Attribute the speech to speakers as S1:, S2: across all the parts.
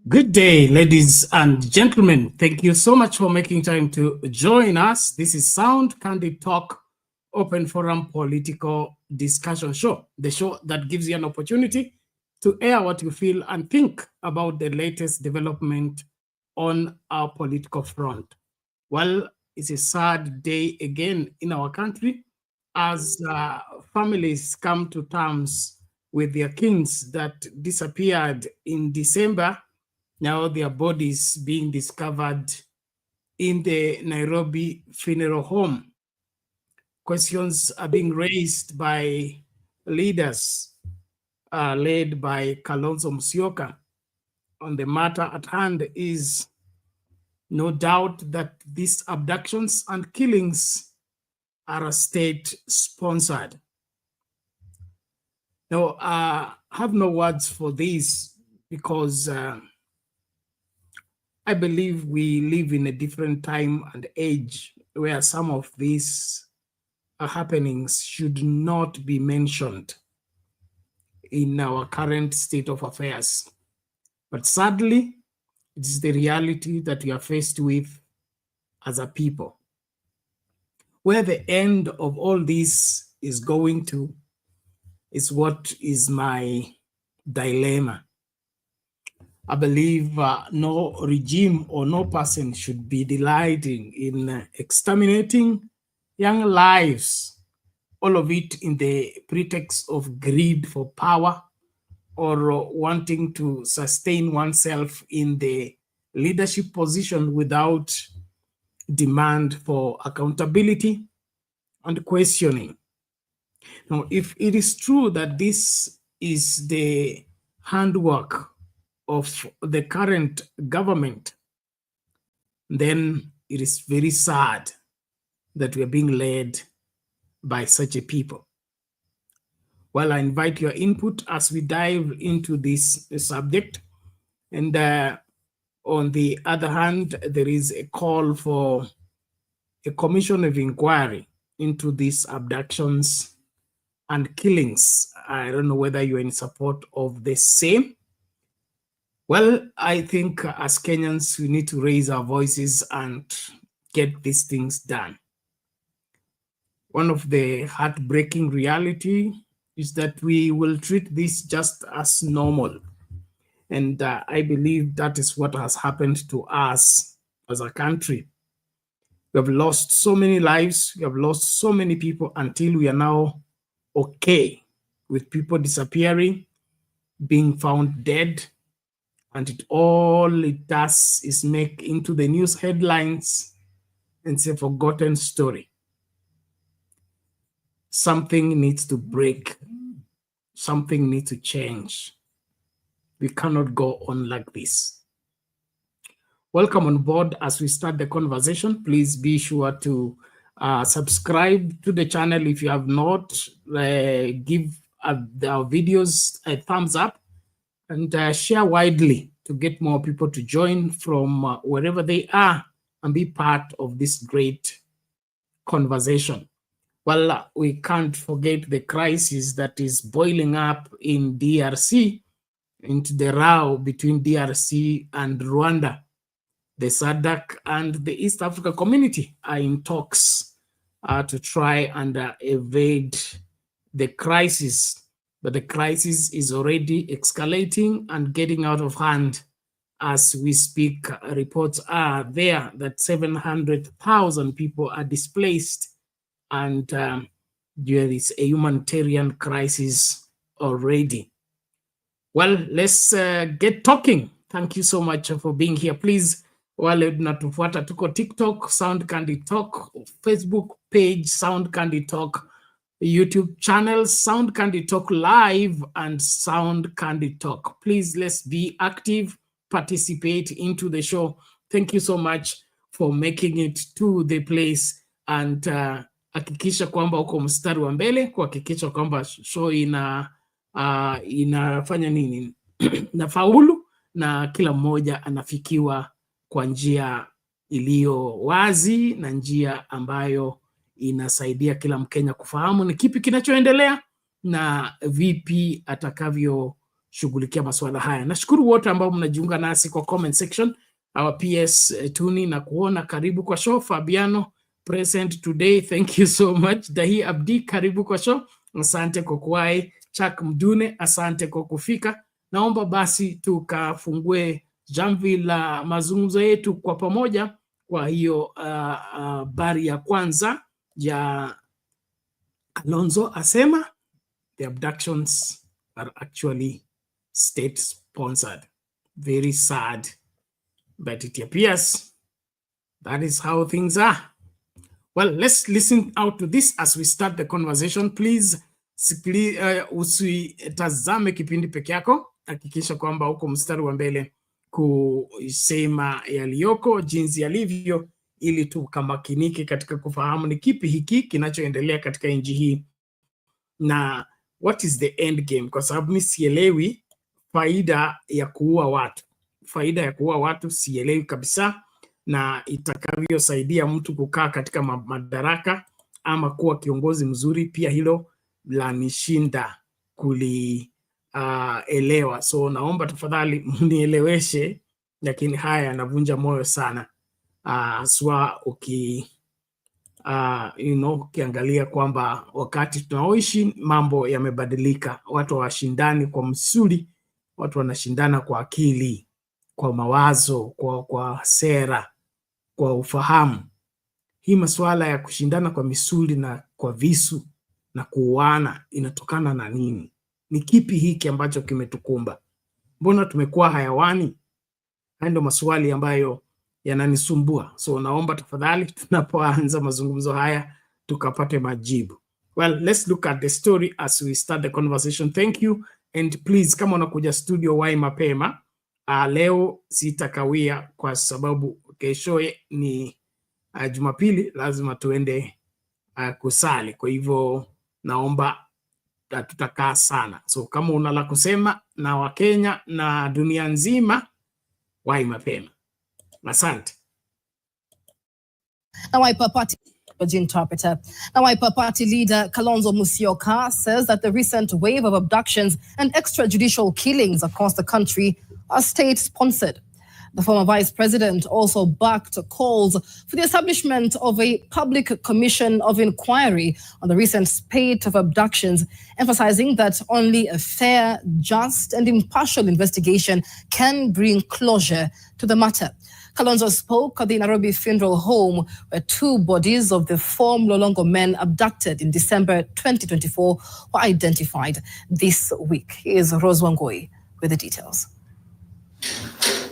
S1: Good day, ladies and gentlemen. Thank you so much for making time to join us. This is Sound Candid Talk, open forum political discussion show, the show that gives you an opportunity to air what you feel and think about the latest development on our political front. Well, it's a sad day again in our country as families come to terms with their kings that disappeared in December. Now their bodies being discovered in the Nairobi funeral home. Questions are being raised by leaders led by Kalonzo Musyoka on the matter at hand. Is no doubt that these abductions and killings are state-sponsored. Now, I have no words for this because I believe we live in a different time and age where some of these happenings should not be mentioned in our current state of affairs. But sadly, it is the reality that we are faced with as a people. Where the end of all this is going to is what is my dilemma. I believe no regime or no person should be delighting in exterminating young lives, all of it in the pretext of greed for power or wanting to sustain oneself in the leadership position without demand for accountability and questioning. Now, if it is true that this is the handwork of the current government, then it is very sad that we are being led by such a people. Well, I invite your input as we dive into this subject. And on the other hand, there is a call for a commission of inquiry into these abductions and killings. I don't know whether you're in support of the same. Well, I think as Kenyans, we need to raise our voices and get these things done. One of the heartbreaking reality is that we will treat this just as normal. And I believe that is what has happened to us as a country. We have lost so many lives, we have lost so many people until we are now okay with people disappearing, being found dead, and all it does is make into the news headlines and say forgotten story. Something needs to break. Something needs to change. We cannot go on like this. Welcome on board as we start the conversation. Please be sure to subscribe to the channel if you have not. Give our videos a thumbs up and share widely to get more people to join from wherever they are and be part of this great conversation. Well, we can't forget the crisis that is boiling up in DRC, into the row between DRC and Rwanda. The SADC and the East Africa community are in talks to try and evade the crisis. But the crisis is already escalating and getting out of hand as we speak. Reports are there that 700,000 people are displaced, and there is a humanitarian crisis already. Well, let's get talking. Thank you so much for being here. Please, wale tunatufuata tuko TikTok, Sound Candid Talk, Facebook page, Sound Candid Talk, YouTube channel, Sound Candid Talk Live, and Sound Candid Talk. Please, let's be active, participate into the show. Thank you so much for making it to the place, and hakikisha kwamba uko mstari wa mbele kuhakikisha kwamba show inafanya nini na faulu, na kila mmoja anafikiwa kwa njia iliyo wazi na njia ambayo inasaidia kila Mkenya kufahamu ni kipi kinachoendelea na vipi atakavyo kushughulikia masuala haya. Nashukuru wote ambao mnajiunga nasi kwa comment section. Our PS Tuni na kuona, karibu kwa show. Fabiano present today, thank you so much. Dahi Abdi, karibu kwa show, asante kwa kuwahi. Chuck Mdune, asante kwa kufika. Naomba basi tukafungue jamvi la mazungumzo yetu kwa pamoja. Kwa hiyo habari ya kwanza ya Kalonzo asema the abductions are actually state sponsored. Very sad, but it appears that is how things are. Well, let's listen out to this as we start the conversation. Please usitazame kipindi peke yako, hakikisha kwamba uko mstari wa mbele kusema yaliyoko jinsi yalivyo, ili tukamakinike katika kufahamu ni kipi hiki kinachoendelea katika nchi hii na what is the end game, kwa sababu mimi sielewi faida ya kuua watu. Faida ya kuua watu sielewi kabisa, na itakavyosaidia mtu kukaa katika madaraka ama kuwa kiongozi mzuri, pia hilo la nishinda kulielewa. So naomba tafadhali mnieleweshe, lakini haya yanavunja moyo sana. Swa ukiangalia kwamba wakati tunaoishi mambo yamebadilika. Watu hawashindani kwa msuli, watu wanashindana kwa akili, kwa mawazo, kwa sera, kwa ufahamu. Hii masuala ya kushindana kwa misuli na kwa visu na kuuana inatokana na nini? Ni kipi hiki ambacho kimetukumba? Mbona tumekuwa hayawani? Haya ndio maswali ambayo yananisumbua. So naomba tafadhali tunapoanza mazungumzo haya tukapate majibu. Well, let's look at the story as we start the conversation. Thank you, and please kama unakuja studio wahi mapema. Leo sitakawia kwa sababu kesho ni Jumapili, lazima tuende kusali. Kwa hivyo naomba tutakaa sana. So kama una la kusema na Wakenya na dunia nzima, wahi mapema. Asante.
S2: Now, Wiper Party leader Kalonzo Musyoka says that the recent wave of abductions and extrajudicial killings across the country are state-sponsored. The former vice president also backed calls for the establishment of a public commission of inquiry on the recent spate of abductions, emphasizing that only a fair, just, and impartial investigation can bring closure to the matter. Kalonzo spoke at the Nairobi funeral home where two bodies of the 4 Mlolongo men abducted in December 2024 were identified this week. Here's Rose Wangoi with the details.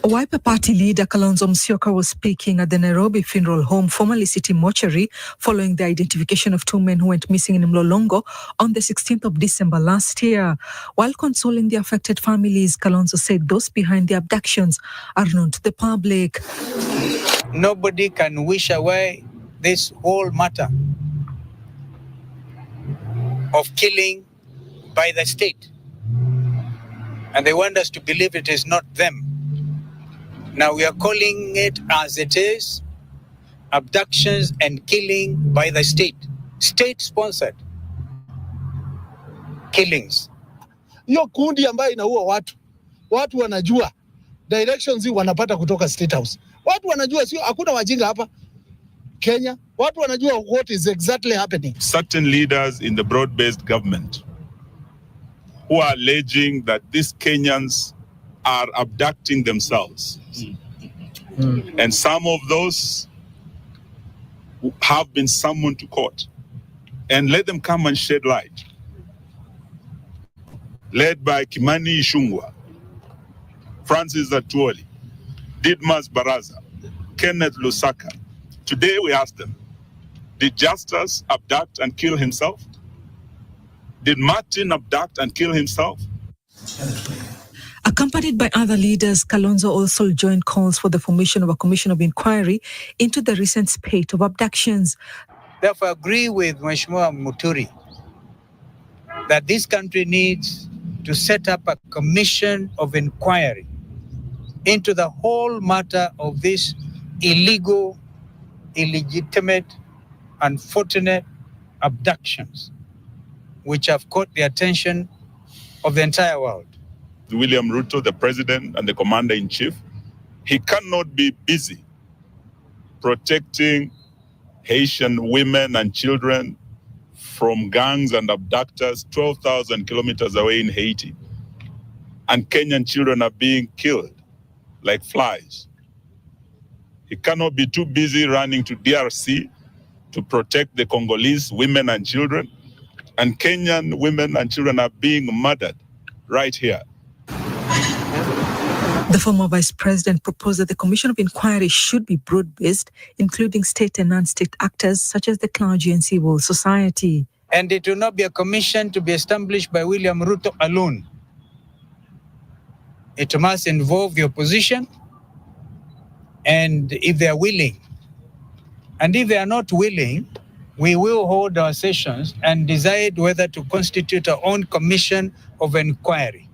S3: Wiper Party leader Kalonzo Musyoka was speaking at the Nairobi funeral home, formerly City Mortuary, following the identification of two men who went missing in Mlolongo on the 16th of December last year. While consoling the affected families, Kalonzo said those behind the abductions are known to the public.
S4: Nobody can wish away this whole matter of killing by the state. And they want us to believe it is not them. Now we are calling it as it is, abductions and killing by the state. State-sponsored killings.
S5: Hiyo kundi ambayo inaua watu wanajua directions wanapata kutoka State House. Watu wanajua, sio hakuna wajinga hapa Kenya. Watu wanajua what is exactly happening.
S6: Certain leaders in the broad-based government who are alleging that these Kenyans are abducting themselves. And some of those have been summoned to court. And let them come and shed light. Led by Kimani Ichung'wah, Francis Atwoli, Didmas Baraza, Kenneth Lusaka. Today we ask them, did Justus abduct and kill himself? Did Martin abduct and kill himself?
S3: Accompanied by other leaders, Kalonzo also joined calls for the formation of a commission of inquiry into the recent spate of abductions.
S4: Therefore, I agree with Mheshimiwa Muturi that this country needs to set up a commission of inquiry into the whole matter of these illegal, illegitimate, unfortunate abductions, which have caught the attention of the entire world.
S6: William Ruto, the president and the commander-in-chief. He cannot be busy protecting Haitian women and children from gangs and abductors 12,000 kilometers away in Haiti. And Kenyan children are being killed like flies. He cannot be too busy running to DRC to protect the Congolese women and children. And Kenyan women and children are being murdered right here.
S3: The former vice president proposed that the commission of inquiry should be broad-based, including state and non-state actors such as the clergy and civil society.
S4: And it will not be a commission to be established by William Ruto alone. It must involve the opposition, and if they are willing. And if they are not willing, we will hold our sessions and decide whether to constitute our own commission of inquiry.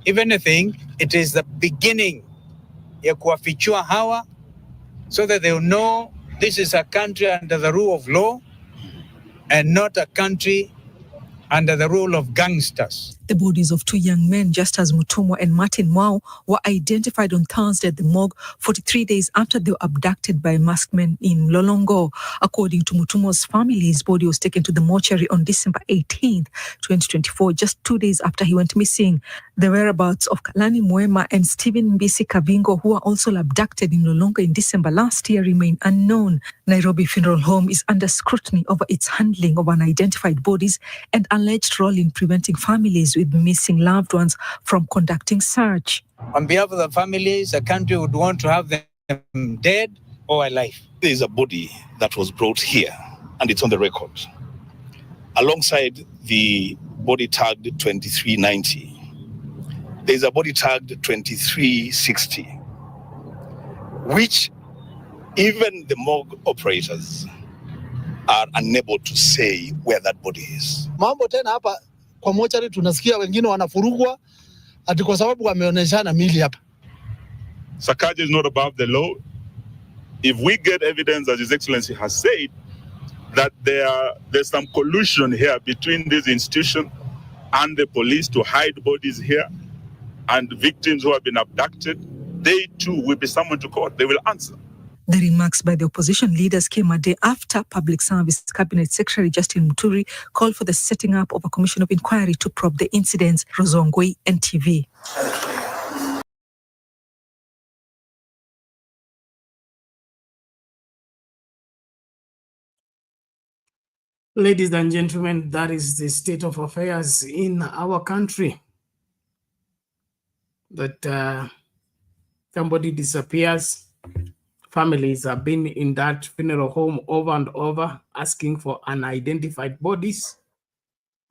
S4: If anything, it is the beginning ya kuwafichua hawa so that they will know this is a country under the rule of law and not a country under the rule of gangsters.
S3: The bodies of two young men, Justus Mutumwa and Martin Mwao, were identified on Thursday at the morgue 43 days after they were abducted by masked men in Mlolongo. According to Mutumwa's family, his body was taken to the mortuary on December 18th, 2024, just 2 days after he went missing. The whereabouts of Kalani Mwema and Stephen Mbisi Kabingo, who were also abducted in Mlolongo in December last year, remain unknown. Nairobi Funeral Home is under scrutiny over its handling of unidentified bodies and alleged role in preventing families with missing loved ones from conducting search.
S4: On behalf of the families, the country would want to have them dead or alive.
S7: There is a body that was brought here, and it's on the record, alongside the body tagged 2390. There's a body tagged 2360, which even the morgue operators are unable to say where that body is.
S5: Mambo tena hapa kwa mochari tunasikia wengine wanafurugwa ati kwa sababu wameoneshana mili hapa.
S6: Sakaja is not above the law. If we get evidence, as His Excellency has said, that there's some collusion here between this institution and the police to hide bodies here, and victims who have been abducted, they too will be summoned to court. They will answer.
S3: The remarks by the opposition leaders came a day after Public Service Cabinet Secretary Justin Muturi called for the setting up of a commission of inquiry to probe the incidents. Rozongwe, NTV.
S1: Ladies and gentlemen, that is the state of affairs in our country. That somebody disappears. Families have been in that funeral home over and over asking for unidentified bodies.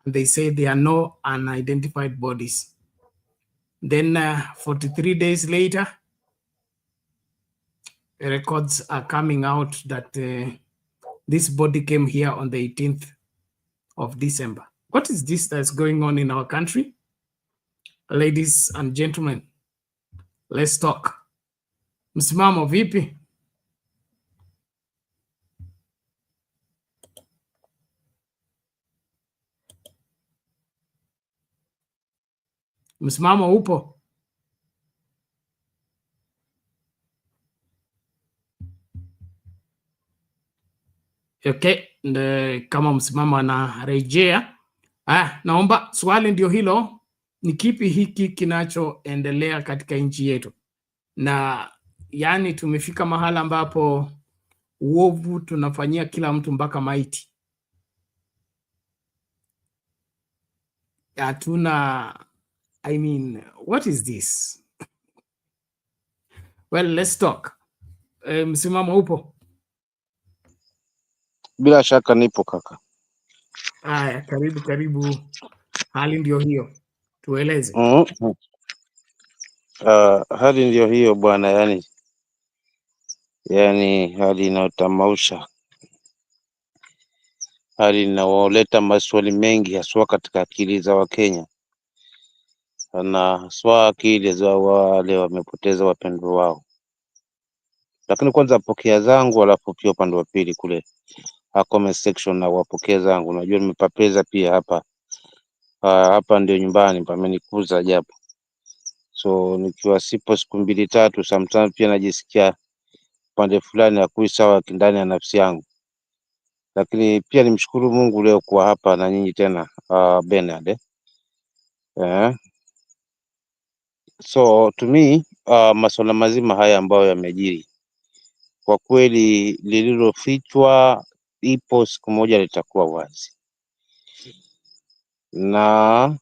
S1: And they say there are no unidentified bodies. Then 43 days later, records are coming out that this body came here on the 18th of December. What is this that's going on in our country? Ladies and gentlemen, let's talk. Msimamo vipi? Msimamo upo? Okay, kama msimamo anarejea. Naomba swali ndio hilo, ni kipi hiki kinachoendelea katika nchi yetu? Na yani tumefika mahala ambapo uovu tunafanyia kila mtu mpaka maiti. Hatuna, I mean, what is this? Well, let's talk. Msimamo upo?
S8: Bila shaka nipo kaka.
S1: Haya, karibu. Hali ndio hiyo. Tueleze.
S8: Hali ndio hiyo bwana, yani hali inayotamausha, hali inayoleta maswali mengi haswa katika akili za Wakenya, na haswa akili za wale wamepoteza wapendwa wao. Lakini kwanza pokea zangu, alafu pia upande wa pili kule comment section na wapokea zangu. Najua nimepapeza pia hapa ndio nyumbani pamenikuza japo. So nikiwa sipo siku 2-3, sometimes pia najisikia pande fulani ya kuisawa kindani ya nafsi yangu, lakini pia nimshukuru Mungu leo kuwa hapa na nyinyi tena Bernard. So to me masuala mazima haya ambayo yamejiri, kwa kweli lililofichwa ipo siku moja litakuwa wazi, na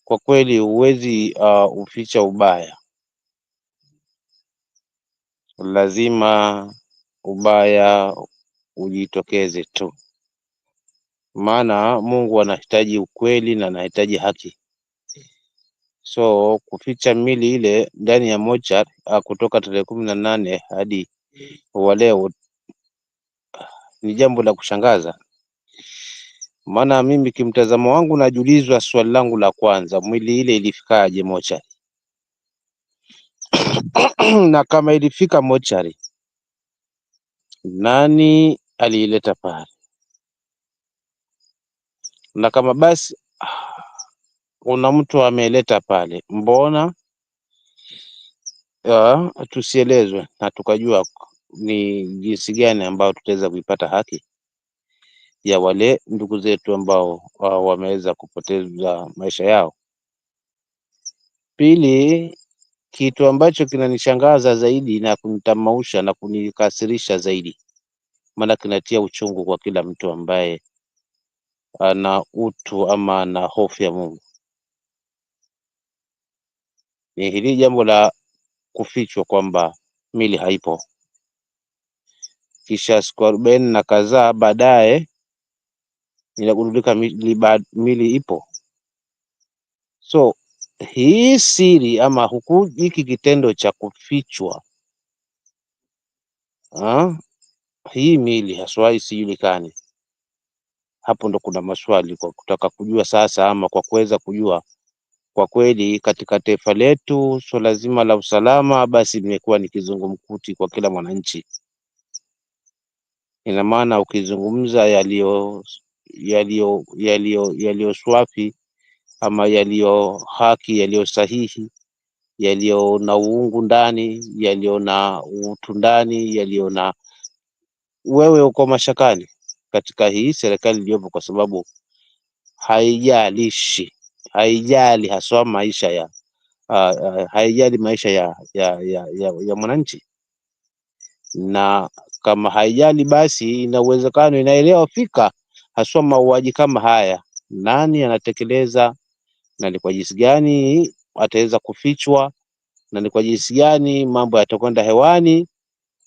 S8: kwa kweli huwezi uficha ubaya, lazima ubaya ujitokeze tu, maana Mungu anahitaji ukweli na anahitaji haki. So kuficha mili ile ndani ya mochari kutoka tarehe 18 hadi wa leo ni jambo la kushangaza. Maana mimi kimtazamo wangu najulizwa swali langu la kwanza, mwili ile ilifikaje mochari? Na kama ilifika mochari, nani aliileta pale? Na kama basi kuna mtu ameleta pale, mbona tusielezwe na tukajua ni jinsi gani ambao tutaweza kuipata haki ya wale ndugu zetu ambao wameweza kupoteza maisha yao. Pili, kitu ambacho kinanishangaza zaidi na kunitamausha na kunikasirisha zaidi, maana kinatia uchungu kwa kila mtu ambaye ana utu ama ana hofu ya Mungu, ni hili jambo la kufichwa kwamba mili haipo, kisha siku 40 na kadhaa baadaye inagundulika mili ipo. So hii siri ama hiki kitendo cha kufichwa hii mili haswa isijulikane, hapo ndo kuna maswali kwa kutaka kujua sasa, ama kwa kuweza kujua kwa kweli katika taifa letu swala zima la usalama basi imekuwa ni kizungumkuti kwa kila mwananchi. Ina maana ukizungumza yaliyo swafi ama yaliyo haki, yaliyo sahihi, yaliyo na uungu ndani, yaliyo na utu ndani, yaliyo na wewe uko mashakani katika hii serikali iliyopo, kwa sababu haijali haswa maisha ya haijali maisha ya mwananchi. Na kama haijali basi ina uwezekano inaelewa fika haswa mauaji kama haya nani anatekeleza, na ni kwa jinsi gani ataweza kufichwa, na ni kwa jinsi gani mambo yatakwenda hewani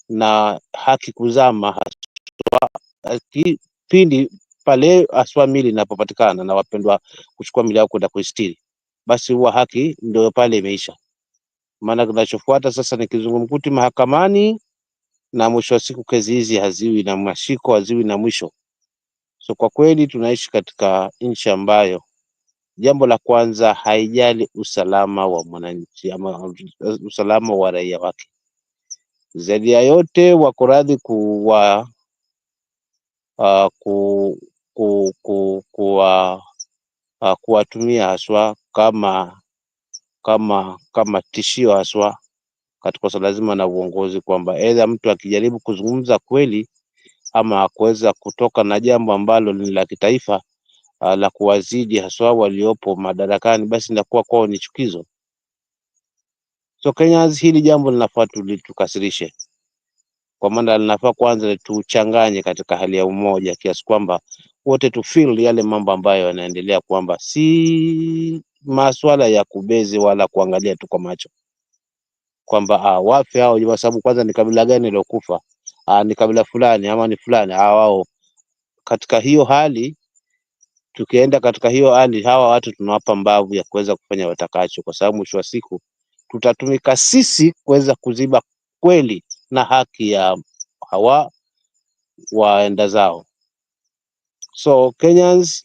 S8: na haki kuzama haswa pindi pale haswa mili inapopatikana na wapendwa kuchukua mili yao kwenda kuistiri, basi huwa haki ndio pale imeisha. Maana kinachofuata sasa ni kizungumkuti mahakamani, na mwisho wa siku kesi hizi haziwi na mashiko, haziwi na mwisho. So kwa kweli tunaishi katika nchi ambayo jambo la kwanza haijali usalama wa mwananchi ama usalama wa raia wake. Zaidi ya yote wako radhi kuwatumia haswa kama tishio haswa katika swala zima na uongozi, kwamba aidha mtu akijaribu kuzungumza kweli ama kuweza kutoka na jambo ambalo ni la kitaifa la kuwazidi haswa waliopo madarakani, basi inakuwa kwao ni chukizo. So Kenyans, hili jambo linafaa tukasirishe, kwa maana linafaa kwanza tuchanganye katika hali ya umoja, kiasi kwamba wote tu feel yale mambo ambayo yanaendelea, kwamba si masuala ya kubezi wala kuangalia tu kwa macho kwamba wafe hao kwa sababu kwanza ni kabila gani lilokufa, ni kabila fulani ama ni fulani wao. Katika hiyo hali, tukienda katika hiyo hali, hawa watu tunawapa mbavu ya kuweza kufanya watakacho, kwa sababu mwisho wa siku tutatumika sisi kuweza kuziba kweli na haki ya hawa waenda zao. So Kenyans,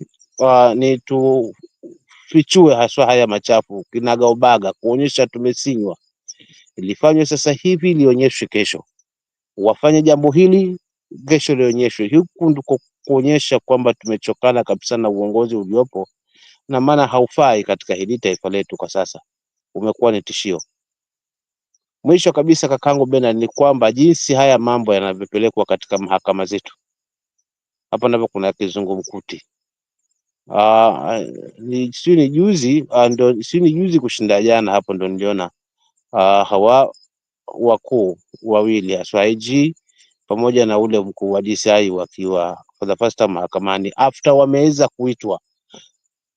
S8: ni tufichue haswa haya machafu kinaga ubaga, kuonyesha tumesinywa. Ilifanywe sasa hivi, lionyeshwe kesho. Wafanye jambo hili, kesho lionyeshwe. Huku ndiko kuonyesha kwamba tumechokana kabisa na uongozi uliopo, na maana haufai katika hili taifa letu kwa sasa. umekuwa ni tishio. Mwisho kabisa, kakangu Bernard, ni kwamba jinsi haya mambo yanavyopelekwa katika mahakama zetu, hapa ndipo kuna kizungumkuti. Ni juzi kushinda jana hapo ndo niliona hawa wakuu wawili aswa IG pamoja na ule mkuu wa DCI wakiwa for the first time mahakamani after wameweza kuitwa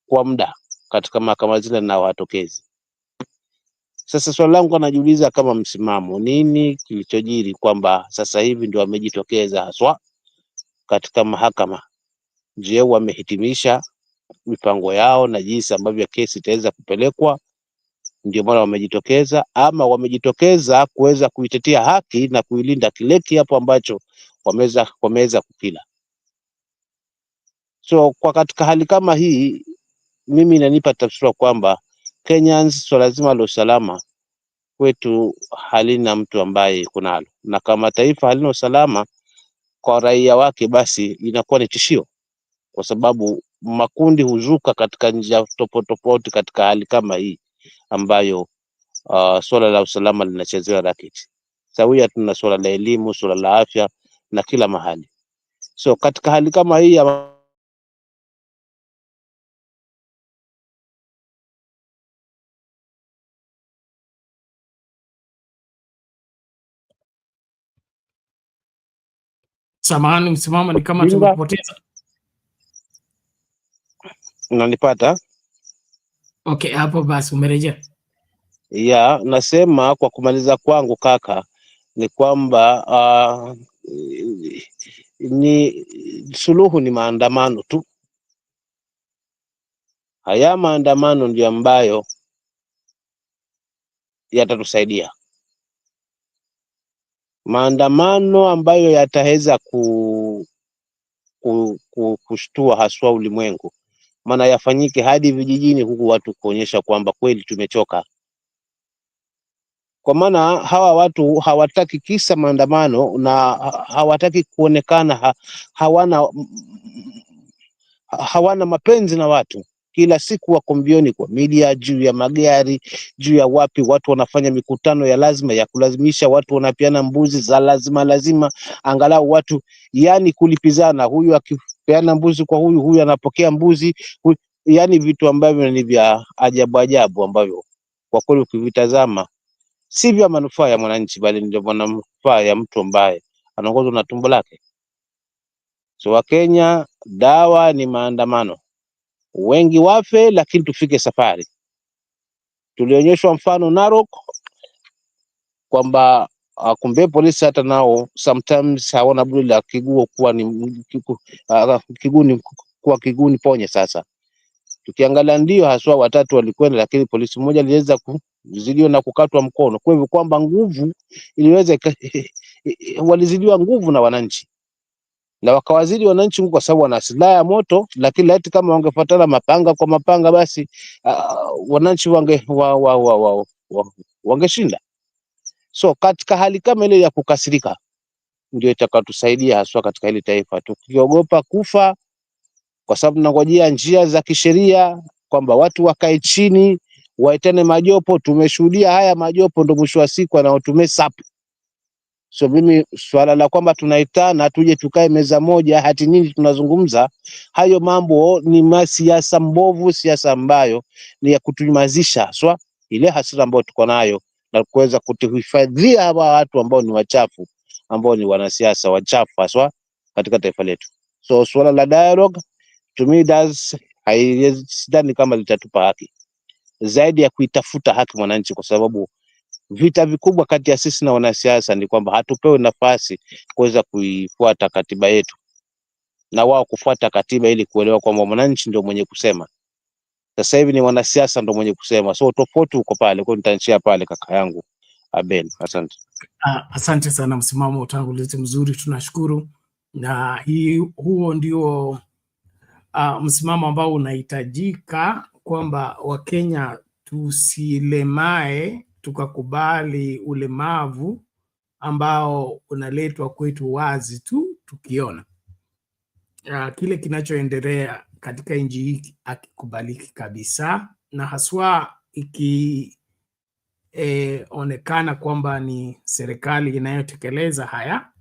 S8: kwa muda katika mahakama zile na watokezi. Sasa swali langu anajiuliza kama msimamo, nini kilichojiri kwamba sasa hivi ndio wamejitokeza haswa katika mahakama? Je, wamehitimisha mipango yao na jinsi ambavyo kesi itaweza kupelekwa ndio maana wamejitokeza, ama wamejitokeza kuweza kuitetea haki na kuilinda kile kiapo ambacho wameweza kukila? So kwa katika hali kama hii, mimi inanipa tafsiri kwamba Kenyans swala zima la usalama kwetu halina mtu ambaye kunalo, na kama taifa halina usalama kwa raia wake, basi inakuwa ni tishio, kwa sababu makundi huzuka katika njia tofauti katika hali kama hii ambayo swala la usalama linachezewa raketi. Sawia tuna swala la elimu, swala la afya na kila mahali. So katika hali kama hii
S1: Samahani, msimamo ni kama tumepoteza.
S8: Unanipata?
S1: Okay, hapo basi umerejea.
S8: Ya, nasema kwa kumaliza kwangu kaka ni kwamba ni suluhu ni maandamano tu. Haya maandamano ndio ambayo yatatusaidia, maandamano ambayo yataweza kushtua haswa ulimwengu, maana yafanyike hadi vijijini huku watu kuonyesha kwamba kweli tumechoka. Kwa maana hawa watu hawataki kisa maandamano na hawataki kuonekana hawana mapenzi na watu. Kila siku wako mbioni kwa media, juu ya magari, juu ya wapi, watu wanafanya mikutano ya lazima ya kulazimisha, watu wanapeana mbuzi za lazima angalau watu yani kulipizana, huyu akipeana mbuzi kwa huyu anapokea mbuzi yani vitu ambavyo ni vya ajabu ambavyo kwa kweli ukivitazama si vya manufaa ya mwananchi, bali ndio manufaa ya mtu ambaye anaongozwa na tumbo lake. So Wakenya, dawa ni maandamano, wengi wafe lakini tufike safari. Tulionyeshwa mfano Narok kwamba kumbe polisi hata nao sometimes hawana budi la kiguo kuwa ni kiguu ni ponye. Sasa tukiangalia ndio haswa watatu walikwenda, lakini polisi mmoja aliweza kuzidiwa na kukatwa mkono. Kwa hivyo kwamba nguvu iliweza walizidiwa nguvu na wananchi, na wakawazidi wananchi kwa sababu wana silaha ya moto, lakini laiti kama wangefuatana mapanga kwa mapanga, basi wananchi wangeshinda. So katika hali kama ile ya kukasirika ndio itakatusaidia haswa katika hili taifa. Tukiogopa kufa kwa sababu nangojea njia za kisheria kwamba watu wakae chini waitane majopo, tumeshuhudia haya majopo ndio mwisho wa siku anaotumesapu. So mimi swala la kwamba tunaitana tuje tukae meza moja hati nini tunazungumza, hayo mambo ni siasa mbovu, siasa ambayo ni ya kutunyamazisha ile hasira ambayo tuko nayo na kuweza kutuhifadhia hawa watu ambao ni wachafu, ambao ni wanasiasa wachafu haswa katika taifa letu. So swala la dialogue to me sidhani kama litatupa haki zaidi ya kuitafuta haki mwananchi, kwa sababu vita vikubwa kati ya sisi na wanasiasa ni kwamba hatupewi nafasi kuweza kuifuata katiba yetu na wao kufuata katiba ili kuelewa kwamba mwananchi ndio mwenye kusema. Sasa hivi ni wanasiasa ndio mwenye kusema, so tofauti uko pale. Kwa nitaanzia pale kaka yangu Aben, asante.
S1: Asante sana, msimamo utangulizi mzuri, tunashukuru. Na huo ndio msimamo ambao unahitajika, kwamba Wakenya tusilemae tukakubali ulemavu ambao unaletwa kwetu wazi tu tukiona. Kile kinachoendelea katika nchi hii hakikubaliki kabisa, na haswa onekana kwamba ni serikali inayotekeleza haya,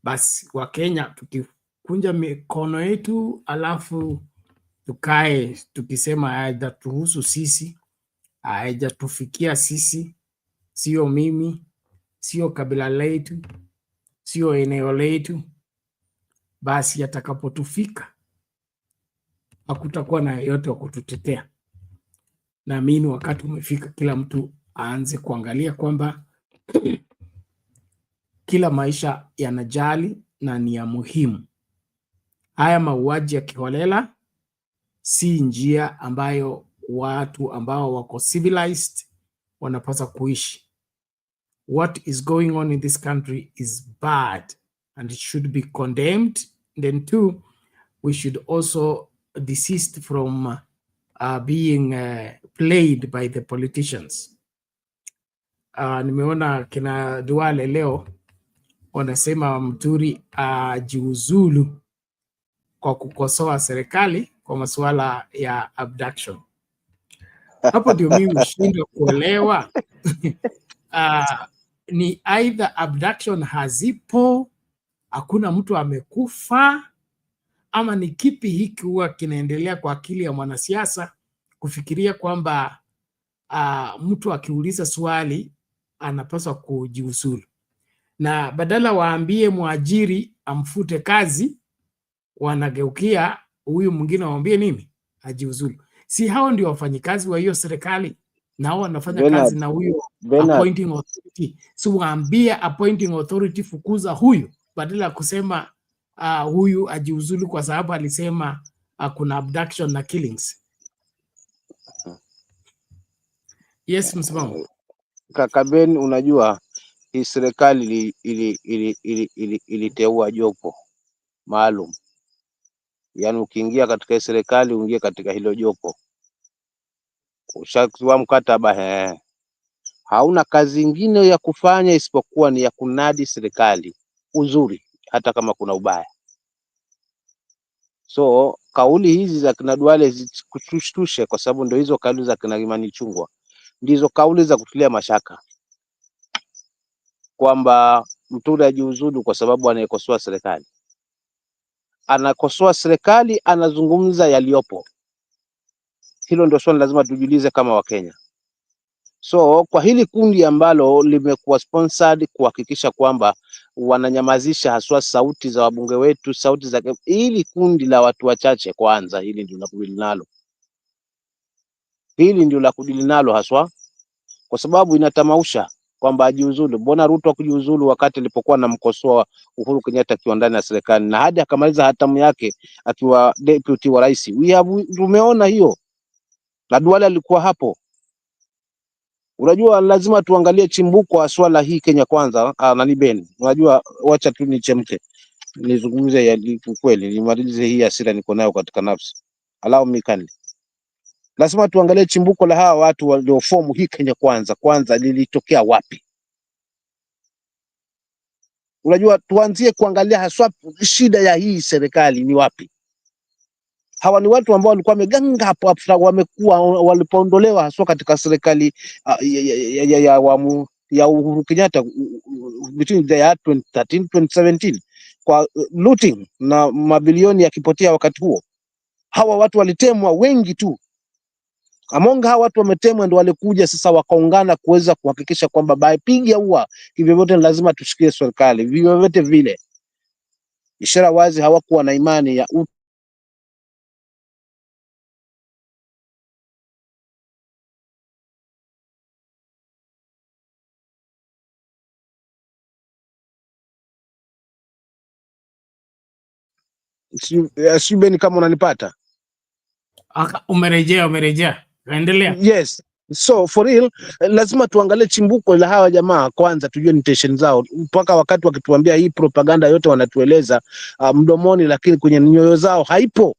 S1: basi Wakenya tukikunja mikono yetu alafu tukae tukisema haijatuhusu sisi, haijatufikia sisi, sio mimi, sio kabila letu, sio eneo letu, basi yatakapotufika hakutakuwa na yeyote wa kututetea. Naamini wakati umefika kila mtu aanze kuangalia kwamba kila maisha yanajali na ni ya muhimu. Haya mauaji ya kiholela si njia ambayo watu ambao wako civilized wanapaswa kuishi. What is going on in this country is bad and it should be condemned. Then two, we should also desist from being played by the politicians. Nimeona kina Duale leo wanasema Muturi ajiuzulu kwa kukosoa serikali kwa masuala ya abduction. Hapo ndio mimi mshindwa kuelewa. Ni either abduction hazipo, hakuna mtu amekufa, ama ni kipi hiki huwa kinaendelea kwa akili ya mwanasiasa kufikiria kwamba mtu akiuliza swali anapaswa kujiuzulu, na badala waambie mwajiri amfute kazi wanageukia huyu mwingine waambie nini? Ajiuzulu. Si hao ndio wafanyikazi wa hiyo serikali, na hao wanafanya kazi na huyo appointing authority. So waambie appointing authority fukuza huyu, badala ya kusema huyu ajiuzulu kwa sababu alisema kuna abduction na killings. Yes, msimamo.
S8: Kaka Ben, unajua hii serikali iliteua jopo maalum. Yaani ukiingia katika serikali uingie katika hilo jopo. Ushakiwa mkataba hauna kazi nyingine ya kufanya isipokuwa ni ya kunadi serikali uzuri hata kama kuna ubaya. So kauli hizi za kina Duale zikushtushe, kwa sababu ndio hizo kauli za kina Imani Chungwa ndizo kauli za kutulia mashaka kwamba Muturi ajiuzulu kwa sababu anaikosoa serikali. Anakosoa serikali, anazungumza yaliyopo. Hilo ndio swali lazima tujiulize kama Wakenya. So kwa hili kundi ambalo limekuwa sponsored kuhakikisha kwamba wananyamazisha haswa sauti za wabunge wetu, sauti za hili kundi la watu wachache, kwanza hili ndio la kudili nalo. Hili ndio la kudili nalo haswa, kwa sababu inatamausha kwamba ajiuzulu. Mbona Ruto akujiuzulu wakati alipokuwa anamkosoa Uhuru Kenyatta akiwa ndani ya serikali na hadi akamaliza hatamu yake akiwa deputy wa rais? Tumeona hiyo. Na Duale alikuwa hapo. Unajua lazima tuangalie chimbuko wa swala hii Kenya kwanza. Nani Ben, unajua wacha tu nichemke nizungumze ya kweli, nimalize hii hasira niko nayo katika nafsi. Allow me kindly. Lazima tuangalie chimbuko la hawa watu walioformu hii Kenya kwanza lilitokea wapi? Unajua tuanzie kuangalia haswa shida ya hii serikali ni wapi. Hawa ni watu ambao walikuwa wameganga hapo wamekuwa walipoondolewa haswa katika serikali ya Uhuru Kenyatta between the year 2013 2017 kwa looting na mabilioni yakipotea wakati huo. Hawa watu walitemwa wengi tu. Among hawa watu wametemwa ndio walikuja sasa wakaungana kuweza kuhakikisha kwamba baipiga huwa hivyo lazima tushikie serikali vyovyote vile. Ishara wazi hawakuwa na imani ya Sibeni kama unanipata.
S1: Umerejea. Endelea.
S8: Yes. So for real, lazima tuangalie chimbuko la hawa jamaa kwanza, tujue intention zao. Mpaka wakati wakituambia hii propaganda yote wanatueleza mdomoni, lakini kwenye nyoyo zao haipo.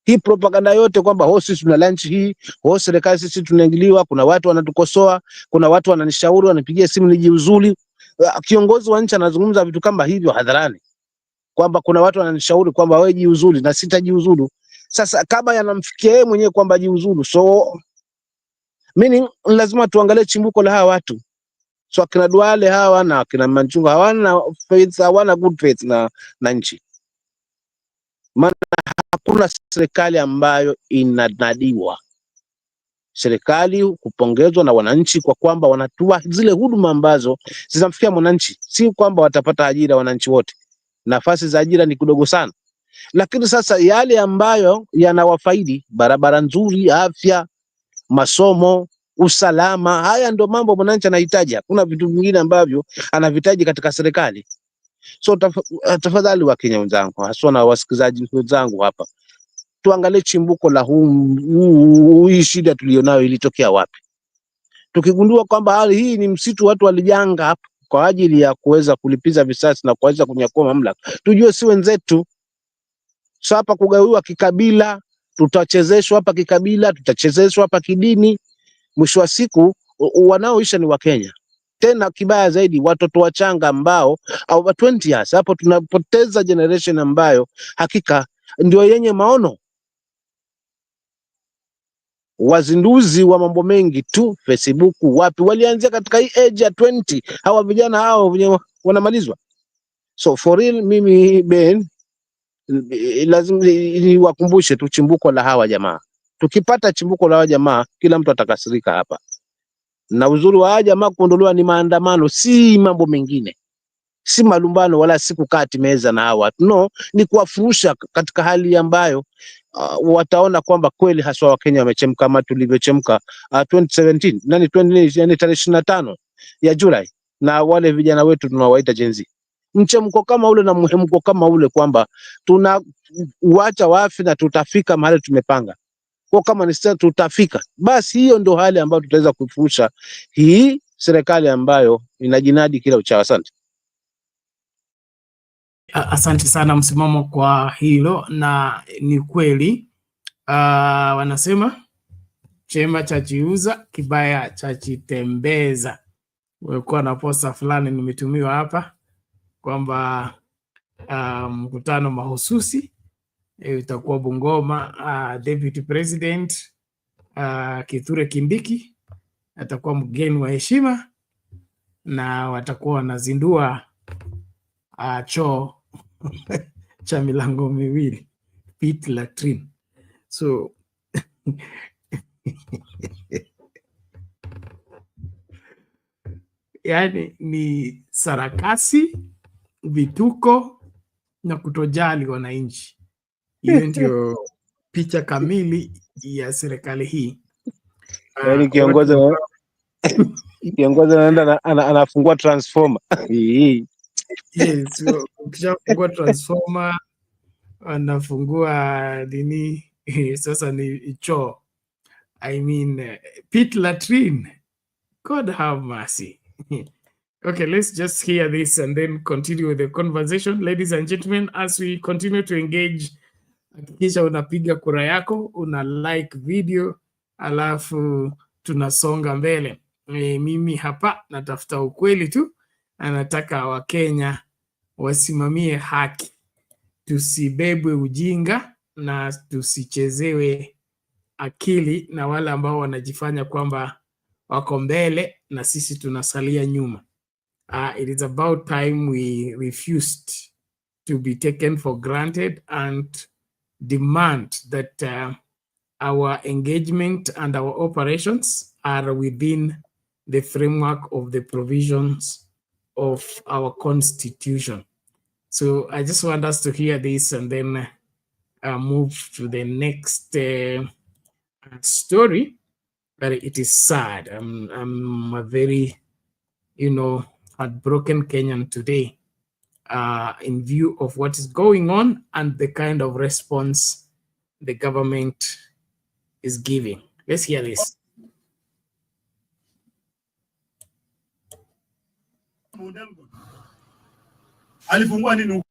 S8: Hii propaganda yote kwamba sisi tuna lunch hii, serikali sisi tunaingiliwa, kuna watu wanatukosoa, kuna watu wananishauri, wanapigia simu nijiuzuli. Kiongozi wa nchi anazungumza vitu kama hivyo hadharani, kwamba kuna watu wananishauri kwamba wewe jiuzuli na sitajiuzulu. Sasa kama yanamfikia yeye mwenyewe kwamba jiuzulu, so Meaning lazima tuangalie chimbuko la hawa watu. So akina Duale hawa na akina Manchunga hawana faith, hawana good faith na nchi. Maana hakuna serikali ambayo inanadiwa. Serikali kupongezwa na wananchi kwa kwamba wanatua zile huduma ambazo zinamfikia mwananchi, si kwamba watapata ajira wananchi wote. Nafasi za ajira ni kidogo sana. Lakini sasa yale ambayo yanawafaidi, barabara nzuri, afya, masomo, usalama, haya ndio mambo mwananchi anahitaji. Kuna vitu vingine ambavyo anavitaji katika serikali. So tafadhali wa Kenya wenzangu, haswa na wasikizaji wenzangu hapa, tuangalie chimbuko la hii shida tulionayo ilitokea wapi. Tukigundua kwamba hali hii ni msitu watu walijanga hapa kwa ajili ya kuweza kulipiza visasi na kuweza kunyakua mamlaka, tujue si wenzetu. So hapa kugawiwa kikabila, tutachezeshwa hapa kikabila, tutachezeshwa hapa kidini. Mwisho wa siku wanaoisha ni Wakenya. Tena kibaya zaidi watoto wachanga ambao au 20 years, hapo tunapoteza generation ambayo hakika ndio yenye maono. Wazinduzi wa mambo mengi tu Facebook wapi walianzia katika hii age ya 20, hawa vijana hao wanamalizwa. So for real, mimi Ben lazima niwakumbushe tu chimbuko la hawa jamaa. Tukipata chimbuko la hawa jamaa, kila mtu atakasirika hapa. Na uzuri wa hawa jamaa kuondolewa ni maandamano, si mambo mengine. Si malumbano wala si kukati meza na hawa. No, ni kuwafurusha katika hali ambayo wataona kwamba kweli haswa Wakenya wamechemka kama tulivyochemka 2017 yani tarehe 25 ya Julai, na wale vijana wetu tunawaita Gen Z. Mchemko kama ule na muhemko kama ule kwamba tunauacha wafi na tutafika mahali tumepanga. Kwa kama ni sasa tutafika, basi hiyo ndio hali ambayo tutaweza kufurusha hii serikali ambayo inajinadi kila uchao. Asante.
S1: Asante sana msimamo kwa hilo, na ni kweli wanasema chema cha chiuza kibaya cha chitembeza. Walikuwa na posta fulani nimetumiwa hapa kwamba mkutano mahususi itakuwa Bungoma. Deputy President Kithure Kindiki atakuwa mgeni wa heshima na watakuwa wanazindua choo cha milango miwili, pit latrine. So yani ni sarakasi, vituko na kutojali wananchi. Hiyo ndio picha kamili ya serikali hii.
S8: Yani kiongozi anaenda anafungua transformer.
S1: Yes, ukishafungua transformer anafungua nini sasa ni choo. I mean pit latrine. God have mercy. Okay, let's just hear this and then continue with the conversation. Ladies and gentlemen, as we continue to engage, hakikisha unapiga kura yako, una like video, alafu tunasonga mbele. Mimi hapa natafuta ukweli tu, anataka Wakenya wasimamie haki, tusibebwe ujinga na tusichezewe akili na wale ambao wanajifanya kwamba wako mbele na sisi tunasalia nyuma. It is about time we refused to be taken for granted and demand that our engagement and our operations are within the framework of the provisions of our constitution. So I just want us to hear this and then move to the next story. But it is sad. I'm a very, heartbroken Kenyan today in view of what is going on and the kind of response the government is giving. Let's hear this.
S9: Alifungua nini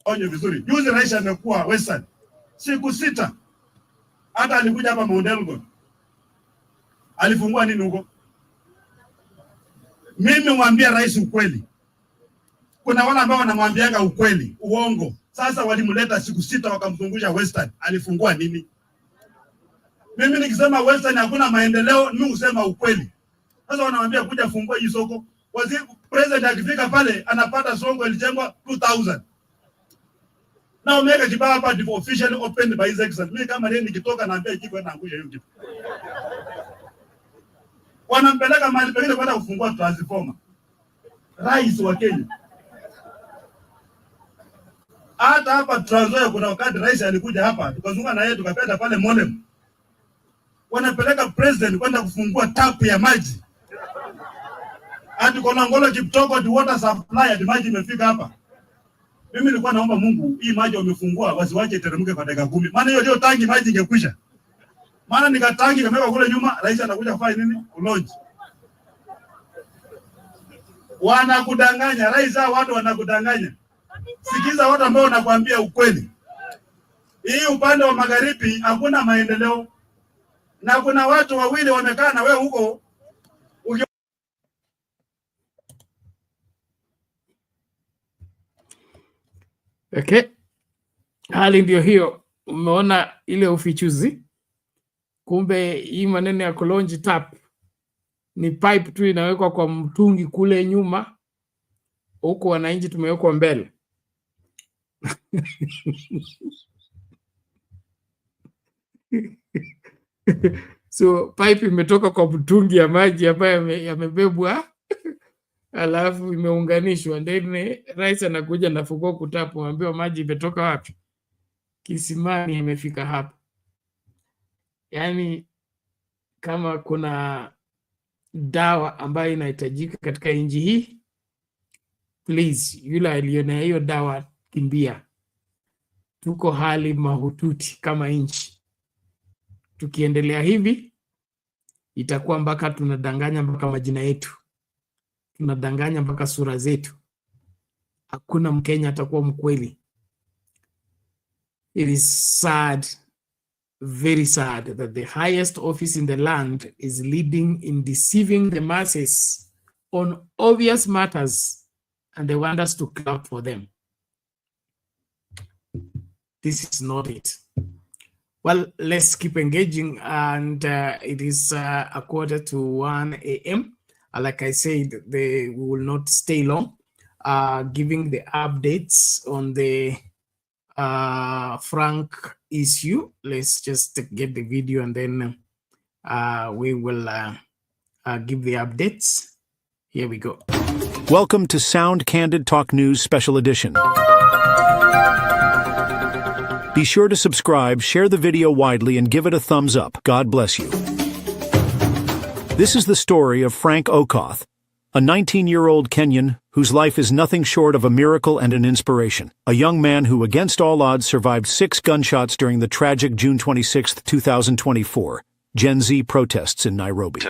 S9: onyo vizuri. Juzi rais amekuwa Western siku 6. Hata alikuja hapa Mlolongo. Alifungua nini huko? Mimi mwambia rais ukweli. Kuna wale ambao wanamwambiaga ukweli, uongo. Sasa walimleta siku 6 wakamfungusha Western. Alifungua nini? Mimi nikisema Western hakuna maendeleo, mimi husema ukweli. Sasa wanawaambia kuja fungua hii soko. Waziri president akifika pale anapata soko ilijengwa 2000. Na umeweka kibao hapa officially opened by his excellency. Mimi kama leo nikitoka naambia kiko naangusha hiyo kitu. Wanampeleka mahali pengine kwenda kufungua transformer. Rais wa Kenya. Hata hapa Trans Nzoia kuna wakati rais alikuja hapa tukazunguka na yeye tukapenda pale Mourn. Wanapeleka president kwenda kufungua tap ya maji. Hadi Kalonzo Kiptoko the water supply hadi maji imefika hapa. Mimi nilikuwa naomba Mungu hii maji wamefungua wasiwache teremke kwa dakika 10. Maana hiyo ndio tangi maji ingekwisha. Maana nikatangi kameka kule nyuma rais anakuja kufanya nini? Kulonji. Wanakudanganya rais, hao watu wanakudanganya. Sikiza watu ambao wanakuambia ukweli. Hii upande wa magharibi hakuna maendeleo. Na kuna watu wawili wamekaa na wewe huko.
S1: Okay. Hali ndio hiyo. Umeona ile ufichuzi. Kumbe hii maneno ya Kalonzo tap ni pipe tu inawekwa kwa mtungi kule nyuma. Huko wananchi tumewekwa mbele. So pipe imetoka kwa mtungi ya maji ambayo yamebebwa alafu imeunganishwa, then rais anakuja na funguo kutapu, ambiwa maji imetoka wapi? Kisimani, imefika hapa. Yani kama kuna dawa ambayo inahitajika katika nchi hii, please, yule aliona hiyo dawa kimbia. Tuko hali mahututi kama nchi. Tukiendelea hivi itakuwa mpaka tunadanganya mpaka majina yetu, tunadanganya mpaka sura zetu. Hakuna Mkenya atakuwa mkweli. It is sad, very sad that the highest office in the land is leading in deceiving the masses on obvious matters, and they want us to clap for them. This is not it. Well, let's keep engaging, and it is 1:45 a.m. Like I said, we will not stay long, giving the updates on the Frank issue. Let's just get the video and then we will give the updates. Here we go.
S10: Welcome to Sound Candid Talk News Special Edition. Be sure to subscribe, share the video widely, and give it a thumbs up. God bless you. This is the story of Frank Okoth, a 19-year-old Kenyan whose life is nothing short of a miracle and an inspiration. A young man who, against all odds, survived 6 gunshots during the tragic June 26, 2024, Gen Z protests in Nairobi.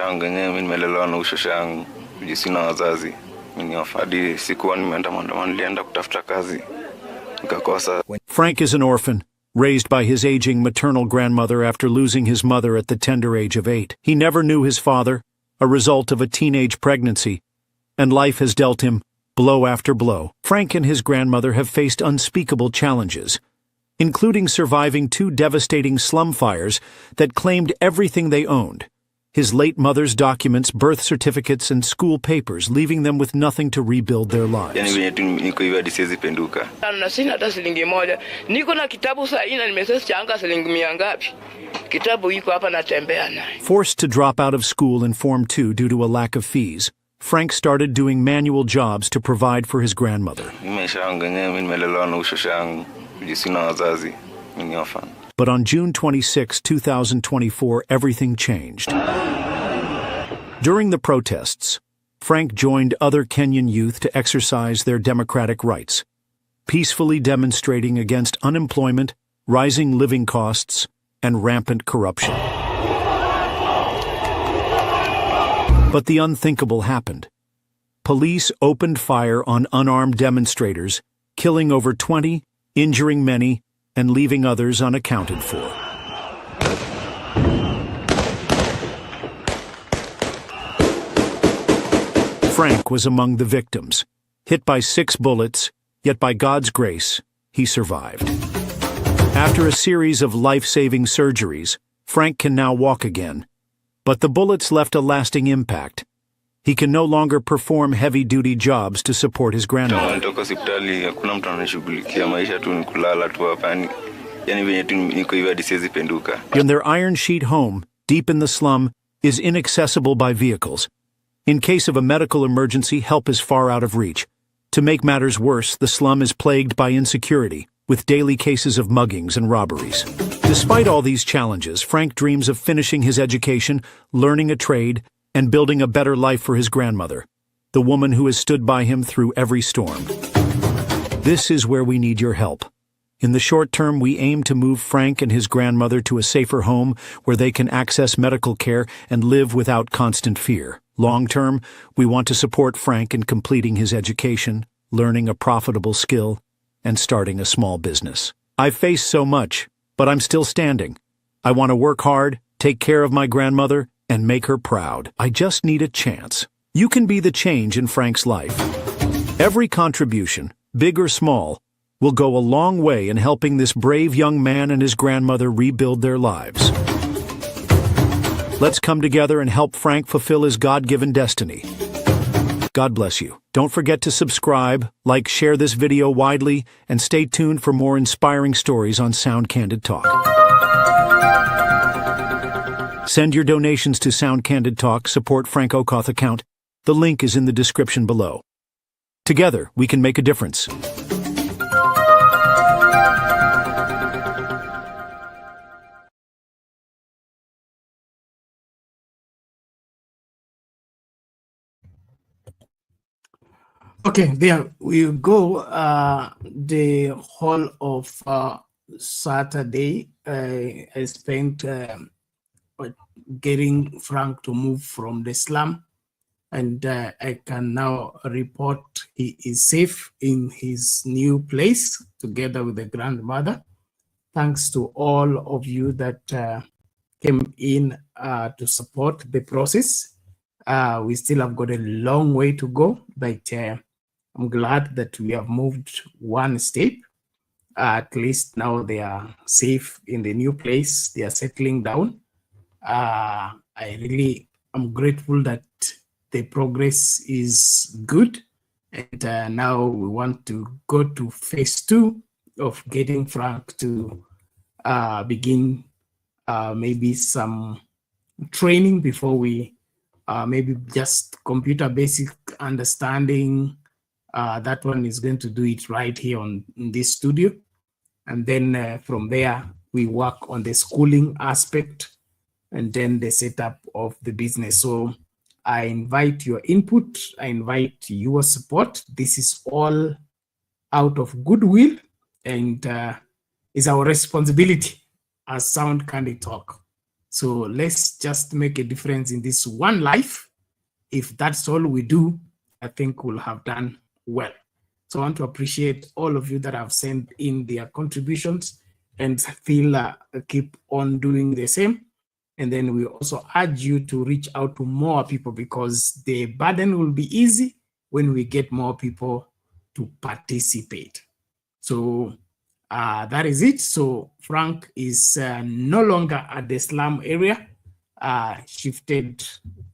S10: Frank is an orphan, raised by his aging maternal grandmother after losing his mother at the tender age of 8. He never knew his father, a result of a teenage pregnancy, and life has dealt him blow after blow. Frank and his grandmother have faced unspeakable challenges, including surviving 2 devastating slum fires that claimed everything they owned: his late mother's documents, birth certificates, and school papers, leaving them with nothing to rebuild their lives. Forced to drop out of school in Form 2 due to a lack of fees, Frank started doing manual jobs to provide for his grandmother. But on June 26, 2024, everything changed. During the protests, Frank joined other Kenyan youth to exercise their democratic rights, peacefully demonstrating against unemployment, rising living costs, and rampant corruption. But the unthinkable happened. Police opened fire on unarmed demonstrators, killing over 20, injuring many, and leaving others unaccounted for. Frank was among the victims, hit by 6 bullets, yet by God's grace, he survived. After a series of life-saving surgeries, Frank can now walk again. But the bullets left a lasting impact. He can no longer perform heavy-duty jobs to support his grandmother. And their iron sheet home, deep in the slum, is inaccessible by vehicles. In case of a medical emergency, help is far out of reach. To make matters worse, the slum is plagued by insecurity, with daily cases of muggings and robberies. Despite all these challenges, Frank dreams of finishing his education, learning a trade, and building a better life for his grandmother, the woman who has stood by him through every storm. This is where we need your help. In the short term, we aim to move Frank and his grandmother to a safer home where they can access medical care and live without constant fear. Long term, we want to support Frank in completing his education, learning a profitable skill, and starting a small business. I've faced so much, but I'm still standing. I want to work hard, take care of my grandmother, and make her proud. I just need a chance. You can be the change in Frank's life. Every contribution, big or small, will go a long way in helping this brave young man and his grandmother rebuild their lives. Let's come together and help Frank fulfill his God-given destiny. God bless you. Don't forget to subscribe, like, share this video widely, and stay tuned for more inspiring stories on Sound Candid Talk. Send your donations to Sound Candid Talk, support Frank Okoth account. The link is in the description below. Together, we can make a difference.
S1: Okay, there we go. The whole of Saturday, I spent getting Frank to move from the slum, and I can now report he is safe in his new place together with the grandmother. Thanks to all of you that came in to support the process. We still have got a long way to go, but I'm glad that we have moved one step. At least now they are safe in the new place. They are settling down. I really am grateful that the progress is good. And now we want to go to phase 2 of getting Frank to begin maybe some training before we maybe just computer basic understanding. That one is going to do it right here in this studio. And then from there, we work on the schooling aspect and then the setup of the business. So I invite your input. I invite your support. This is all out of goodwill and is our responsibility as Sound Candid Talk. So let's just make a difference in this one life. If that's all we do, I think we'll have done well. So I want to appreciate all of you that have sent in their contributions and still keep on doing the same. And then we also urge you to reach out to more people, because the burden will be easy when we get more people to participate. So that is it. So Frank is no longer at the slum area, shifted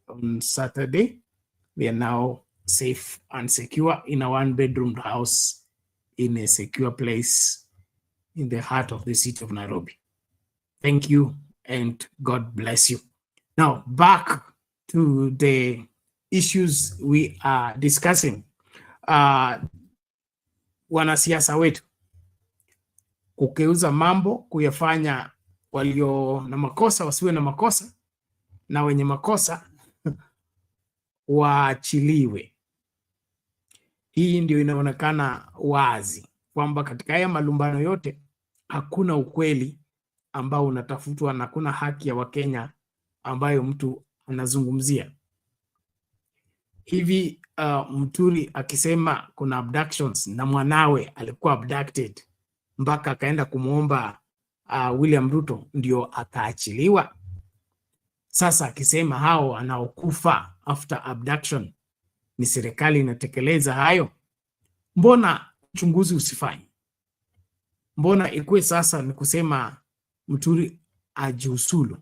S1: on Saturday. We are now safe and secure in a one-bedroom house in a secure place in the heart of the city of Nairobi. Thank you and God bless you. Now, back to the issues we are discussing. Wanasiasa wetu kugeuza mambo, kuyafanya walio na makosa wasiwe na makosa, na wenye makosa waachiliwe. Hii ndio inaonekana wazi kwamba katika haya malumbano yote hakuna ukweli ambao unatafutwa na hakuna haki ya Wakenya ambayo mtu anazungumzia. Hivi Muturi akisema kuna abductions na mwanawe alikuwa abducted mpaka akaenda kumuomba William Ruto ndio akaachiliwa. Sasa akisema hao wanaokufa after abduction ni serikali inatekeleza hayo, mbona uchunguzi usifanye? Mbona ikuwe sasa ni kusema Muturi ajiuzulu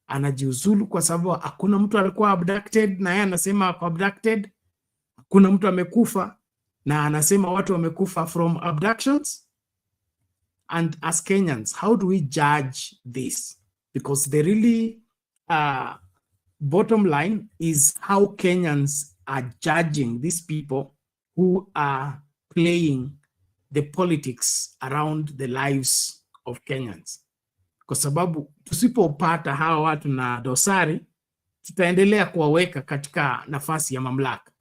S1: anajiuzulu kwa sababu hakuna mtu alikuwa abducted na yeye anasema ako abducted. Hakuna mtu amekufa na anasema watu wamekufa from abductions. And as Kenyans, how do we judge this? Because the really bottom line is how Kenyans are judging these people who are playing the politics around the lives of Kenyans. Kwa sababu tusipopata hawa watu na dosari, tutaendelea kuwaweka katika nafasi ya mamlaka.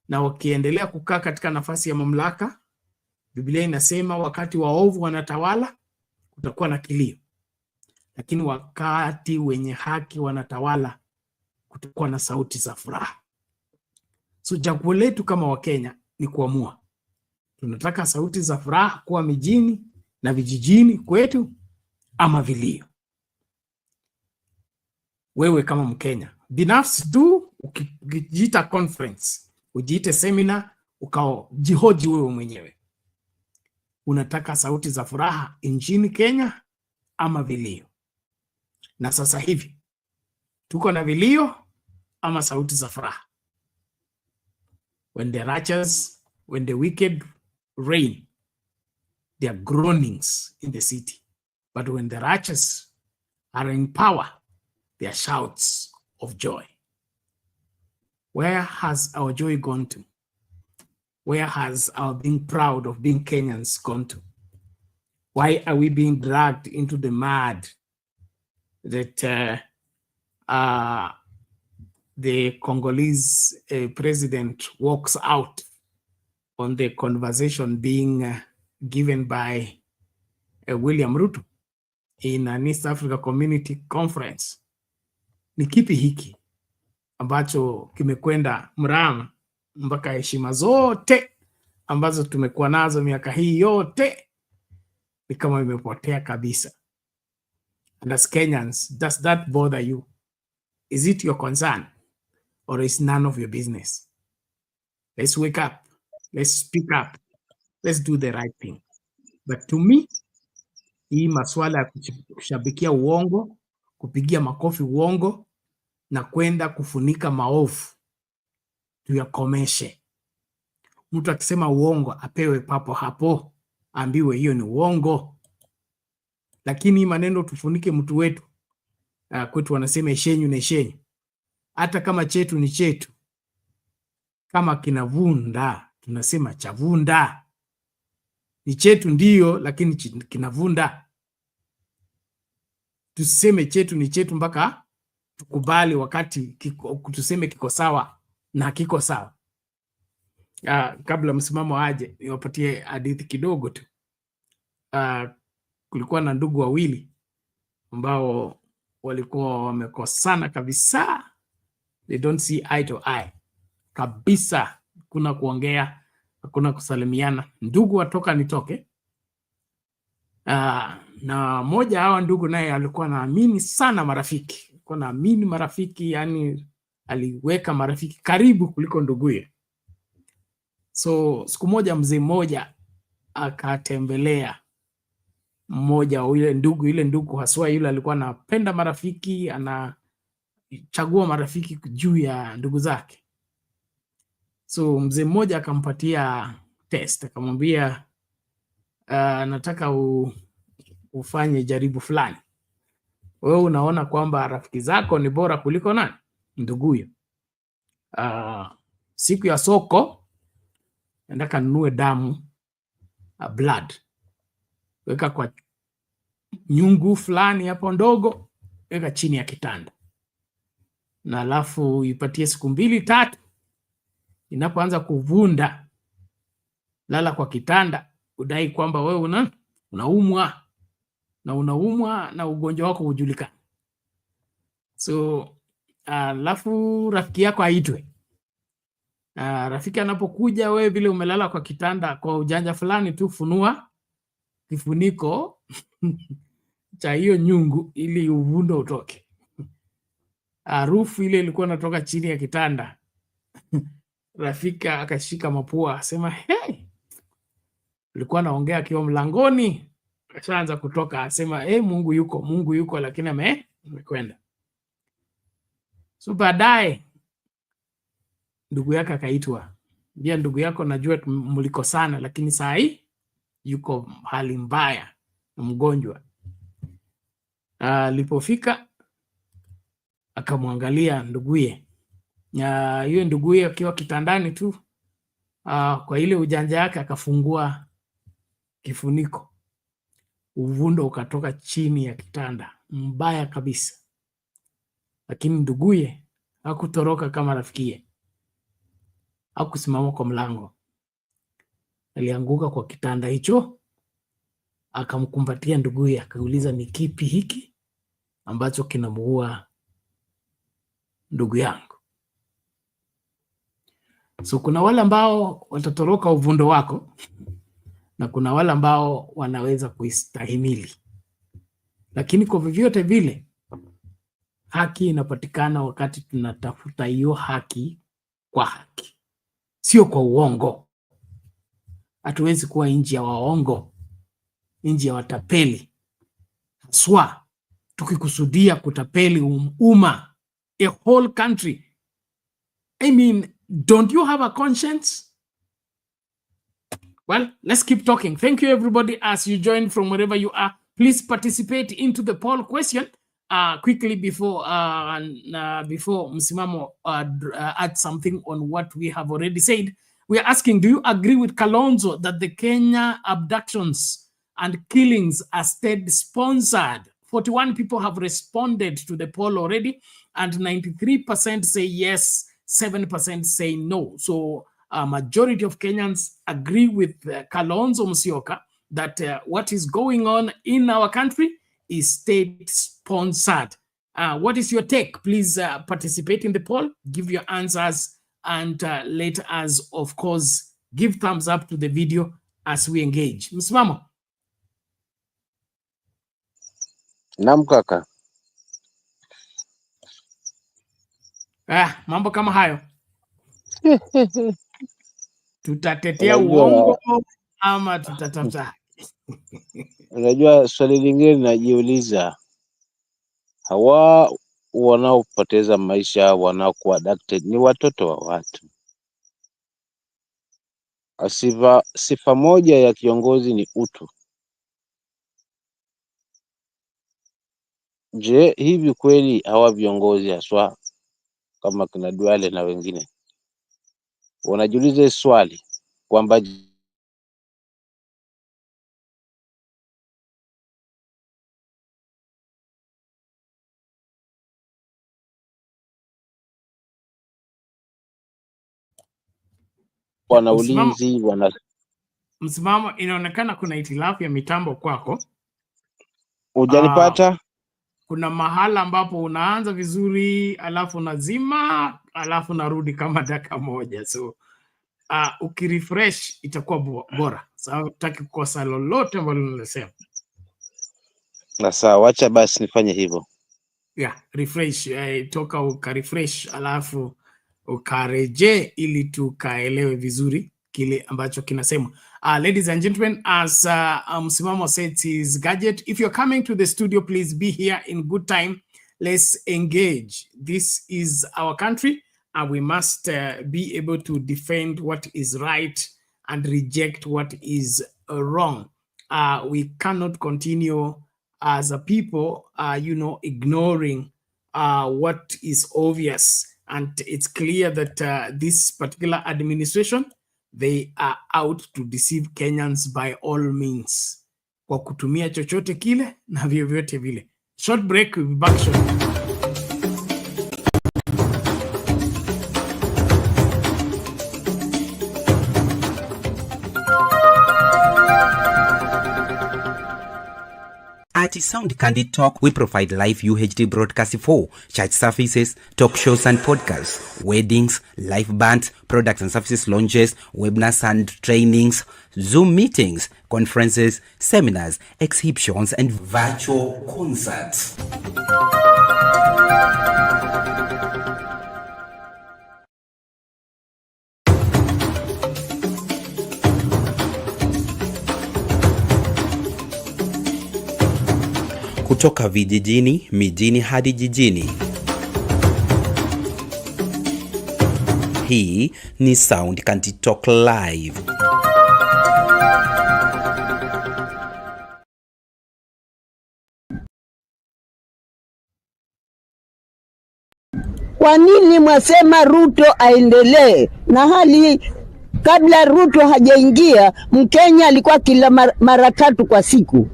S1: Na wakiendelea kukaa katika nafasi ya mamlaka, Biblia inasema wakati waovu wanatawala, kutakuwa na kilio. Lakini wakati wenye haki wanatawala, kutakuwa na sauti za furaha. So chaguo letu kama Wakenya ni kuamua. Tunataka sauti za furaha kuwa mijini na vijijini kwetu ama vilio. Wewe kama Mkenya, binafsi tu ukijiita conference, ujiite seminar, ukajihoji wewe mwenyewe. Unataka sauti za furaha nchini Kenya ama vilio? Na sasa hivi tuko na vilio ama sauti za furaha? When the righteous, when the wicked reign, there are groanings in the city. But when the righteous are in power, there are shouts of joy. Where has our joy gone to? Where has our being proud of being Kenyans gone to? Why are we being dragged into the mud that the Congolese president walks out on the conversation being given by William Ruto in an East Africa Community Conference? Ni kipi hiki ambacho kimekwenda mrama mpaka heshima zote ambazo tumekuwa nazo miaka hii yote ni kama imepotea kabisa? And as Kenyans, does that bother you? Is it your concern or is none of your business? Let's wake up. Let's speak up. Let's do the right thing. But to me, hii maswala ya kushabikia uongo, kupigia makofi uongo na kwenda kufunika maovu, tuyakomeshe. Mtu akisema uongo apewe papo hapo, ambiwe hiyo ni uongo. Lakini maneno tufunike mtu wetu. Kwetu wanasema ishenyu na ishenyu. Hata kama chetu ni chetu. Kama kinavunda, tunasema chavunda. Ni chetu ndiyo, lakini kinavunda. Tuseme chetu ni chetu mpaka tukubali wakati tuseme kiko sawa na kiko sawa. Kabla msimamo aje, niwapatie hadithi kidogo tu. Kulikuwa na ndugu wawili ambao walikuwa wamekosana kabisa. They don't see eye to eye. Kabisa, kuna kuongea, hakuna kusalimiana. Ndugu watoka nitoke. Na moja hawa ndugu naye alikuwa naamini sana marafiki. Alikuwa naamini marafiki, yani aliweka marafiki karibu kuliko nduguye. So siku moja mzee mmoja akatembelea mmoja yule ndugu haswa yule alikuwa anapenda marafiki, anachagua marafiki juu ya ndugu zake. So mzee mmoja akampatia test, akamwambia nataka ufanye jaribu fulani. Wewe unaona kwamba rafiki zako ni bora kuliko nani? Nduguyo. Siku ya soko nataka nunue damu, blood. Weka kwa nyungu fulani hapo ndogo, weka chini ya kitanda. Na alafu ipatie siku 2-3. Inapoanza kuvunda, lala kwa kitanda, udai kwamba wewe unaumwa na ugonjwa wako hujulikana. So alafu rafiki yako aitwe. Rafiki anapokuja, wewe vile umelala kwa kitanda, kwa ujanja fulani tu funua kifuniko cha hiyo nyungu ili uvundo utoke. Harufu ile ilikuwa natoka chini ya kitanda. Rafiki akashika mapua, asema hey, ulikuwa naongea akiwa mlangoni, kashaanza kutoka, asema Mungu yuko lakini amekwenda. So baadaye ndugu yake akaitwa. Ndio ndugu yako najua mlikosana, lakini saa hii yuko hali mbaya, mgonjwa. Alipofika akamwangalia nduguye. Yule nduguye akiwa kitandani tu, kwa ile ujanja yake akafungua kifuniko. Uvundo ukatoka chini ya kitanda, mbaya kabisa. Lakini nduguye hakutoroka kama rafikie. Hakusimama kwa mlango. Alianguka kwa kitanda hicho, akamkumbatia nduguye, akauliza ni kipi hiki ambacho kinamuua ndugu yangu? So kuna wale ambao watatoroka uvundo wako na kuna wale ambao wanaweza kuistahimili. Lakini kwa vyovyote vile haki inapatikana wakati tunatafuta hiyo haki kwa haki, sio kwa uongo. Hatuwezi kuwa nchi ya waongo, nchi ya watapeli. Haswa tukikusudia kutapeli umma, a whole country. I mean, don't you have a conscience? Well, let's keep talking. Thank you, everybody, as you join from wherever you are. Please participate into the poll question quickly before Msimamo adds something on what we have already said. We are asking, do you agree with Kalonzo that the Kenya abductions and killings are state-sponsored? 41 people have responded to the poll already, and 93% say yes, 7% say no. So a majority of Kenyans agree with Kalonzo Musyoka that what is going on in our country is state-sponsored. What is your take? Please participate in the poll, give your answers, and let us, of course, give thumbs up to the video as we engage. Msimamo.
S8: Naam kaka.
S1: Mambo kama hayo. Tutatetea uongo ama tutatafuta?
S8: Unajua swali lingine najiuliza, hawa wanaopoteza maisha, wanaokuwa abducted ni watoto wa watu. Sifa moja ya kiongozi ni utu. Je, hivi kweli hawa viongozi haswa kama kina Duale na wengine wanajiuliza swali kwamba wana ulinzi, wana
S1: Msimamo, inaonekana kuna itilafu ya mitambo kwako.
S8: Hujanipata?
S1: Kuna mahala ambapo unaanza vizuri alafu unazima alafu narudi kama dakika moja. So ukirefresh itakuwa bora. Sababu tutaki kukosa lolote ambalo nilisema.
S8: Na sawa, wacha basi nifanye hivyo.
S1: Yeah, refresh, toka ukarefresh alafu ukareje ili tukaelewe vizuri kile ambacho kinasema. Ladies and gentlemen, as Msimamo said his gadget, if you're coming to the studio, please be here in good time. Let's engage. This is our country, and we must be able to defend what is right and reject what is wrong. We cannot continue as a people, ignoring what is obvious. And it's clear that this particular administration, they are out to deceive Kenyans by all means. Kwa kutumia chochote kile na vyovyote vile. Short break, we'll be back shortly.
S11: At Sound Candid Talk, we provide live UHD broadcasting for church services, talk shows and podcasts, weddings, live bands, products and services launches, webinars and trainings, Zoom meetings, conferences, seminars, exhibitions, and virtual concerts. Kutoka vijijini, mijini hadi jijini. Hii ni Sound Kanti Talk Live.
S12: Kwa nini mwasema Ruto aendelee na hali kabla Ruto hajaingia Mkenya alikuwa kila mara 3 kwa siku.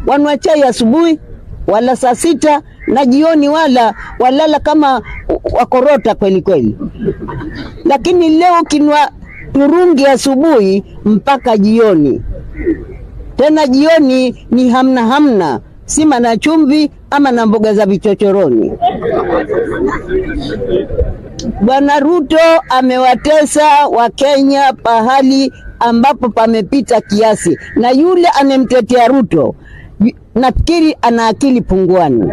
S12: Wanwa chai asubuhi, wala saa 6 na jioni, walala kama wakorota kweli kweli. Lakini leo kinwa turungi asubuhi mpaka jioni. Tena jioni ni hamna. Sima na chumvi ama na mboga za vichochoroni. Bwana Ruto amewatesa Wakenya pahali ambapo pamepita kiasi. Na yule anemtetea Ruto, nafikiri ana akili punguani.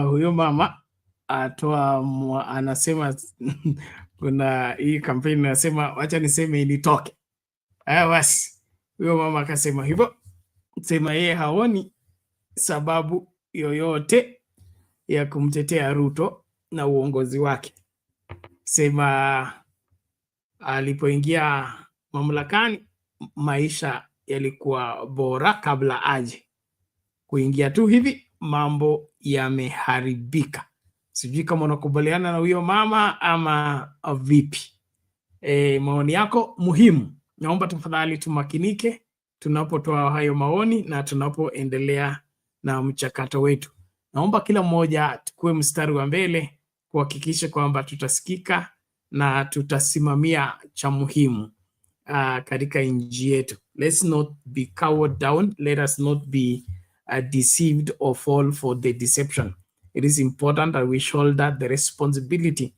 S1: Huyo mama anasema kuna hii kampeni anasema wacha niseme initoke. Basi huyo mama akasema hivyo, sema yeye haoni sababu yoyote ya kumtetea Ruto na uongozi wake. Sema alipoingia mamlakani maisha yalikuwa bora kabla aje. Kuingia tu hivi mambo yameharibika. Sijui kama unakubaliana na huyo mama ama vipi. Maoni yako muhimu. Naomba tafadhali tumakinike tunapotoa hayo maoni na tunapoendelea na mchakato wetu. Naomba kila mmoja tukue mstari wa mbele kuhakikisha kwamba tutasikika na tutasimamia cha muhimu katika nchi yetu. Let's not be cowered down. Let us not be deceived or fall for the deception. It is important that we shoulder the responsibility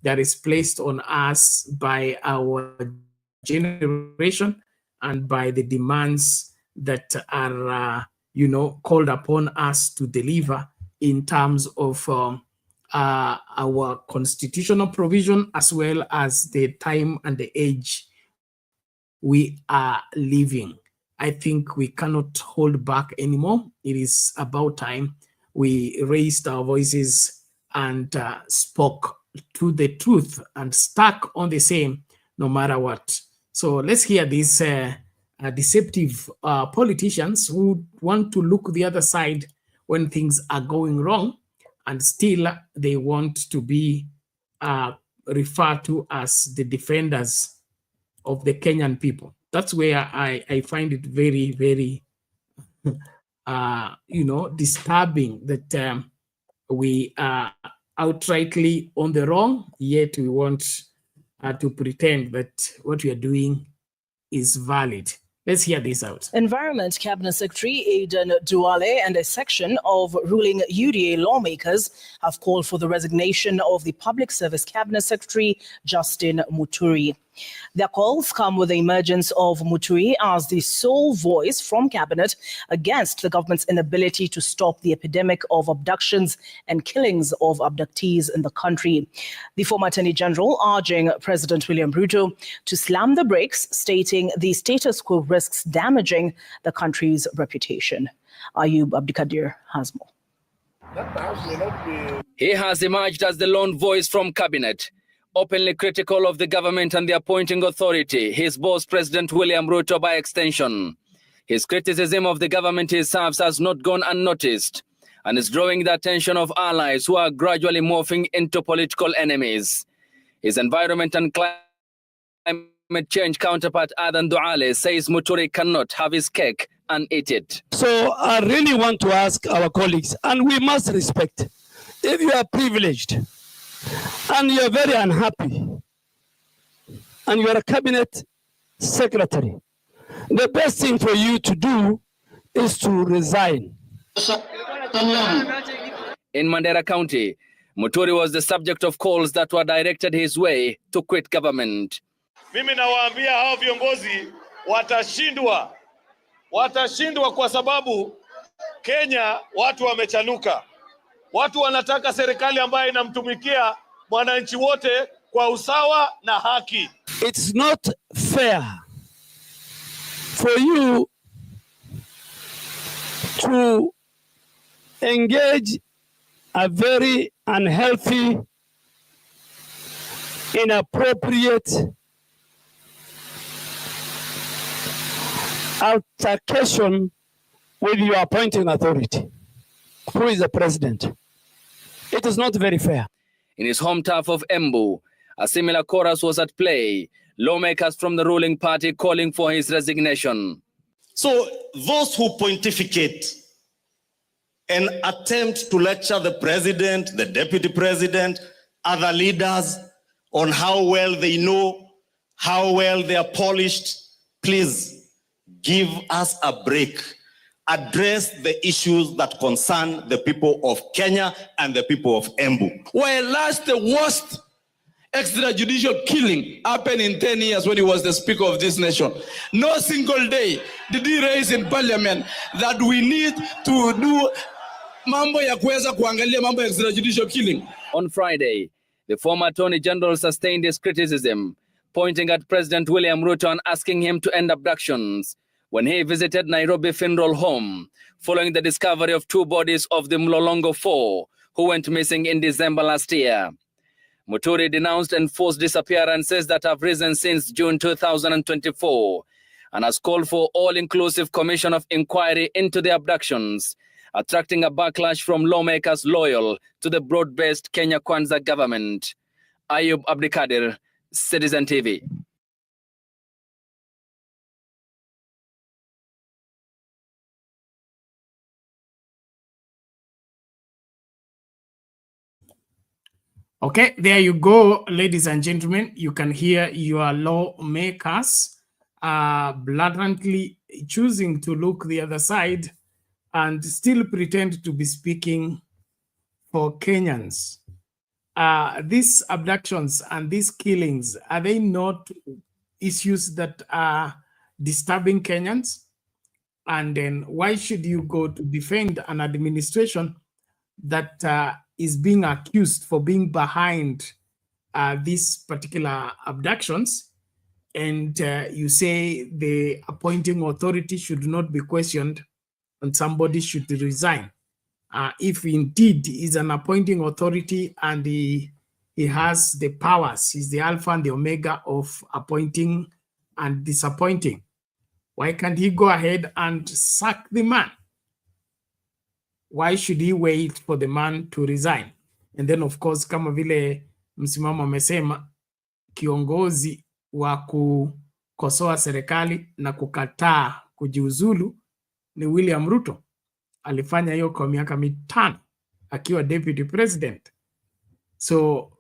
S1: that is placed on us by our generation and by the demands that are, called upon us to deliver in terms of our constitutional provision as well as the time and the age we are living. I think we cannot hold back anymore. It is about time we raised our voices and spoke to the truth and stuck on the same no matter what. So let's hear these deceptive politicians who want to look the other side when things are going wrong, and still they want to be referred to as the defenders of the Kenyan people. That's where I find it very, very, disturbing that we are outrightly on the wrong, yet we want to pretend that what we are doing is valid. Let's hear this out.
S13: Environment Cabinet Secretary Aden Duale and a section of ruling UDA lawmakers have called for the resignation of the Public Service Cabinet Secretary Justin Muturi. Their calls come with the emergence of Muturi as the sole voice from cabinet against the government's inability to stop the epidemic of abductions and killings of abductees in the country. The former Attorney General urging President William Ruto to slam the brakes, stating the status quo risks damaging the country's reputation. Ayub Abdikadir has more.
S14: He has emerged as the lone voice from cabinet, openly critical of the government and the appointing authority, his boss President William Ruto by extension. His criticism of the government he serves has not gone unnoticed and is drawing the attention of allies who are gradually morphing into political enemies. His environment and climate change counterpart Aden Duale says Muturi cannot have his cake and eat it.
S15: So I really want to ask our colleagues, and we must respect, if you are privileged and you are very unhappy and you are a cabinet secretary, the best thing for you to do is to resign.
S14: In Mandera County, Muturi was the subject of calls that were directed his way to quit government.
S16: Mimi nawaambia hao viongozi watashindwa kwa sababu Kenya watu wamechanuka. Watu wanataka serikali ambayo inamtumikia mwananchi wote kwa usawa na haki.
S15: It's not fair for you to engage a very unhealthy, inappropriate altercation with your appointing authority, who is the president. It is not very fair.
S14: In his home turf of Embu, a similar chorus was at play, lawmakers from the ruling party calling for his resignation.
S17: So those who pontificate and attempt to lecture the president, the deputy president, other leaders on how well they know, how well they are polished, please give us a break. Address the issues that concern the people of Kenya and the people of Embu.
S18: Well, last the worst extrajudicial killing happened in 10 years when he was the speaker of this nation. No single day did he raise in parliament that we need to do mambo ya kuweza kuangalia mambo ya extrajudicial killing.
S14: On Friday, the former Attorney General sustained his criticism, pointing at President William Ruto and asking him to end abductions when he visited Nairobi Funeral Home following the discovery of 2 bodies of the Mlolongo 4 who went missing in December last year. Muturi denounced enforced disappearances that have risen since June 2024 and has called for all-inclusive commission of inquiry into the abductions, attracting a backlash from lawmakers loyal to the broad-based Kenya Kwanza government. Ayub Abdikadir, Citizen TV.
S1: Okay, there you go, ladies and gentlemen. You can hear your lawmakers blatantly choosing to look the other side and still pretend to be speaking for Kenyans. These abductions and these killings, are they not issues that are disturbing Kenyans? And then why should you go to defend an administration that is being accused for being behind these particular abductions? And you say the appointing authority should not be questioned and somebody should resign. If indeed is an appointing authority and he has the powers, he's the alpha and the omega of appointing and disappointing, why can't he go ahead and sack the man? Why should he wait for the man to resign? And then of course, kama vile msimamo amesema, kiongozi wa kukosoa serikali na kukataa kujiuzulu ni William Ruto. Alifanya hiyo kwa miaka 5 akiwa deputy president. So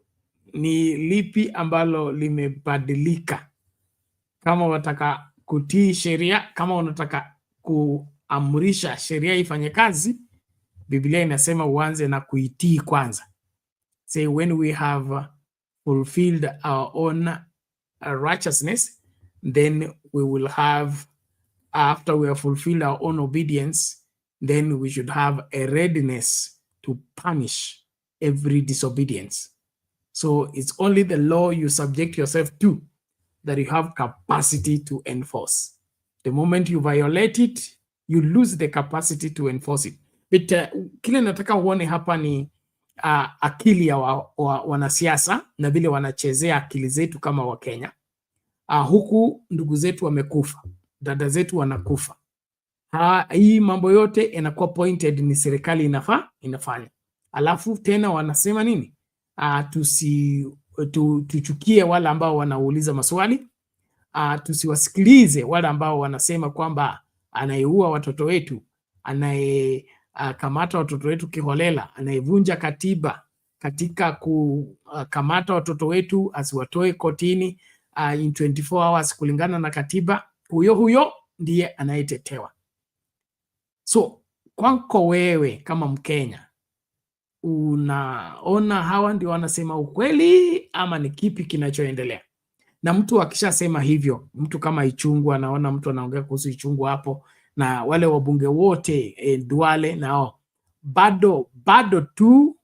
S1: ni lipi ambalo limebadilika? Kama wataka kutii sheria, kama unataka kuamrisha sheria ifanye kazi, Biblia inasema uanze na kuitii kwanza. Say when we have fulfilled our own righteousness, then we will have, after we have fulfilled our own obedience, then we should have a readiness to punish every disobedience. So it's only the law you subject yourself to that you have capacity to enforce. The moment you violate it, you lose the capacity to enforce it. But kile nataka uone hapa ni akili ya wanasiasa na vile wanachezea akili zetu kama Wakenya. Huku ndugu zetu wamekufa, dada zetu wanakufa. Hii mambo yote inakuwa pointed ni serikali inafanya. Alafu tena wanasema nini? Tuchukie wale ambao wanauliza maswali. Tusiwasikilize wale ambao wanasema kwamba anayeua watoto wetu, anayekamata watoto wetu kiholela, anayevunja katiba katika kukamata watoto wetu asiwatoe kotini in 24 hours kulingana na katiba, huyo ndiye anayetetewa. So kwako wewe kama Mkenya, unaona hawa ndio wanasema ukweli ama ni kipi kinachoendelea? Na mtu akishasema hivyo, mtu kama Ichungu anaona mtu anaongea kuhusu Ichungu hapo, na wale wabunge wote Duale nao bado tu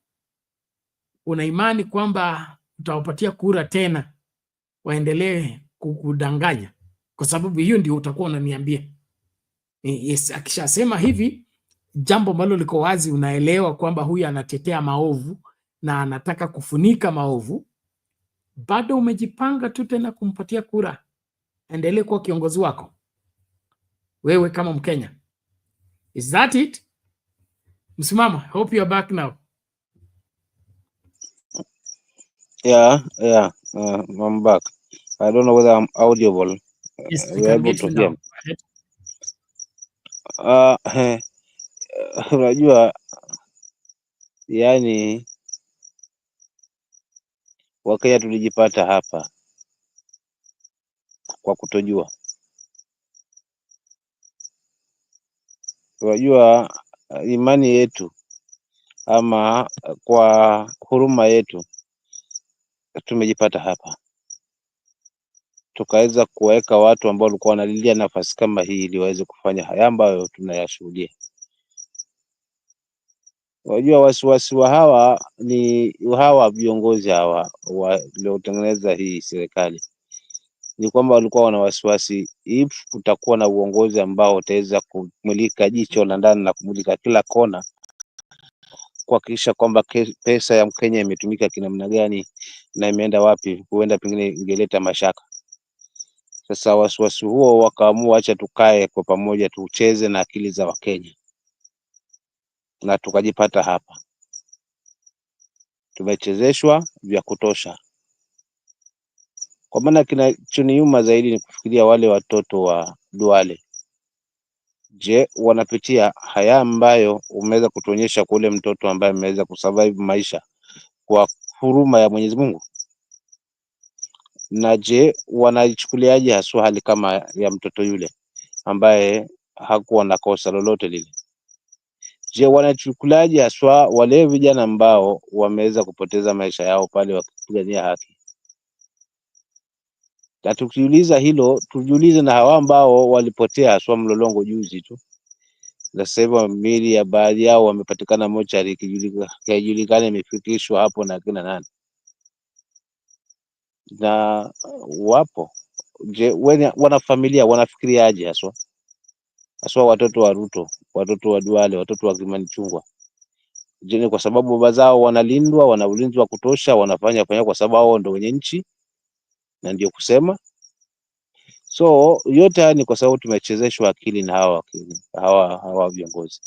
S1: una imani kwamba utawapatia kura tena waendelee kukudanganya, kwa sababu hiyo ndio utakuwa unaniambia. Yes, akishasema hivi jambo ambalo liko wazi, unaelewa kwamba huyu anatetea maovu na anataka kufunika maovu, bado umejipanga tu tena kumpatia kura endelee kuwa kiongozi wako wewe kama Mkenya. Is that it? Msimama, hope you are back now.
S8: Yeah, I'm back. I don't know whether I'm audible.
S1: Yes, we
S8: We're
S1: can
S8: able
S1: get
S8: to
S1: you
S8: hear
S1: now.
S8: me. Unajua, yani Wakenya tulijipata hapa kwa kutojua. Unajua, imani yetu ama kwa huruma yetu tumejipata hapa, tukaweza kuweka watu ambao walikuwa wanalilia nafasi kama hii ili waweze kufanya haya ambayo tunayashuhudia. Unajua, wasiwasi wa hawa ni hawa viongozi hawa waliotengeneza hii serikali, ni kwamba walikuwa wana wasiwasi if kutakuwa na uongozi ambao utaweza kumulika jicho la ndani na kumulika kila kona, kuhakikisha kwamba pesa ya Mkenya imetumika kinamna gani na imeenda wapi, huenda pengine ingeleta mashaka. Sasa wasiwasi huo wakaamua, acha tukae kwa pamoja tucheze na akili za Wakenya, na tukajipata hapa, tumechezeshwa vya kutosha. Kwa maana kinachoniuma zaidi ni kufikiria wale watoto wa Duale. Je, wanapitia haya ambayo umeweza kutuonyesha kwa ule mtoto ambaye ameweza kusurvive maisha kwa huruma ya Mwenyezi Mungu? Na je, wanaichukuliaje haswa hali kama ya mtoto yule ambaye hakuwa na kosa lolote lile? Je, wanachukuliaje haswa wale vijana ambao wameweza kupoteza maisha yao pale wakipigania haki? Na tukiuliza hilo, tujiulize na hawa ambao walipotea haswa Mlolongo juzi tu, na sasa hivi miili ya baadhi yao wamepatikana mochari, ikijulikana imefikishwa hapo na kina nani, na wapo. Je, wana familia wanafikiriaje haswa watoto wa Ruto, watoto wa Duale, watoto wa Kimani Chungwa? Je, ni kwa sababu baba zao wanalindwa, wana ulinzi wa kutosha, wanafanya kwa sababu hao ndio wenye nchi na ndio kusema? So yote haya ni kwa sababu tumechezeshwa akili na hawa viongozi,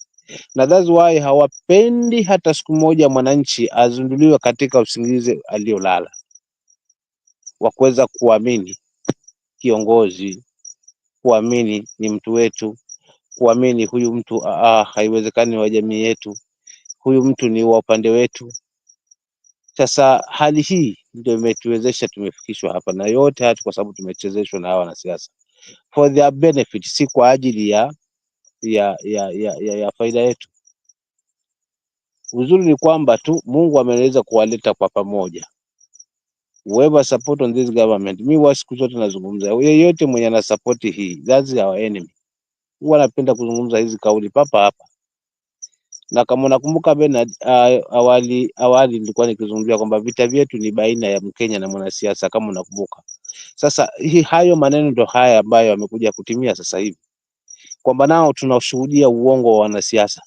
S8: na that's why hawapendi hata siku moja mwananchi azunduliwe katika usingizi aliolala, wa kuweza kuamini kiongozi, kuamini ni mtu wetu, kuamini huyu mtu haiwezekani wa jamii yetu, huyu mtu ni wa upande wetu. Sasa hali hii ndio imetuwezesha tumefikishwa hapa, na yote haya kwa sababu tumechezeshwa na hawa wanasiasa for their benefit, si kwa ajili ya faida yetu. Uzuri ni kwamba tu Mungu ameweza kuwaleta kwa pamoja. Whoever support on this government, mi siku zote nazungumza, yeyote mwenye ana support hii, that's our enemy. Huwa napenda kuzungumza hizi kauli papa hapa, na kama unakumbuka Bernard, awali nilikuwa nikizungumzia kwamba vita vyetu ni baina ya Mkenya na mwanasiasa, kama unakumbuka. Sasa hayo maneno ndo haya ambayo yamekuja kutimia sasa hivi, kwamba nao tunashuhudia uongo wa wanasiasa.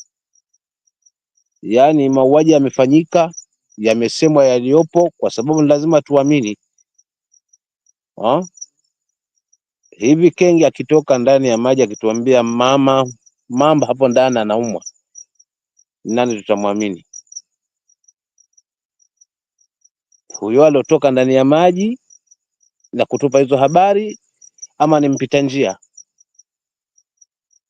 S8: Yaani mauaji yamefanyika, yamesemwa yaliyopo, kwa sababu lazima tuamini. Hivi Kenge akitoka ndani ya maji akituambia mamba hapo ndani anaumwa, nani tutamwamini? Huyo aliotoka ndani ya maji na kutupa hizo habari, ama ni mpita njia?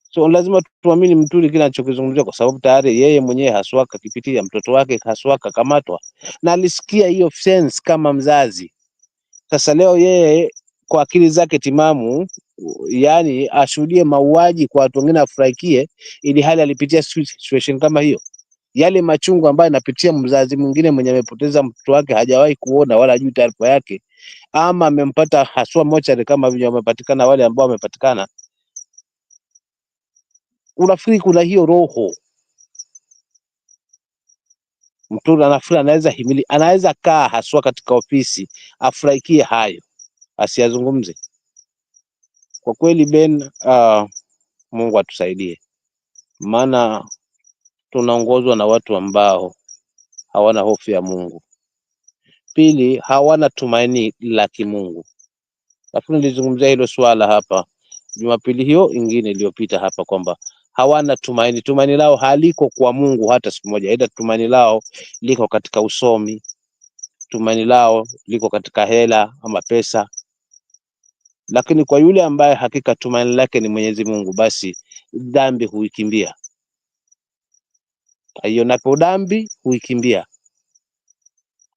S8: So lazima tuamini Mturi kile anachokizungumzia, kwa sababu tayari yeye mwenyewe haswa kakipitia, mtoto wake haswa kakamatwa na alisikia hiyo sense kama mzazi. Sasa leo yeye kwa akili zake timamu, yani ashuhudie mauaji kwa watu wengine afurahikie, ili hali alipitia situation kama hiyo. Yale machungu ambayo anapitia mzazi mwingine mwenye amepoteza mtoto wake, hajawahi kuona wala hajui taarifa yake, ama amempata haswa mochari kama vile wamepatikana wale ambao wamepatikana, unafikiri kuna hiyo roho mtu anafikiri anaweza himili, anaweza kaa haswa katika ofisi afurahikie hayo, asiyazungumze? Kwa kweli Ben, Mungu atusaidie, maana tunaongozwa na watu ambao hawana hofu ya Mungu. Pili, hawana tumaini la kimungu. Lakini nilizungumzia hilo swala hapa Jumapili hiyo ingine iliyopita hapa kwamba hawana tumaini. Tumaini lao haliko kwa Mungu hata siku moja. Ila tumaini lao liko katika usomi. Tumaini lao liko katika hela ama pesa. Lakini kwa yule ambaye hakika tumaini lake ni Mwenyezi Mungu, basi dhambi huikimbia. Aionapo dhambi huikimbia.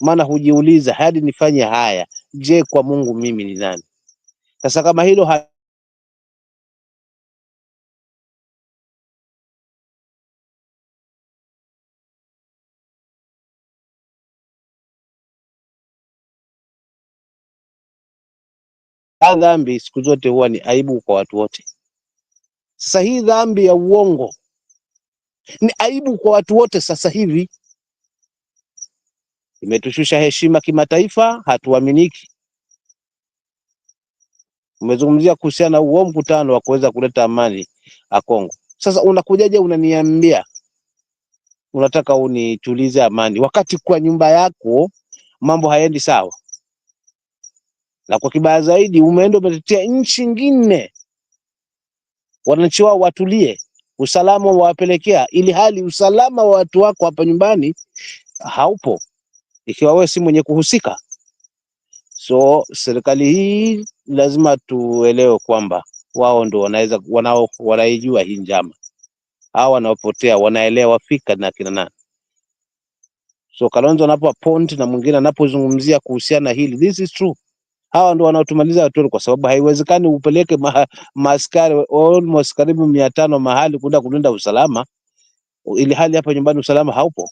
S8: Maana hujiuliza, hadi nifanye haya, je, kwa Mungu mimi ni nani? Sasa kama hilo dhambi siku zote huwa ni aibu kwa watu wote. Sasa hii dhambi ya uongo ni aibu kwa watu wote. Sasa hivi imetushusha heshima kimataifa, hatuaminiki. Umezungumzia kuhusiana na huo mkutano wa kuweza kuleta amani Kongo. Sasa unakujaje unaniambia unataka unitulize amani wakati kwa nyumba yako mambo haendi sawa? Na kwa kibaya zaidi umeenda umetetea nchi nyingine, wananchi wao watulie, usalama wawapelekea, ili hali usalama wa watu wako hapa nyumbani haupo, ikiwa wewe si mwenye kuhusika. So serikali hii lazima tuelewe kwamba wao ndio wanaijua hii njama. Hao wanaopotea wanaelewa fika na kina nani. So Kalonzo anapo point na mwingine anapozungumzia kuhusiana hili, this is true. Hawa ndio wanaotumaliza watu, kwa sababu haiwezekani upeleke maaskari almost karibu 500 mahali kwenda kulinda usalama, ili hali hapa nyumbani usalama haupo.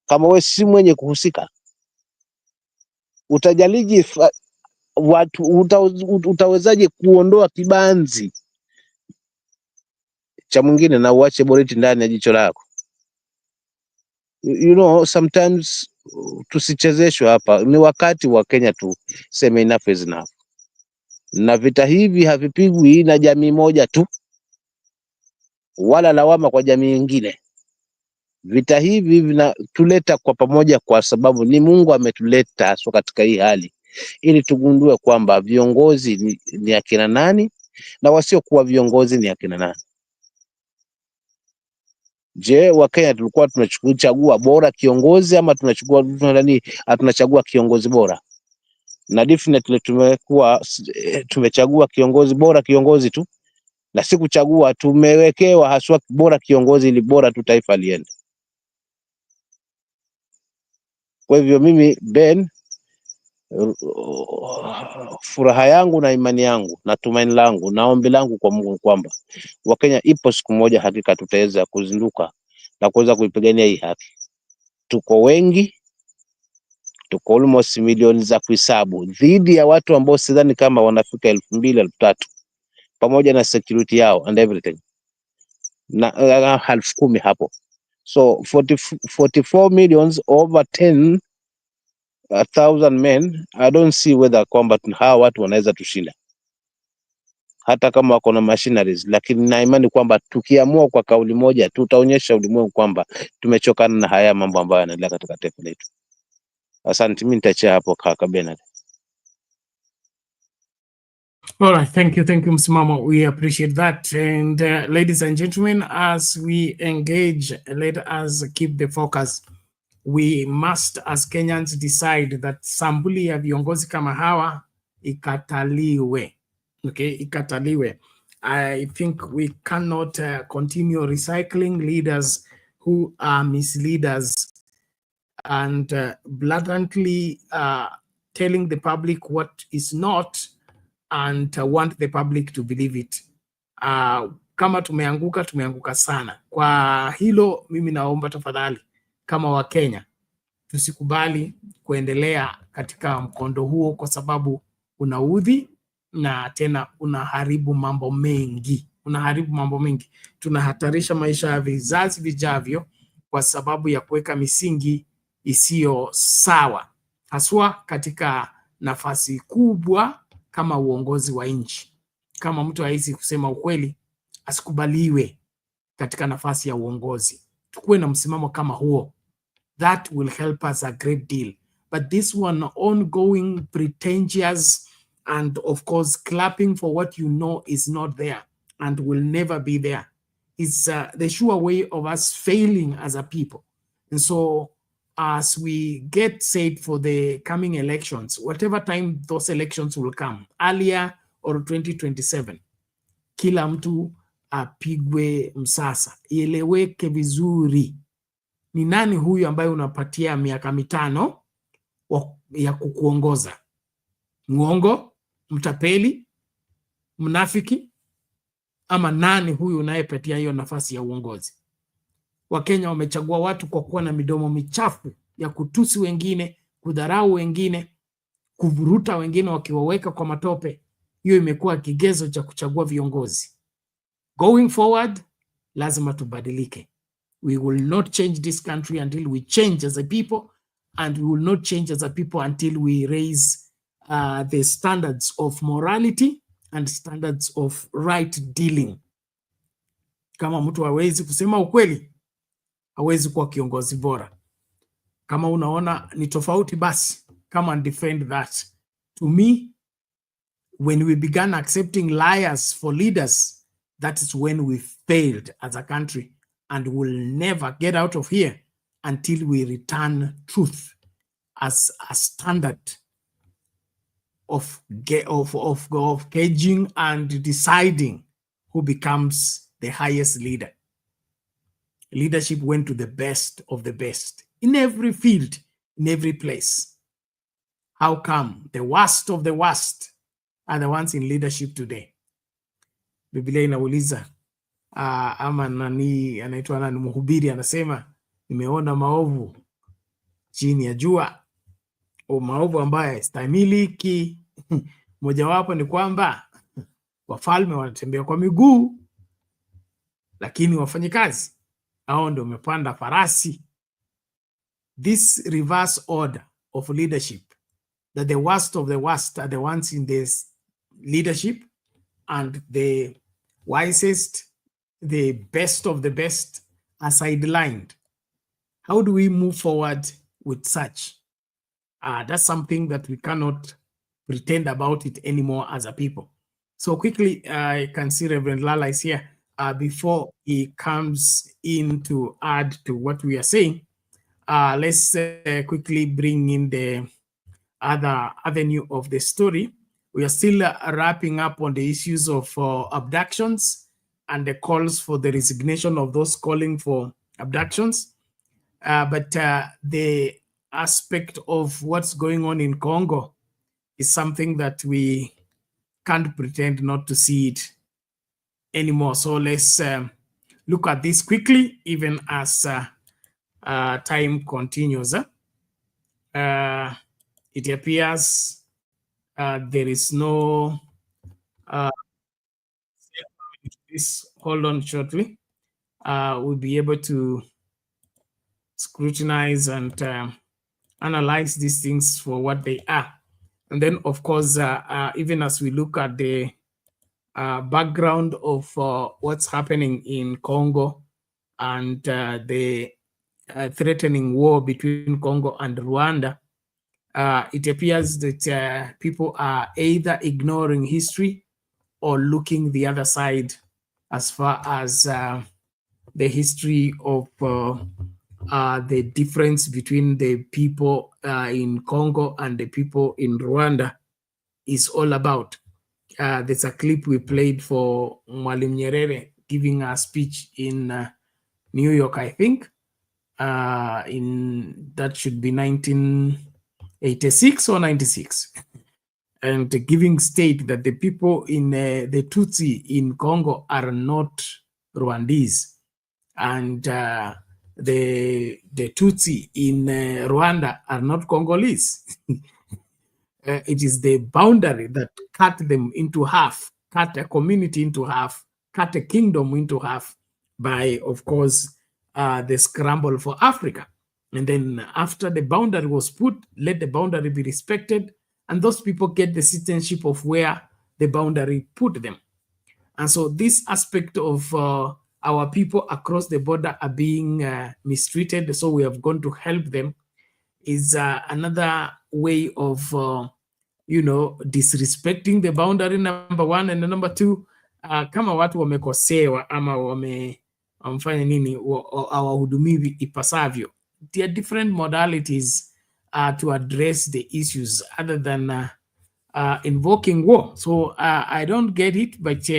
S8: Kama wewe si mwenye kuhusika, utajaliji watu, utawezaje kuondoa kibanzi cha mwingine na uache boriti ndani ya jicho lako? You know, sometimes tusichezeshwe hapa. Ni wakati wa Kenya tuseme enough is enough. Na vita hivi havipigwi na jamii moja tu, wala lawama kwa jamii nyingine. Vita hivi vinatuleta kwa pamoja, kwa sababu ni Mungu ametuleta so katika hii hali, ili tugundue kwamba viongozi ni akina nani na wasiokuwa viongozi ni akina nani. Je, Wakenya tulikuwa tunachagua bora kiongozi ama tunachagua kiongozi bora? Na definitely tumechagua kiongozi bora, kiongozi tu, na si kuchagua, tumewekewa haswa bora kiongozi ili bora tu taifa liende. Kwa hivyo mimi Ben, furaha yangu na imani yangu na tumaini langu na ombi langu kwa Mungu kwamba Wakenya ipo siku moja hakika tutaweza kuzinduka na kuweza kuipigania hii haki. Tuko wengi, tuko almost milioni za kuhesabu, dhidi ya watu ambao sidhani kama wanafika 2,000 3,000, pamoja na security yao and everything, na 10,000 hapo. So 44 millions over 10,000 men, I don't see whether kwamba hawa watu wanaweza tushinda hata kama wako na machineries. Lakini na imani kwamba tukiamua kwa kauli moja tutaonyesha ulimwengu kwamba tumechokana na haya mambo ambayo yanaendelea katika taifa letu. Asante, mimi nitachia hapo kaka Bernard.
S1: All right, thank you, Msimamo. We appreciate that. And ladies and gentlemen, as we engage, let us keep the focus. We must as Kenyans decide that sambuli ya viongozi kama hawa ikataliwe. Okay, ikataliwe. I think we cannot continue recycling leaders who are misleaders and blatantly telling the public what is not and want the public to believe it. Kama tumeanguka sana. Kwa hilo mimi naomba tafadhali kama Wakenya tusikubali kuendelea katika mkondo huo, kwa sababu unaudhi na tena unaharibu mambo mengi. Tunahatarisha maisha ya vizazi vijavyo kwa sababu ya kuweka misingi isiyo sawa, haswa katika nafasi kubwa kama uongozi wa nchi. Kama mtu haizi kusema ukweli, asikubaliwe katika nafasi ya uongozi. tukuwe na msimamo kama huo. That will help us a great deal. But this one, ongoing, pretentious, and of course, clapping for what you know is not there and will never be there, is the sure way of us failing as a people. And so, as we get set for the coming elections, whatever time those elections will come, earlier or 2027, kila mtu apigwe msasa, ieleweke vizuri ni nani huyu ambaye unapatia miaka 5 ya kukuongoza. Mwongo, mtapeli, mnafiki, ama nani huyu unayepatia hiyo nafasi ya uongozi? Wakenya wamechagua watu kwa kuwa na midomo michafu ya kutusi wengine, kudharau wengine, kuvuruta wengine wakiwaweka kwa matope. Hiyo imekuwa kigezo cha kuchagua viongozi. Going forward, lazima tubadilike. We will not change this country until we change as a people, and we will not change as a people until we raise the standards of morality and standards of right dealing. Kama mtu hawezi kusema ukweli, hawezi kuwa kiongozi bora. Kama unaona ni tofauti, basi come and defend that. To me, when we began accepting liars for leaders, that is when we failed as a country, and will never get out of here until we return truth as a standard of gauging and deciding who becomes the highest leader. Leadership went to the best of the best in every field, in every place. How come the worst of the worst are the ones in leadership today? Biblia inauliza ama nani anaitwa nani, mhubiri anasema, nimeona maovu chini ya jua, o maovu ambaye stahimiliki. Mojawapo ni kwamba wafalme wanatembea kwa miguu, lakini wafanyikazi hao ndio wamepanda farasi. This reverse order of leadership, that the worst of the worst are the ones in this leadership, and the wisest, the best of the best are sidelined. How do we move forward with such? That's something that we cannot pretend about it anymore as a people. So quickly, I can see Reverend Lala is here. Before he comes in to add to what we are saying, let's quickly bring in the other avenue of the story. We are still wrapping up on the issues of abductions and the calls for the resignation of those calling for abductions. But the aspect of what's going on in Congo is something that we can't pretend not to see it anymore. So let's look at this quickly, even as time continues. It appears there is no hold on shortly. We'll be able to scrutinize and analyze these things for what they are. And then, of course, even as we look at the background of what's happening in Congo and the threatening war between Congo and Rwanda, it appears that people are either ignoring history or looking the other side as far as the history of the difference between the people in Congo and the people in Rwanda is all about. There's a clip we played for Mwalimu Nyerere giving a speech in New York, I think. In that should be 1986 or 96. And giving state that the people in the Tutsi in Congo are not Rwandese, and the Tutsi in Rwanda are not Congolese. It is the boundary that cut them into half, cut a community into half, cut a kingdom into half by, of course, the scramble for Africa. And then after the boundary was put, let the boundary be respected, and those people get the citizenship of where the boundary put them. And so this aspect of our people across the border are being mistreated, so we have gone to help them, is another way of, disrespecting the boundary, number one, and number two, kama watu wamekosewa ama wamefanya nini hawahudumiwi ipasavyo. There are different modalities to address the issues other than invoking war. So I don't get it, but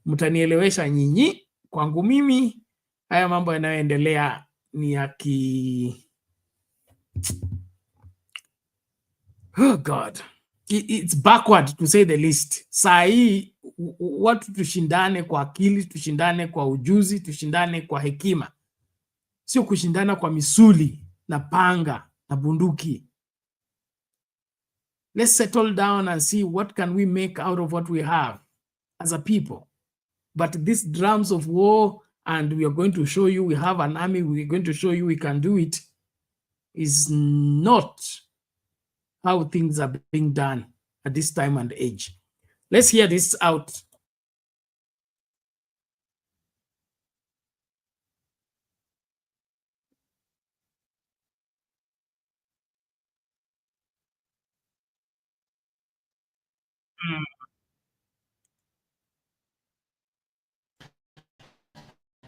S1: mtanielewesha nyinyi. Kwangu mimi haya mambo yanayoendelea ni oh God, it's backward to say the least. Saa hii watu tushindane kwa akili, tushindane kwa ujuzi, tushindane kwa hekima, sio kushindana kwa misuli na panga na bunduki. Let's settle down and see what can we make out of what we have as a people. But these drums of war, and we are going to show you we have an army, we're going to show you we can do it, is not how things are being done at this time and age. Let's hear this out.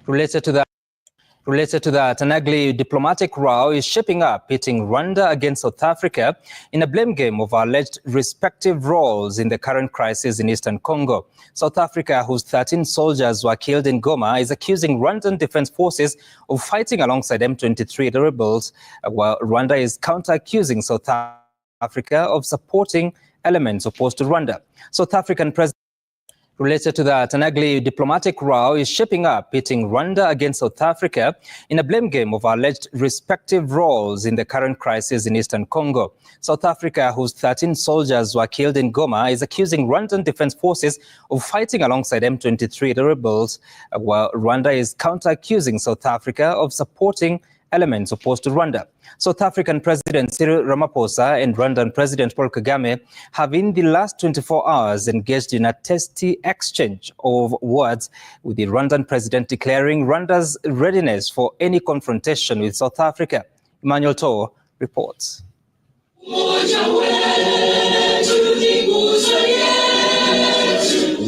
S19: Related to that, an ugly diplomatic row is shaping up, pitting Rwanda against South Africa in a blame game of alleged respective roles in the current crisis in Eastern Congo. South Africa, whose 13 soldiers were killed in Goma, is accusing Rwandan Defense Forces of fighting alongside M23 rebels, while Rwanda is counter-accusing South Africa of supporting elements opposed to Rwanda. South African President. Related to that, an ugly diplomatic row is shaping up, pitting Rwanda against South Africa in a blame game of alleged respective roles in the current crisis in Eastern Congo. South Africa, whose 13 soldiers were killed in Goma, is accusing Rwandan Defense Forces of fighting alongside M23 rebels, while Rwanda is counter-accusing South Africa of supporting elements opposed to Rwanda. South African President Cyril Ramaphosa and Rwandan President Paul Kagame have in the last 24 hours engaged in a testy exchange of words, with the Rwandan president declaring Rwanda's readiness for any confrontation with South Africa. Emmanuel Toh reports.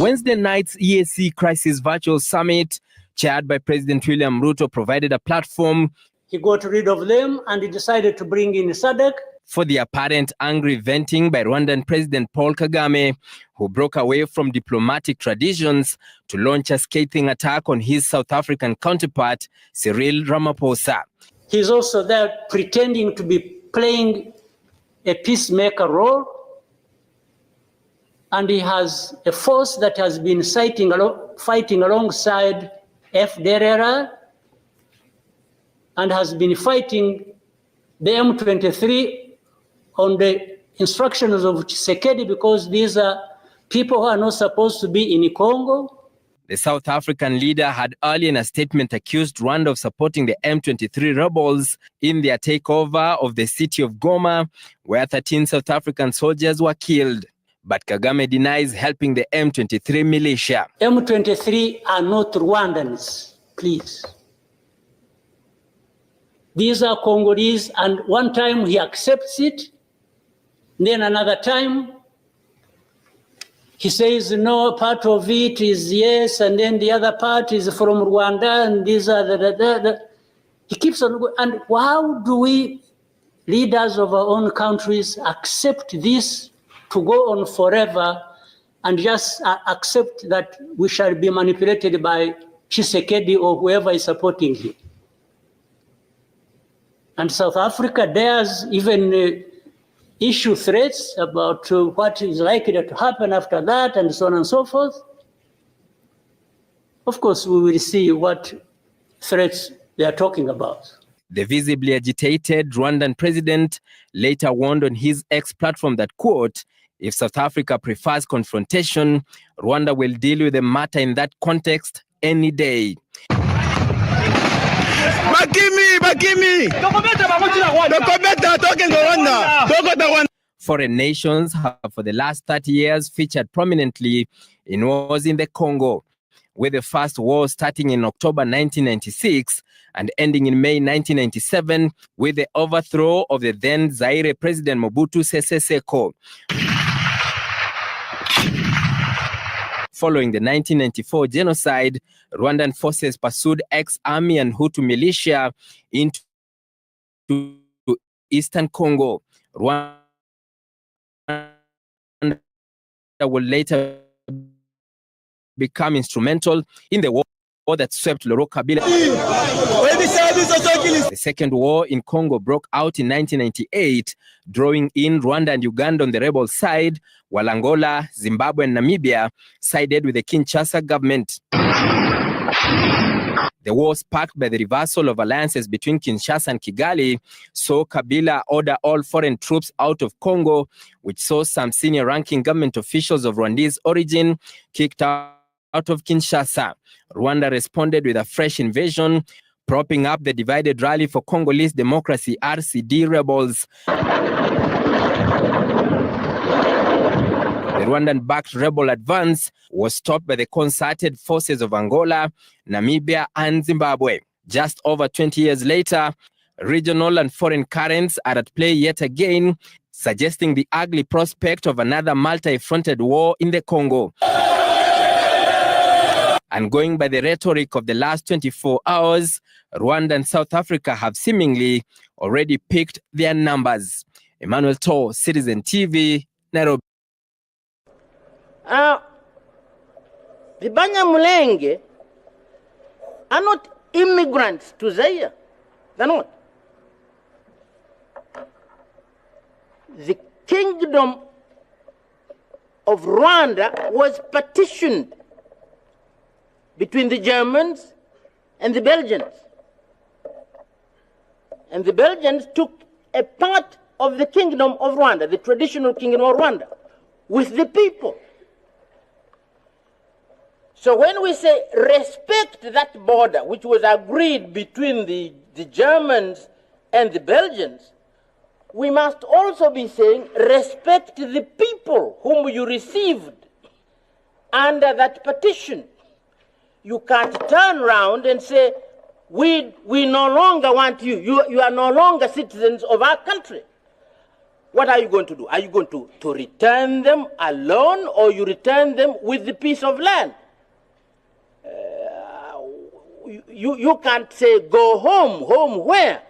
S20: Wednesday night's EAC Crisis Virtual Summit, chaired by President William Ruto, provided a platform.
S21: He got rid of them and he decided to bring in SADC.
S20: For the apparent angry venting by Rwandan President Paul Kagame, who broke away from diplomatic traditions to launch a scathing attack on his South African counterpart, Cyril Ramaphosa.
S21: He's also there pretending to be playing a peacemaker role, and he has a force that has been fighting alongside FDLR and has been fighting the M23 on the instructions of Tshisekedi, because these are people who are not supposed to be in Congo.
S20: The South African leader had earlier in a statement accused Rwanda of supporting the M23 rebels in their takeover of the city of Goma, where 13 South African soldiers were killed. But Kagame denies helping the M23 militia.
S21: M23 are not Rwandans, please. These are Congolese, and one time he accepts it, then another time he says no, part of it is yes, and then the other part is from Rwanda, and these are the. He keeps on going. And how do we, leaders of our own countries, accept this to go on forever and just accept that we shall be manipulated by Tshisekedi or whoever is supporting him? And South Africa dares even issue threats about what is likely to happen after that, and so on and so forth. Of course, we will see what threats they are talking about.
S20: The visibly agitated Rwandan president later warned on his X platform that, quote, if South Africa prefers confrontation, Rwanda will deal with the matter in that context any day. Foreign nations have for the last 30 years featured prominently in wars in the Congo. with the first war starting in October 1996 and ending in May 1997 with the overthrow of the then Zaire President Mobutu Sese Seko. Following the 1994 genocide, Rwandan forces pursued ex-army and Hutu militia into eastern Congo. Rwanda would later become instrumental in the war that swept Laurent Kabila. The Second War in Congo broke out in 1998, drawing in Rwanda and Uganda on the rebel side, while Angola, Zimbabwe, and Namibia sided with the Kinshasa government. The war, sparked by the reversal of alliances between Kinshasa and Kigali, saw Kabila order all foreign troops out of Congo, which saw some senior-ranking government officials of Rwandese origin kicked out of Kinshasa. Rwanda responded with a fresh invasion, propping up the divided Rally for Congolese Democracy (RCD) rebels. The Rwandan-backed rebel advance was stopped by the concerted forces of Angola, Namibia, and Zimbabwe. Just over 20 years later, regional and foreign currents are at play yet again, suggesting the ugly prospect of another multi-fronted war in the Congo. And going by the rhetoric of the last 24 hours, Rwanda and South Africa have seemingly already picked their numbers. Emmanuel Toh, Citizen TV, Nairobi.
S2: The Banyamulenge are not immigrants to Zaire. They're not. The kingdom of Rwanda was partitioned between the Germans and the Belgians. And the Belgians took a part of the kingdom of Rwanda, the traditional kingdom of Rwanda, with the people. So when we say respect that border, which was agreed between the Germans and the Belgians, we must also be saying respect the people whom you received under that partition. You can't turn around and say, we no longer want you. You are no longer citizens of our country. What are you going to do? Are you going to return them alone, or you return them with the piece of land? You can't say go home. Home where?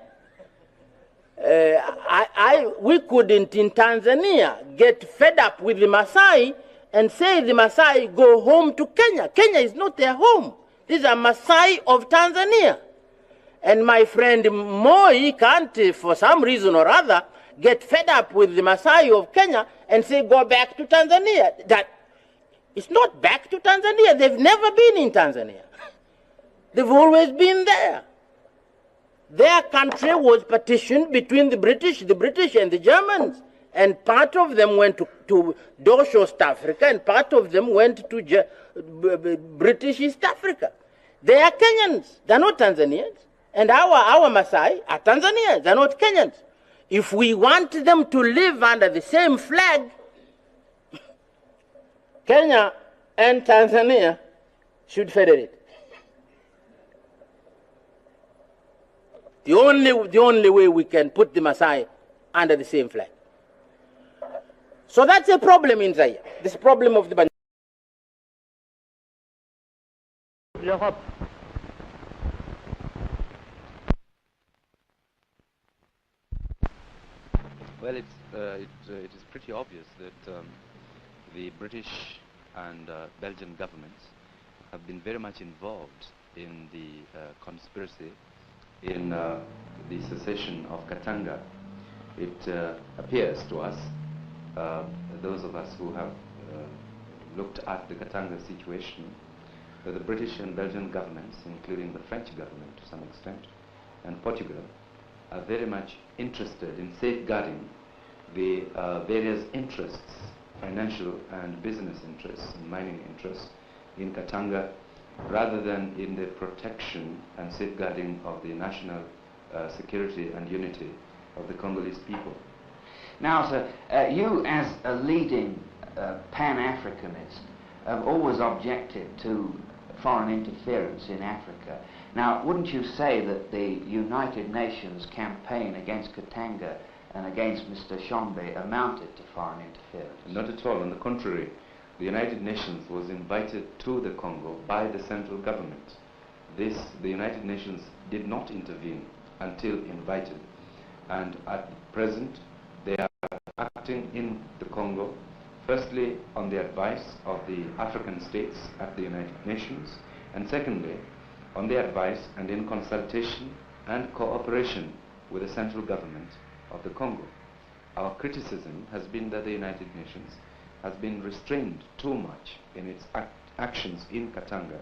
S2: We couldn't in Tanzania get fed up with the Maasai and say the Maasai go home to Kenya. Kenya is not their home. These are Maasai of Tanzania. And my friend Moi can't, for some reason or other, get fed up with the Maasai of Kenya and say go back to Tanzania. That it's not back to Tanzania. They've never been in Tanzania. They've always been there. Their country was partitioned between the British and the Germans. And part of them went to Dosho, East Africa, and part of them went to British East Africa. They are Kenyans. They're not Tanzanians. And our Maasai are Tanzanians. They're not Kenyans. If we want them to live under the same flag, Kenya and Tanzania should federate. The only way we can put the Maasai under the same flag. So that's a problem in Zaire. This problem of the
S22: l'Europe.
S23: Well, it is pretty obvious that the British and Belgian governments have been very much involved in the conspiracy in the secession of Katanga. It appears to us, those of us who have looked at the Katanga situation, that the British and Belgian governments, including the French government to some extent, and Portugal, are very much interested in safeguarding the various interests, financial and business interests, and mining interests in Katanga, rather than in the protection and safeguarding of the national security and unity of the Congolese people.
S24: Now, sir, you as a leading Pan-Africanist have always objected to foreign interference in Africa. Now, wouldn't you say that the United Nations campaign against Katanga and against Mr. Shombe amounted to foreign interference?
S23: Not at all. On the contrary, the United Nations was invited to the Congo by the central government. The United Nations did not intervene until invited. And at present, they are acting in the Congo, firstly on the advice of the African states at the United Nations, and secondly, on the advice and in consultation and cooperation with the central government of the Congo. Our criticism has been that the United Nations has been restrained too much in its actions in Katanga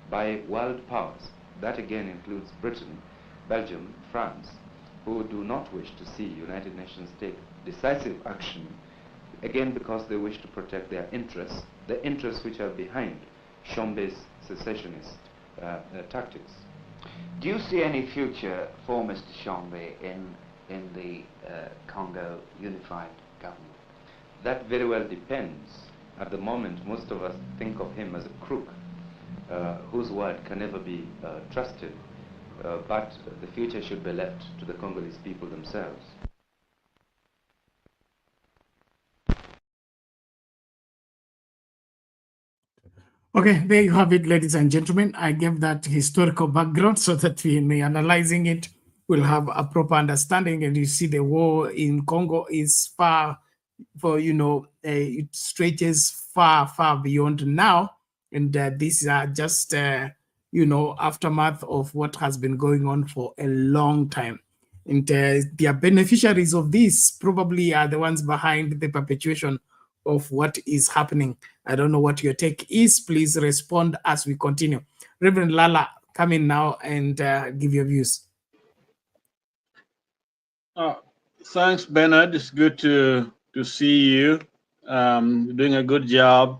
S23: by world powers. That again includes Britain, Belgium, France, who do not wish to see United Nations take decisive action, again because they wish to protect their interests, the interests which are behind Shombe's secessionist tactics.
S24: Do you see any future for Mr. Shombe in the Congo Unified Government?
S23: That very well depends. At the moment, most of us think of him as a crook whose word can never be trusted, but the future should be left to the Congolese people themselves.
S1: Okay, there you have it, ladies and gentlemen. I gave that historical background so that we, in analyzing it, will have a proper understanding. And you see, the war in Congo is far, it stretches far, far beyond now. And these are just, aftermath of what has been going on for a long time. And the beneficiaries of this probably are the ones behind the perpetuation of what is happening. I don't know what your take is. Please respond as we continue. Reverend Lala, come in now and give your views.
S4: Thanks, Bernard. It's good to see you. You're doing a good job.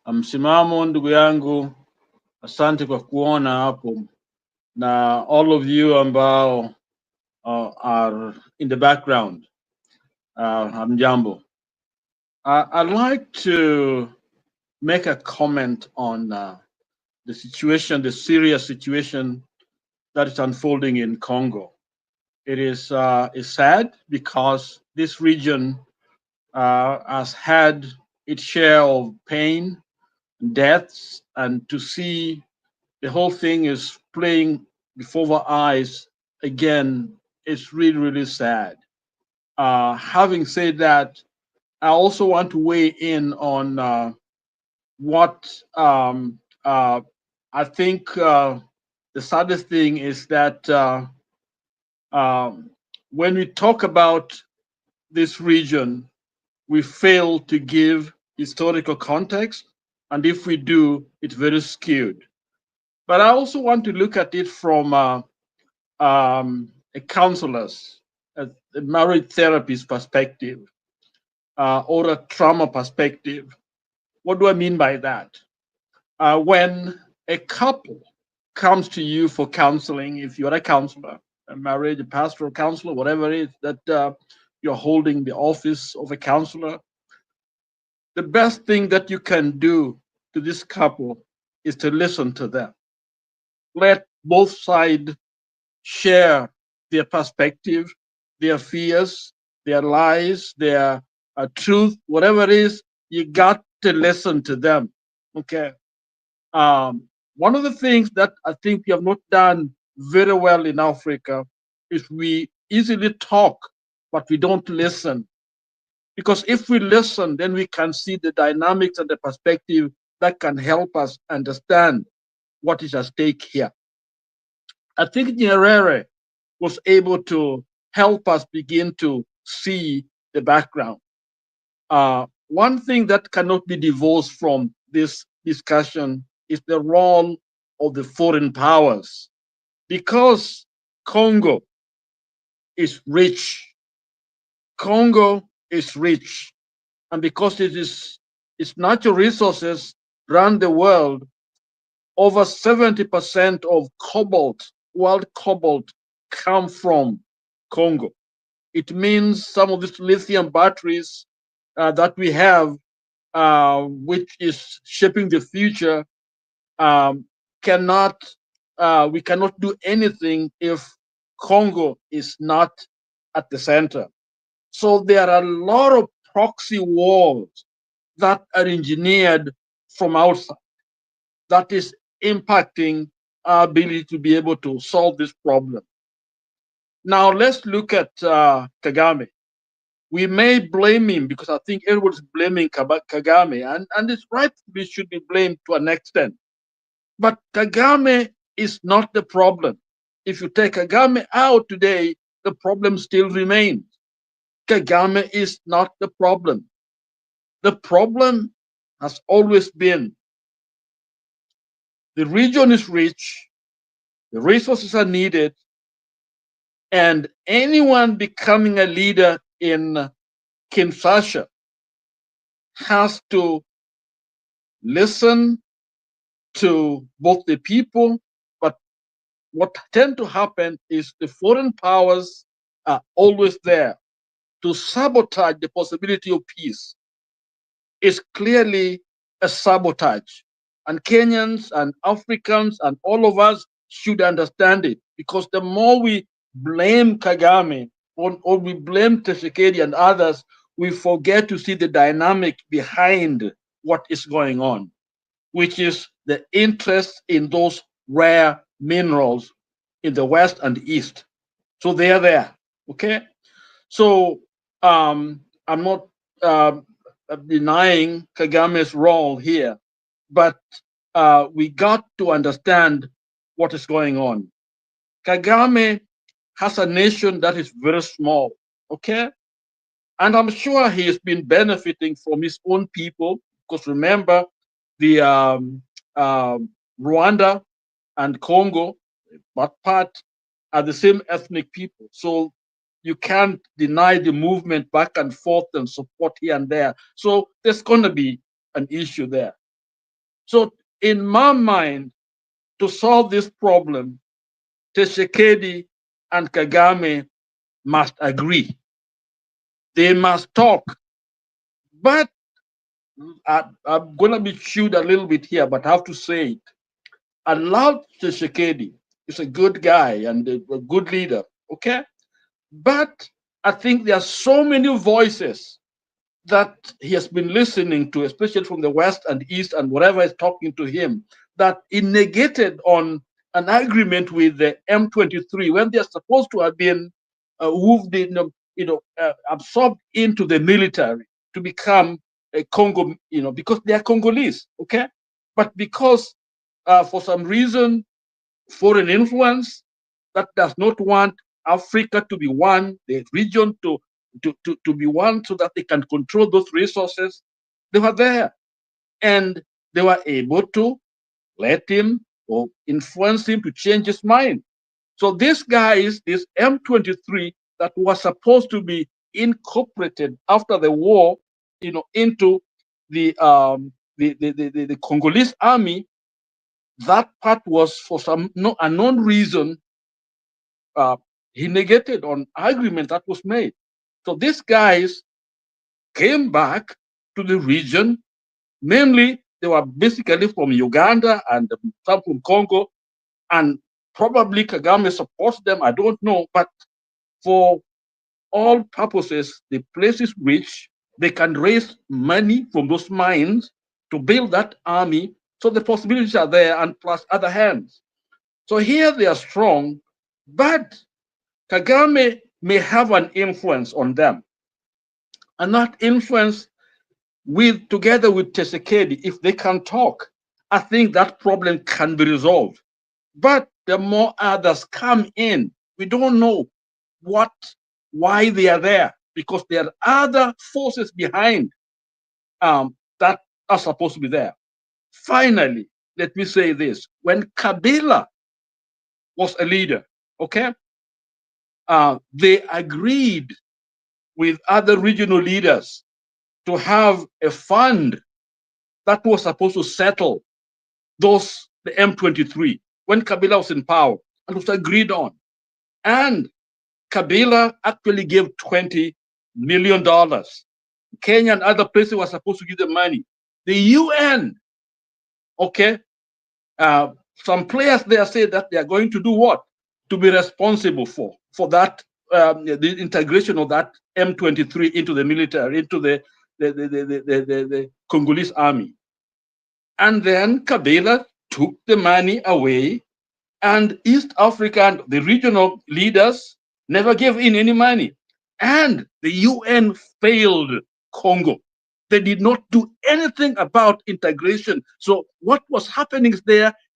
S4: Msimamo ndugu yangu, asante kwa kuona hapo, na all of you ambao are in the background. Hamjambo. I'd like to make a comment on the situation, the serious situation that is unfolding in Congo. It is sad because this region has had its share of pain, deaths, and to see the whole thing is playing before our eyes again is really, really sad. Having said that, I also want to weigh in on what I think the saddest thing is that when we talk about this region, we fail to give historical context, and if we do, it's very skewed. But I also want to look at it from a counselor's, a marriage therapist perspective, or a trauma perspective. What do I mean by that? When a couple comes to you for counseling, if you're a counselor, a marriage, a pastoral counselor, whatever it is that you're holding the office of a counselor, the best thing that you can do to this couple is to listen to them. Let both sides share their perspective, their fears, their lies, their truth, whatever it is, you got to listen to them. Okay. One of the things that I think we have not done very well in Africa is we easily talk, but we don't listen. Because if we listen, then we can see the dynamics and the perspective that can help us understand what is at stake here. I think Nyerere was able to help us begin to see the background. One thing that cannot be divorced from this discussion is the role of the foreign powers. Because Congo is rich, and because its natural resources run the world, over 70% of world cobalt come from Congo. It means some of these lithium batteries that we have, which is shaping the future, can cannot do anything if Congo is not at the center. So there are a lot of proxy wars that are engineered from outside that is impacting our ability to be able to solve this problem. Now let's look at Kagame. We may blame him because I think everyone's blaming Kagame, and it's right, we should be blamed to an extent. But Kagame is not the problem. If you take Kagame out today, the problem still remains. Kagame is not the problem. The problem has always been the region is rich, the resources are needed, and anyone becoming a leader in Kinshasa has to listen to both the people, but what tends to happen is the foreign powers are always there to sabotage the possibility of peace. It's clearly a sabotage. And Kenyans and Africans and all of us should understand it, because the more we blame Kagame or we blame Tshisekedi and others, we forget to see the dynamic behind what is going on, which is the interest in those rare minerals in the West and the East. So they are there, okay? So I'm not denying Kagame's role here, but we got to understand what is going on. Kagame has a nation that is very small, okay? And I'm sure he has been benefiting from his own people, because remember, the Rwanda and Congo, that part, are the same ethnic people. So you can't deny the movement back and forth and support here and there. So there's going to be an issue there. So in my mind, to solve this problem, Tshisekedi and Kagame must agree. They must talk. But I'm going to be chewed a little bit here, but I have to say it. I love Tshisekedi. He's a good guy and a good leader, okay? But I think there are so many voices that he has been listening to, especially from the West and East and whatever is talking to him, that he negated on an agreement with the M23 when they're supposed to have been moved in, absorbed into the military to become a Congo, because they are Congolese, okay? But because for some reason, foreign influence that does not want Africa to be one, the region to be one, so that they can control those resources, they were there. And they were able to let him or influence him to change his mind. So these guys, this M23 that was supposed to be incorporated after the war, into the Congolese army, that part was for some unknown reason, he negated on agreement that was made. So these guys came back to the region. Mainly, they were basically from Uganda and some from Congo, and probably Kagame supports them, I don't know. But for all purposes, the place is rich. They can raise money from those mines to build that army. So the possibilities are there, and plus other hands. So here they are strong, but Kagame may have an influence on them. And that influence, together with Tshisekedi, if they can talk, I think that problem can be resolved. But the more others come in, we don't know why they are there, because there are other forces behind that are supposed to be there. Finally, let me say this. When Kabila was a leader, okay, they agreed with other regional leaders to have a fund that was supposed to settle the M23 when Kabila was in power, and was agreed on. And Kabila actually gave $20 million. Kenya and other places were supposed to give the money. The UN, okay, some players there say that they are going to do what? To be responsible for that, the integration of that M23 into the military, into the Congolese army. And then Kabila took the money away, and East Africa and the regional leaders never gave in any money. And the UN failed Congo. They did not do anything about integration. So what was happening is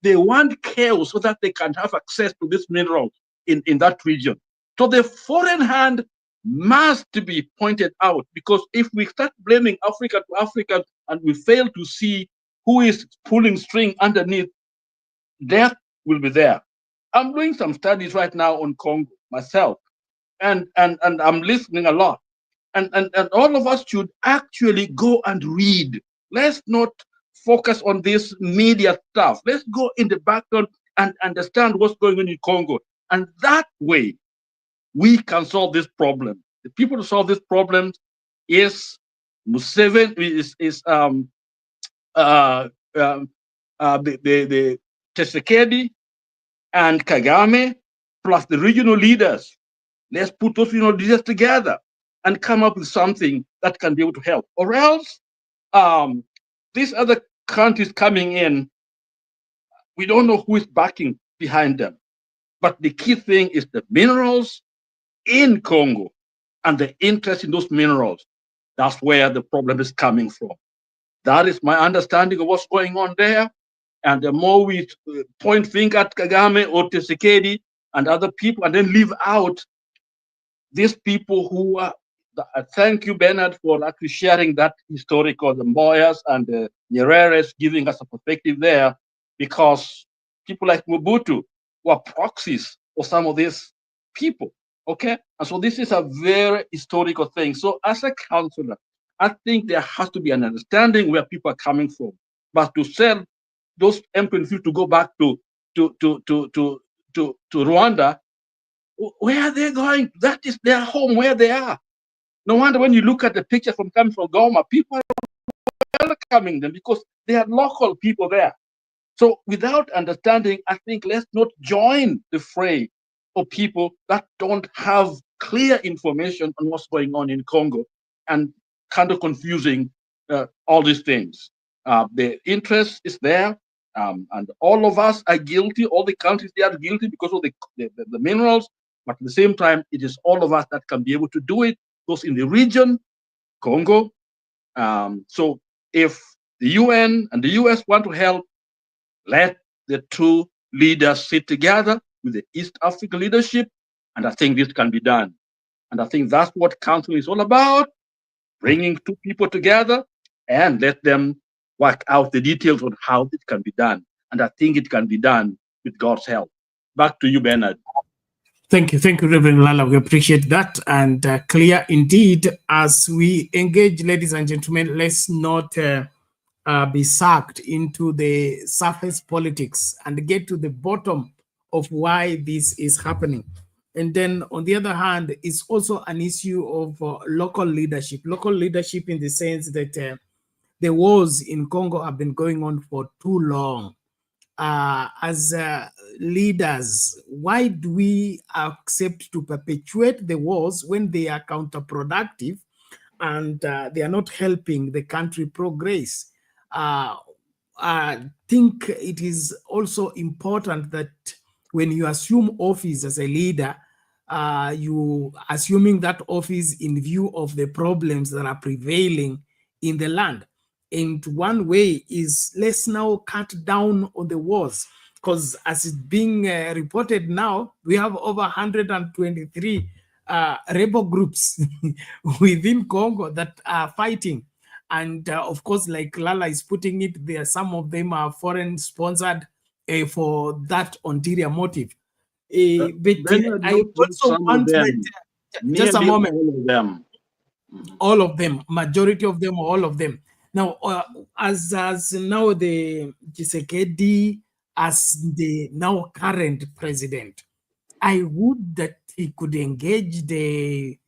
S4: they want chaos so that they can have access to this mineral in that region. So the foreign hand must be pointed out, because if we start blaming Africa to Africa and we fail to see who is pulling string underneath, death will be there. I'm doing some studies right now on Congo myself, and I'm listening a lot. And all of us should actually go and read. Let's not focus on this media stuff. Let's go in the background and understand what's going on in Congo. And that way, we can solve this problem. The people to solve this problem is Museveni, the Tshisekedi and Kagame, plus the regional leaders. Let's put those regional leaders together and come up with something that can be able to help. Or else, these other countries coming in, we don't know who is backing behind them. But the key thing is the minerals in Congo and the interest in those minerals. That's where the problem is coming from. That is my understanding of what's going on there. And the more we point finger at Kagame or Tshisekedi and other people, and then leave out these people who are, thank you, Bernard, for actually sharing that historical, the Moyas and the Nyereres, giving us a perspective there, because people like Mobutu were proxies for some of these people, okay? And so this is a very historical thing. So as a counselor, I think there has to be an understanding where people are coming from. But to sell those M23 to go back to Rwanda, where are they going? That is their home, where they are. No wonder when you look at the picture from coming from Goma, people are welcoming them because they are local people there. So without understanding, I think let's not join the fray of people that don't have clear information on what's going on in Congo and kind of confusing all these things. The interest is there, and all of us are guilty. All the countries, they are guilty because of the minerals. But at the same time, it is all of us that can be able to do it, because in the region, Congo. So if the UN and the US want to help, let the two leaders sit together with the East African leadership, and I think this can be done. And I think that's what counseling is all about, bringing two people together and let them work out the details on how it can be done. And I think it can be done with God's help. Back to you, Bernard.
S1: Thank you, Reverend Lala. We appreciate that, and clear indeed. As we engage, ladies and gentlemen, let's not be sucked into the surface politics and get to the bottom of why this is happening. And then, on the other hand, it's also an issue of local leadership. Local leadership in the sense that the wars in Congo have been going on for too long. As leaders, why do we accept to perpetuate the wars when they are counterproductive and they are not helping the country progress? I think it is also important that when you assume office as a leader, you assuming that office in view of the problems that are prevailing in the land. And one way is let's now cut down on the wars, because as it's being reported now, we have over 123 rebel groups within Congo that are fighting. And of course, like Lala is putting it there, some of them are foreign sponsored for that ulterior motive. But I also want just a moment.
S4: All of them.
S1: All of them, majority of them, all of them. Now, as now the Tshisekedi as the now current president, I would that he could engage the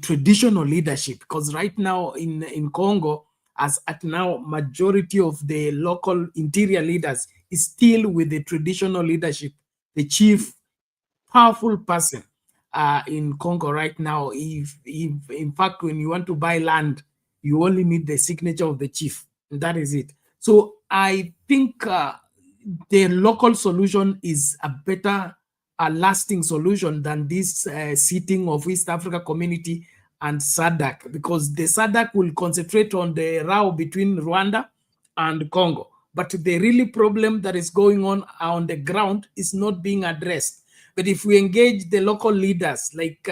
S1: traditional leadership, because right now in Congo, as at now, majority of the local interior leaders is still with the traditional leadership, the chief powerful person in Congo right now. If in fact, when you want to buy land, you only need the signature of the chief, and that is it. So I think the local solution is a better, lasting solution than this sitting of East Africa Community and SADC, because the SADC will concentrate on the row between Rwanda and Congo. But the really problem that is going on the ground is not being addressed. But if we engage the local leaders, like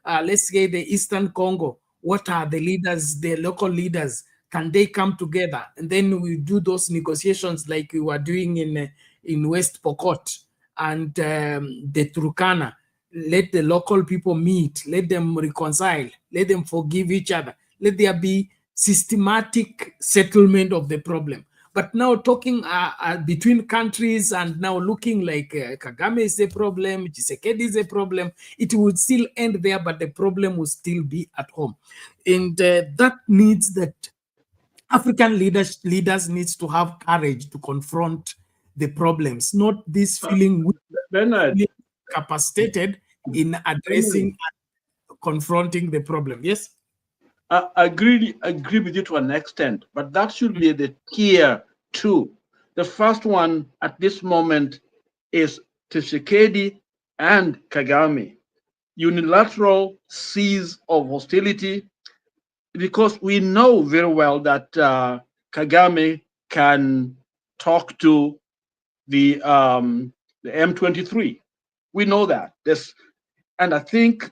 S1: let's say the Eastern Congo, what are the leaders, the local leaders? Can they come together? And then we do those negotiations like we were doing in West Pokot and the Turkana. Let the local people meet, let them reconcile, let them forgive each other. Let there be systematic settlement of the problem. But now talking between countries and now looking like Kagame is a problem, Tshisekedi is a problem, it would still end there, but the problem will still be at home. And that needs that African leaders needs to have courage to confront the problems, not this feeling capacitated in addressing and confronting the problem. Yes?
S4: I agree with you to an extent, but that should be the tier 2. The first one at this moment is Tshisekedi and Kagame. Unilateral cease of hostility, because we know very well that Kagame can talk to the M23. We know that. And I think,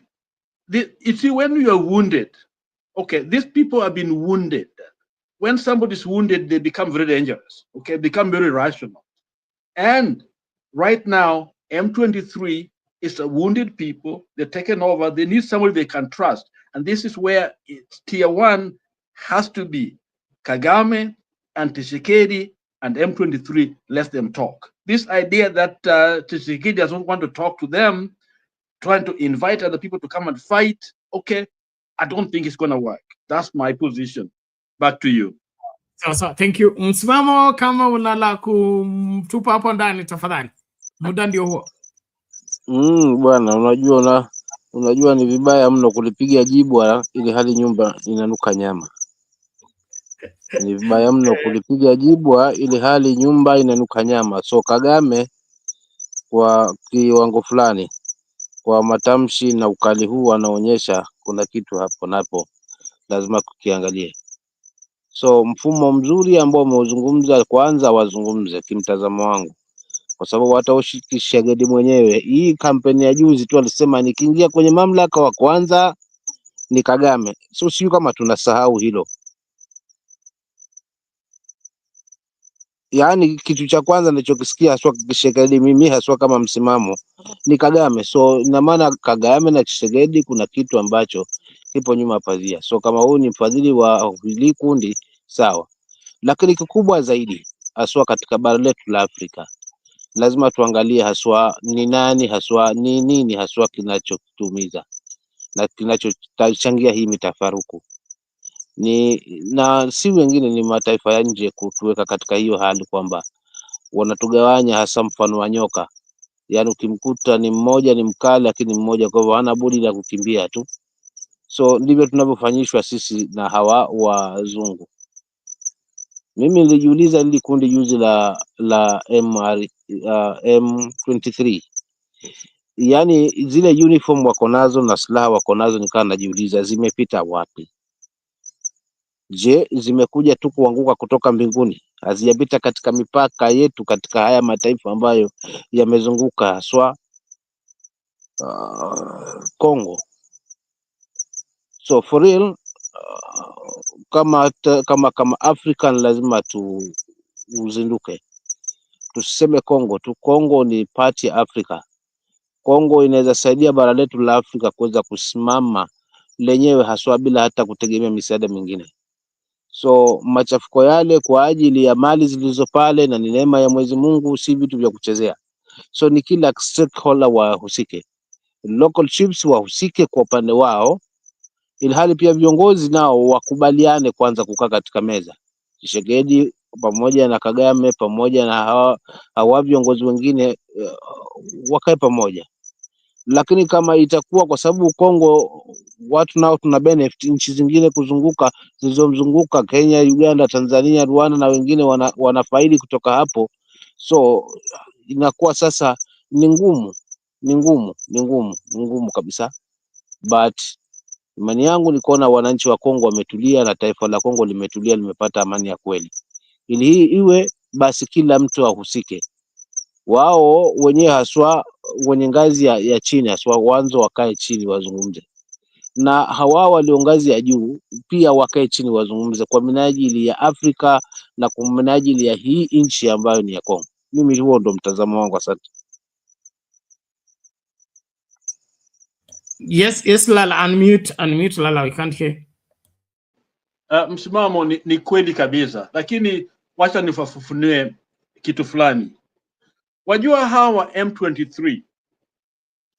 S4: you see, when you are wounded, okay, these people have been wounded. When somebody's wounded, they become very dangerous, okay, become very rational. And right now, M23 is a wounded people. They're taken over. They need somebody they can trust. And this is where tier 1 has to be Kagame and Tshisekedi and M23. Let them talk. This idea that Tshisekedi doesn't want to talk to them, trying to invite other people to come and fight, okay, I don't think it's going to work. That's my position. Back to you.
S1: So thank you. Msimamo kama unala kutupa hapo ndani tafadhali. Muda ndio huo.
S8: Bwana, unajua ni vibaya mno kulipiga jibwa ili hali nyumba inanuka nyama. Ni vibaya mno kulipiga jibwa ili hali nyumba inanuka nyama. So Kagame kwa kiwango fulani, kwa matamshi na ukali huu anaonyesha kuna kitu hapo napo lazima kukiangalie. So mfumo mzuri ambao umeuzungumza, kwanza wazungumze kimtazamo wangu, kwa sababu hata Tshisekedi mwenyewe hii kampeni ya juzi tu alisema nikiingia kwenye mamlaka wa kwanza ni Kagame. So sio kama tunasahau hilo. Yaani kitu cha kwanza nilichokisikia haswa Tshisekedi, mimi haswa kama msimamo ni Kagame. So ina maana Kagame na Tshisekedi kuna kitu ambacho kipo nyuma pazia. So kama huyu ni mfadhili wa hili kundi sawa, lakini kikubwa zaidi haswa katika bara letu la Afrika lazima tuangalie haswa ni nani, haswa ni nini haswa kinachotumiza na kinachochangia hii mitafaruku. Na si wengine, ni mataifa ya nje kutuweka katika hiyo hali kwamba wanatugawanya, hasa mfano wa nyoka. Yaani ukimkuta ni mmoja ni mkali, lakini mmoja kwa hivyo hana budi la kukimbia tu. So ndivyo tunavyofanyishwa sisi na hawa wazungu. Mimi nilijiuliza hili kundi juzi la M23, yaani zile uniform wako nazo na silaha wako nazo, nikaa najiuliza zimepita wapi? Je, zimekuja tu kuanguka kutoka mbinguni? Hazijapita katika mipaka yetu katika haya mataifa ambayo yamezunguka haswa Congo. So for real, kama African lazima uzinduke. Tusiseme Congo tu. Congo ni part ya Afrika. Congo inaweza saidia bara letu la Afrika kuweza kusimama lenyewe haswa bila hata kutegemea misaada mingine. So machafuko yale kwa ajili ya mali zilizo pale na ni neema ya Mwenyezi Mungu, si vitu vya kuchezea. So ni kila stakeholder wahusike. Local chiefs wahusike kwa upande wao, ilhali pia viongozi nao wakubaliane kwanza kukaa katika meza. Tshisekedi pamoja na Kagame pamoja na hawa viongozi wengine wakae pamoja. Lakini kama itakuwa kwa sababu Kongo watu nao tuna benefit, nchi zingine kuzunguka zilizomzunguka Kenya, Uganda, Tanzania, Rwanda na wengine wanafaidi kutoka hapo, so inakuwa sasa ni ngumu kabisa. But imani yangu ni kuona wananchi wa Kongo wametulia na taifa la Kongo limetulia, limepata amani ya kweli. Ili hii iwe basi kila mtu ahusike, wao wenyewe haswa wenye ngazi ya chini haswa wanzo wakae chini wazungumze, na hawa walio ngazi ya juu pia wakae chini wazungumze kwa minajili ya Afrika na kwa minajili ya hii nchi ambayo ni ya Kongo. Mimi huo ndo mtazamo wangu. Asante.
S1: Yes, Lala, unmute Lala, we can't hear.
S4: Msimamo ni kweli kabisa, lakini wacha nifafanue kitu fulani. Wajua hawa M23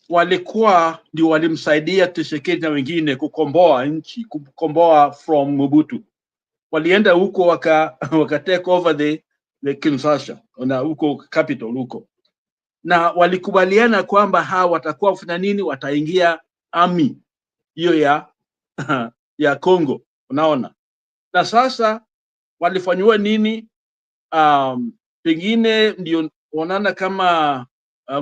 S4: walikuwa ndio walimsaidia Tshisekedi na wengine kukomboa nchi, kukomboa from Mobutu. Walienda huko waka take over the Kinshasa na huko capital huko, na walikubaliana kwamba hawa watakuwa kufanya nini, wataingia army hiyo ya Congo, unaona. Na sasa walifanywa nini? Pengine ndio wanaona kama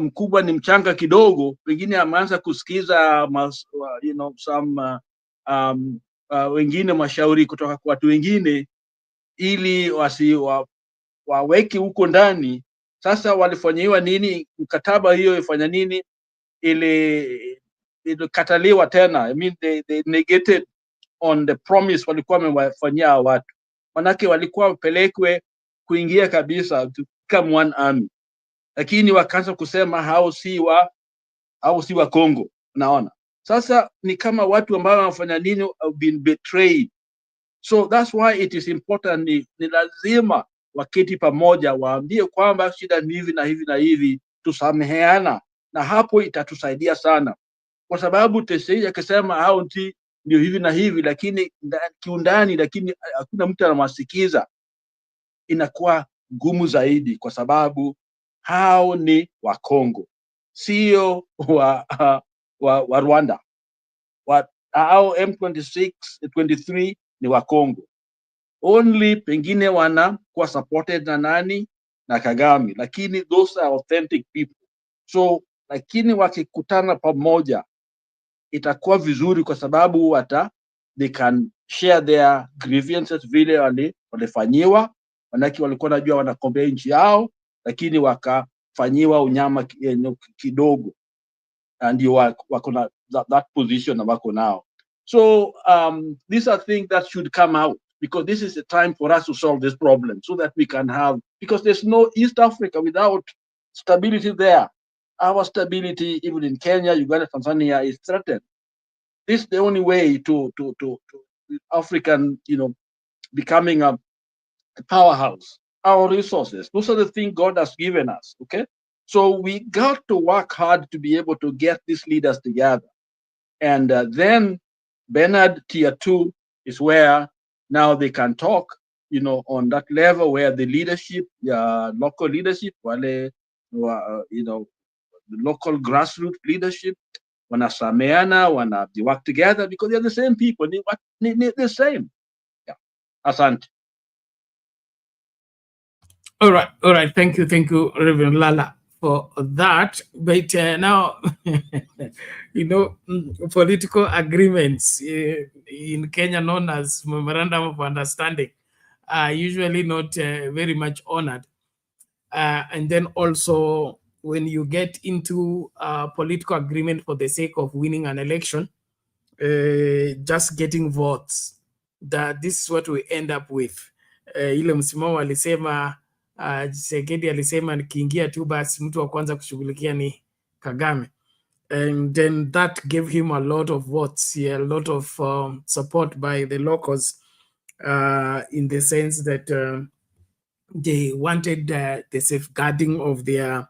S4: mkubwa ni mchanga kidogo, pengine ameanza kusikiza some wengine mashauri kutoka kwa watu wengine ili waweke huko ndani. Sasa walifanyiwa nini? Mkataba hiyo ifanya nini? Ile kataliwa tena. I mean they negated on the promise walikuwa wamewafanyia watu, manake walikuwa wapelekwe kuingia kabisa to become one army, lakini wakaanza kusema hao si wa Kongo. Naona sasa ni kama watu ambao wanafanya nini, have been betrayed. So that's why it is important, ni lazima waketi pamoja, waambie kwamba shida ni hivi na hivi na hivi, tusameheana, na hapo itatusaidia sana, kwa sababu Tshisekedi akisema hao ndio hivi na hivi, lakini kiundani, lakini hakuna mtu anamwasikiza, inakuwa ngumu zaidi, kwa sababu hao ni wa Kongo, sio wa Rwanda. Hao M26 23 ni wa Kongo only, pengine wanakuwa supported na nani, na Kagame, lakini those are authentic people. So lakini wakikutana pamoja itakuwa vizuri, kwa sababu they can share their grievances vile walifanyiwa, manake walikuwa najua wanakombea nchi yao, lakini wakafanyiwa unyama kidogo, ndio wako na that position na wako nao. So these are things that should come out, because this is the time for us to solve this problem, so that we can have, because there's no East Africa without stability there. Our stability, even in Kenya, Uganda, Tanzania, is threatened. This is the only way to African, becoming a powerhouse. Our resources, those are the things God has given us. Okay, so we got to work hard to be able to get these leaders together, and then Bernard Tier 2 is where now they can talk, on that level where the leadership, local leadership, the local grassroots leadership, wanasameana, they work together, because they're the same people. They're the same. Yeah. Asante.
S1: All right. Thank you, Reverend Lala, for that. But now, political agreements in Kenya, known as Memorandum of Understanding, are usually not very much honored. And then also, when you get into a political agreement for the sake of winning an election, just getting votes, this is what we end up with. Ile msimamo alisema Tshisekedi alisema nikiingia tu basi mtu wa kwanza kushughulikia ni Kagame, and then that gave him a lot of votes, a lot of support by the locals, in the sense that they wanted the safeguarding of their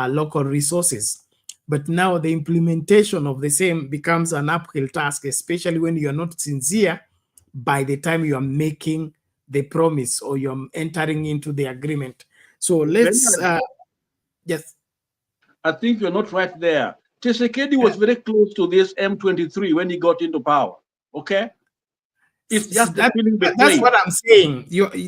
S1: local resources. But now the implementation of the same becomes an uphill task, especially when you are not sincere by the time you are making the promise or you're entering into the agreement. So let's, yes.
S4: I think you're not right there. Tshisekedi was very close to this M23 when he got into power. Okay, it's just the feeling between.
S1: That's what I'm saying.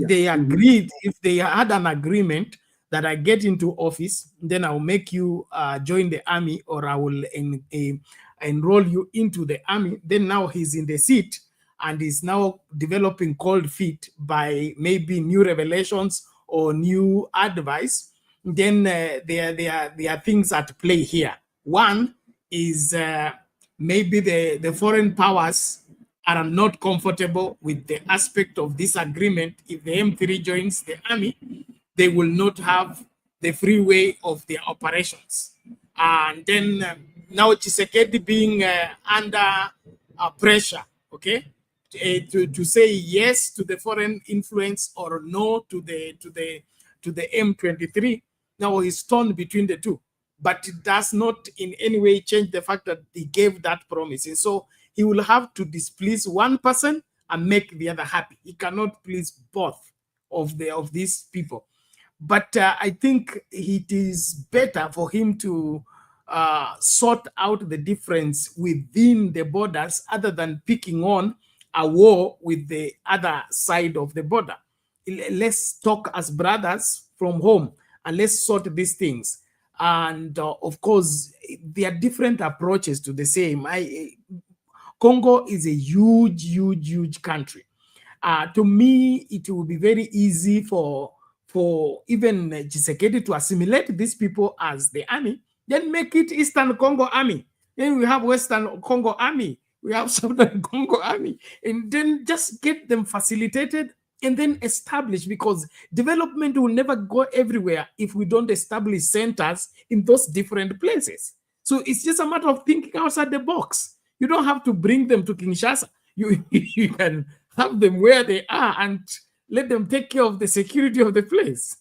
S1: They agreed. If they had an agreement that I get into office, then I'll make you join the army, or I will enroll you into the army. Then now he's in the seat and is now developing cold feet by maybe new revelations or new advice. Then there are things at play here. One is maybe the foreign powers are not comfortable with the aspect of this agreement. If the M3 joins the army, they will not have the free way of their operations. And then now Tshisekedi being under pressure, okay, to say yes to the foreign influence or no to the M23. Now he's torn between the two, but it does not in any way change the fact that he gave that promise. And so he will have to displease one person and make the other happy. He cannot please both of these people. But I think it is better for him to sort out the difference within the borders, other than picking on a war with the other side of the border. Let's talk as brothers from home and let's sort these things. And of course, there are different approaches to the same. Congo is a huge country. To me, it will be very easy for even Tshisekedi to assimilate these people as the army, then make it Eastern Congo Army. Then we have Western Congo Army, we have Southern Congo Army, and then just get them facilitated and then establish, because development will never go everywhere if we don't establish centers in those different places. So it's just a matter of thinking outside the box. You don't have to bring them to Kinshasa. You can have them where they are and let them take care of the security of the place.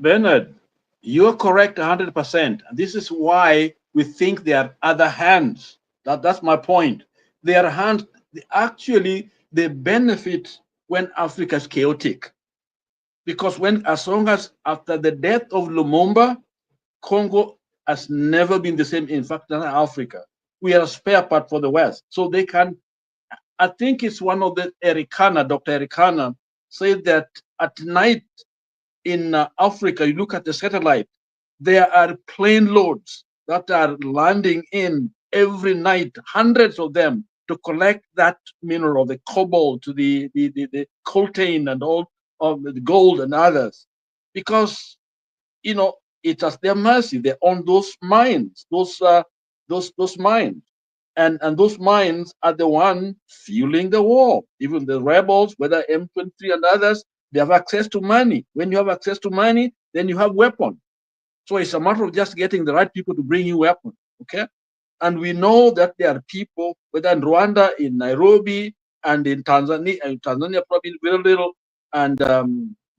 S4: Bernard, you're correct 100%. This is why we think there are other hands. That's my point. There are hands, actually, they benefit when Africa is chaotic. Because as long as after the death of Lumumba, Congo has never been the same. In fact, in Africa, we are a spare part for the West. So they can, I think it's one of the Dr. Ericana said that at night in Africa, you look at the satellite, there are plane loads that are landing in every night, hundreds of them, to collect that mineral, the cobalt, the coltan, and all of the gold and others, because it's at their mercy. They own those mines, those mines, and those mines are the one fueling the war. Even the rebels, whether M23 and others, they have access to money. When you have access to money, then you have weapons. So it's a matter of just getting the right people to bring you weapons. Okay. And we know that there are people, whether in Rwanda, in Nairobi, and in Tanzania probably very little, and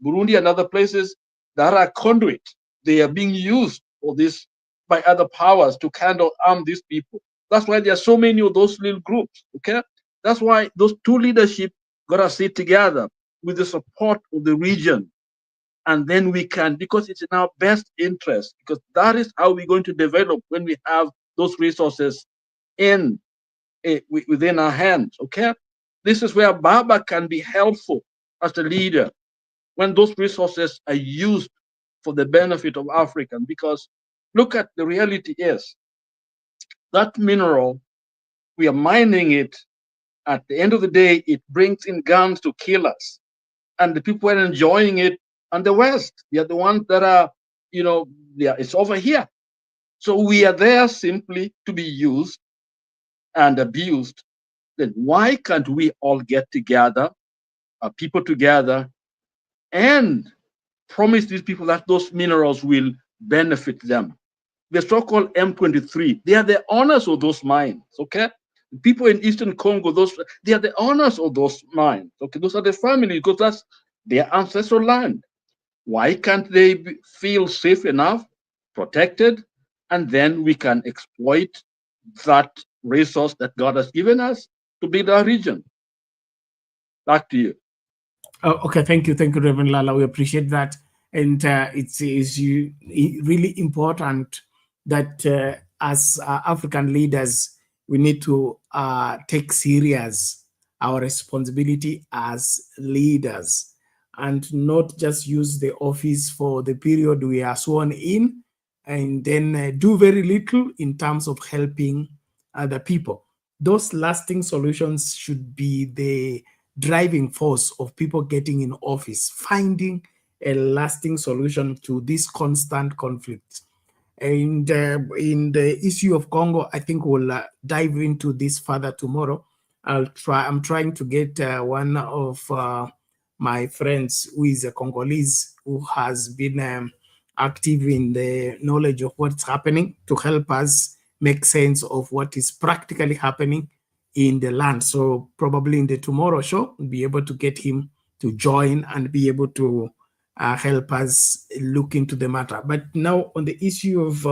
S4: Burundi and other places, that are conduit. They are being used for this by other powers to kind of arm these people. That's why there are so many of those little groups. Okay, that's why those two leadership gotta sit together with the support of the region, and then we can, because it's in our best interest, because that is how we're going to develop when we have those resources within our hands. Okay, this is where Baba can be helpful as the leader when those resources are used for the benefit of African. Because look at the reality is that mineral, we are mining it. At the end of the day, it brings in guns to kill us, and the people are enjoying it. And the West, they are the ones that are, it's over here. So we are there simply to be used and abused. Then why can't we all get together, people together, and promise these people that those minerals will benefit them? The so-called M23, they are the owners of those mines. Okay, the people in Eastern Congo, they are the owners of those mines. Okay, those are the families, because that's their ancestral land. Why can't they feel safe enough, protected, and then we can exploit that resource that God has given us to build our region? Back to you.
S1: Okay, thank you, Reverend Lala. We appreciate that, and it's really important that as African leaders, we need to take serious our responsibility as leaders, and not just use the office for the period we are sworn in, and then do very little in terms of helping other people. Those lasting solutions should be the driving force of people getting in office, finding a lasting solution to this constant conflict. And in the issue of Congo, I think we'll dive into this further tomorrow. I'm trying to get one of my friends who is a Congolese who has been active in the knowledge of what's happening to help us make sense of what is practically happening in the land. So probably in the tomorrow show, we'll be able to get him to join and be able to help us look into the matter. But now on the issue of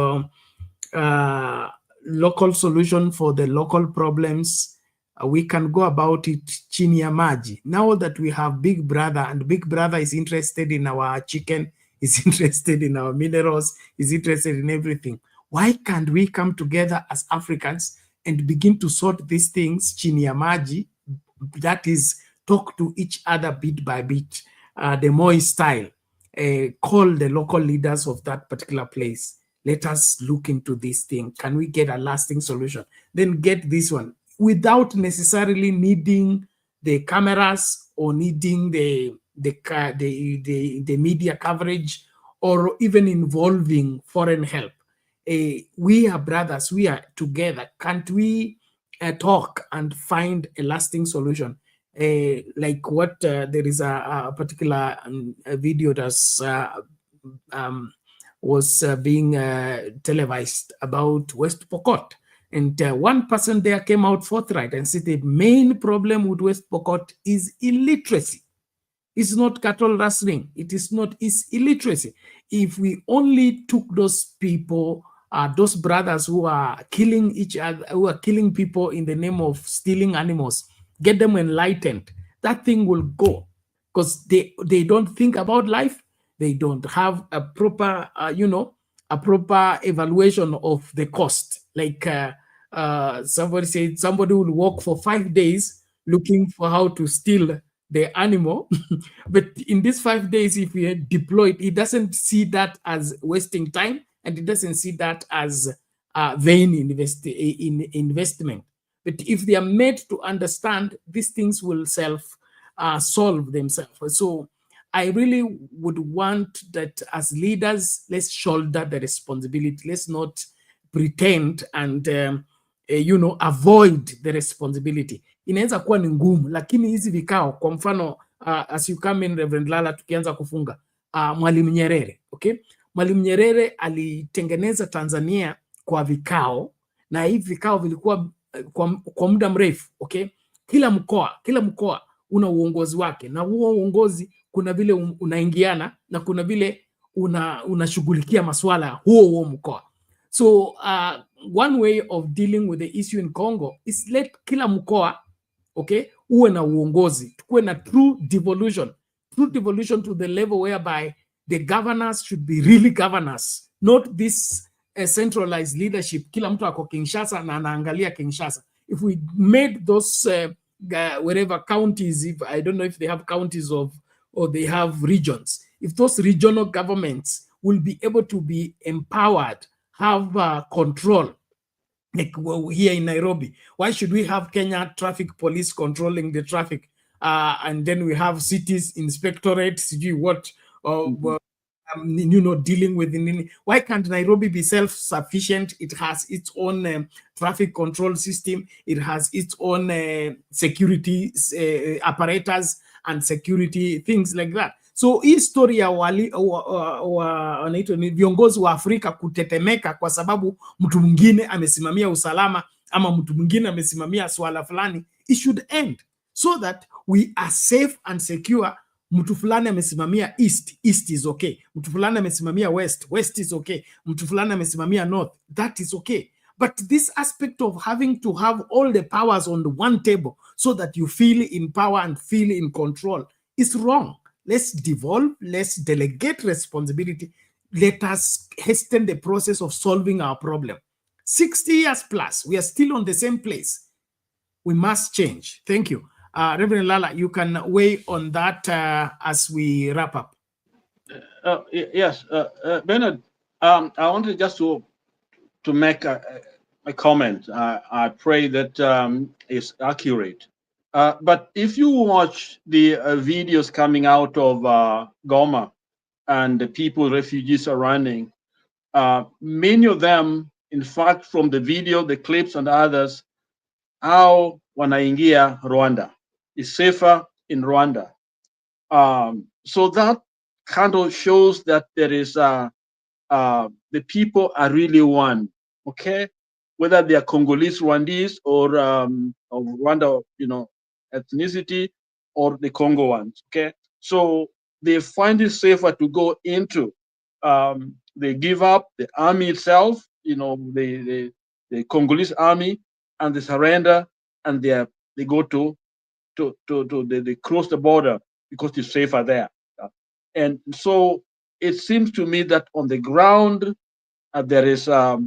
S1: local solution for the local problems, we can go about it chini ya maji. Now that we have Big Brother, and Big Brother is interested in our chicken, is interested in our minerals, is interested in everything. Why can't we come together as Africans and begin to sort these things chini ya maji? That is, talk to each other bit by bit, the Moi style. Call the local leaders of that particular place. Let us look into this thing. Can we get a lasting solution? Then get this one without necessarily needing the cameras or needing the media coverage or even involving foreign help. We are brothers. We are together. Can't we talk and find a lasting solution? Like what there is a particular video that's was being televised about West Pokot, and one person there came out forthright and said the main problem with West Pokot is illiteracy. It's not cattle rustling. It's illiteracy. If we only took those people, those brothers who are killing each other, who are killing people in the name of stealing animals, get them enlightened, that thing will go, because they don't think about life. They don't have a proper, a proper evaluation of the cost. Like somebody said, somebody will walk for 5 days looking for how to steal the animal, but in these 5 days, if we had deployed, he doesn't see that as wasting time, and he doesn't see that as vain investment. But if they are made to understand, these things will solve themselves. So I really would want that as leaders, let's shoulder the responsibility. Let's not pretend and avoid the responsibility. Inaweza kuwa ni ngumu, lakini hizi vikao, kwa mfano as you come in, Reverend Lala, tukianza kufunga Mwalimu Nyerere, okay? Mwalimu Nyerere alitengeneza Tanzania kwa vikao, na hivi vikao vilikuwa kwa muda mrefu, okay? Kila mkoa una uongozi wake, na huo uongozi kuna vile unaingiana na kuna vile unashughulikia masuala huo mkoa. So one way of dealing with the issue in Congo is let kila mkoa, okay, uwe na uongozi, tukuwe na true devolution to the level whereby the governors should be really governors, not this centralized leadership. Kila mtu ako Kinshasa na anaangalia Kinshasa. If we made those wherever counties, if I don't know if they have counties or they have regions, if those regional governments will be able to be empowered, have control, like here in Nairobi. Why should we have Kenya traffic police controlling the traffic, and then we have cities inspectorates, dealing with? Why can't Nairobi be self-sufficient? It has its own traffic control system. It has its own security apparatus and security things like that. So hii story ya wanaitwa ni viongozi wa Afrika kutetemeka kwa sababu mtu mwingine amesimamia usalama ama mtu mwingine amesimamia swala fulani, it should end so that we are safe and secure. Mtu fulani amesimamia east is okay. Mtu fulani amesimamia west is okay. Mtu fulani amesimamia north, that is okay. But this aspect of having to have all the powers on the one table so that you feel in power and feel in control is wrong. Let's devolve, let's delegate responsibility. Let us hasten the process of solving our problem. 60 years plus, we are still on the same place. We must change. Thank you. Reverend Lala, you can weigh on that as we wrap up.
S4: Yes, Bernard, I wanted just to make a comment. I pray that is accurate. But if you watch the videos coming out of Goma and the people, refugees are running, many of them, in fact, from the video, the clips and others, how wanaingia Rwanda is safer in Rwanda. So that kind of shows that there is the people are really one, okay? Whether they are Congolese Rwandese or of Rwanda, ethnicity, or the Congo ones, okay? So they find it safer to go into. They give up the army itself, the Congolese army, and they surrender, and they go to they cross the border because it's safer there. And so it seems to me that on the ground there is a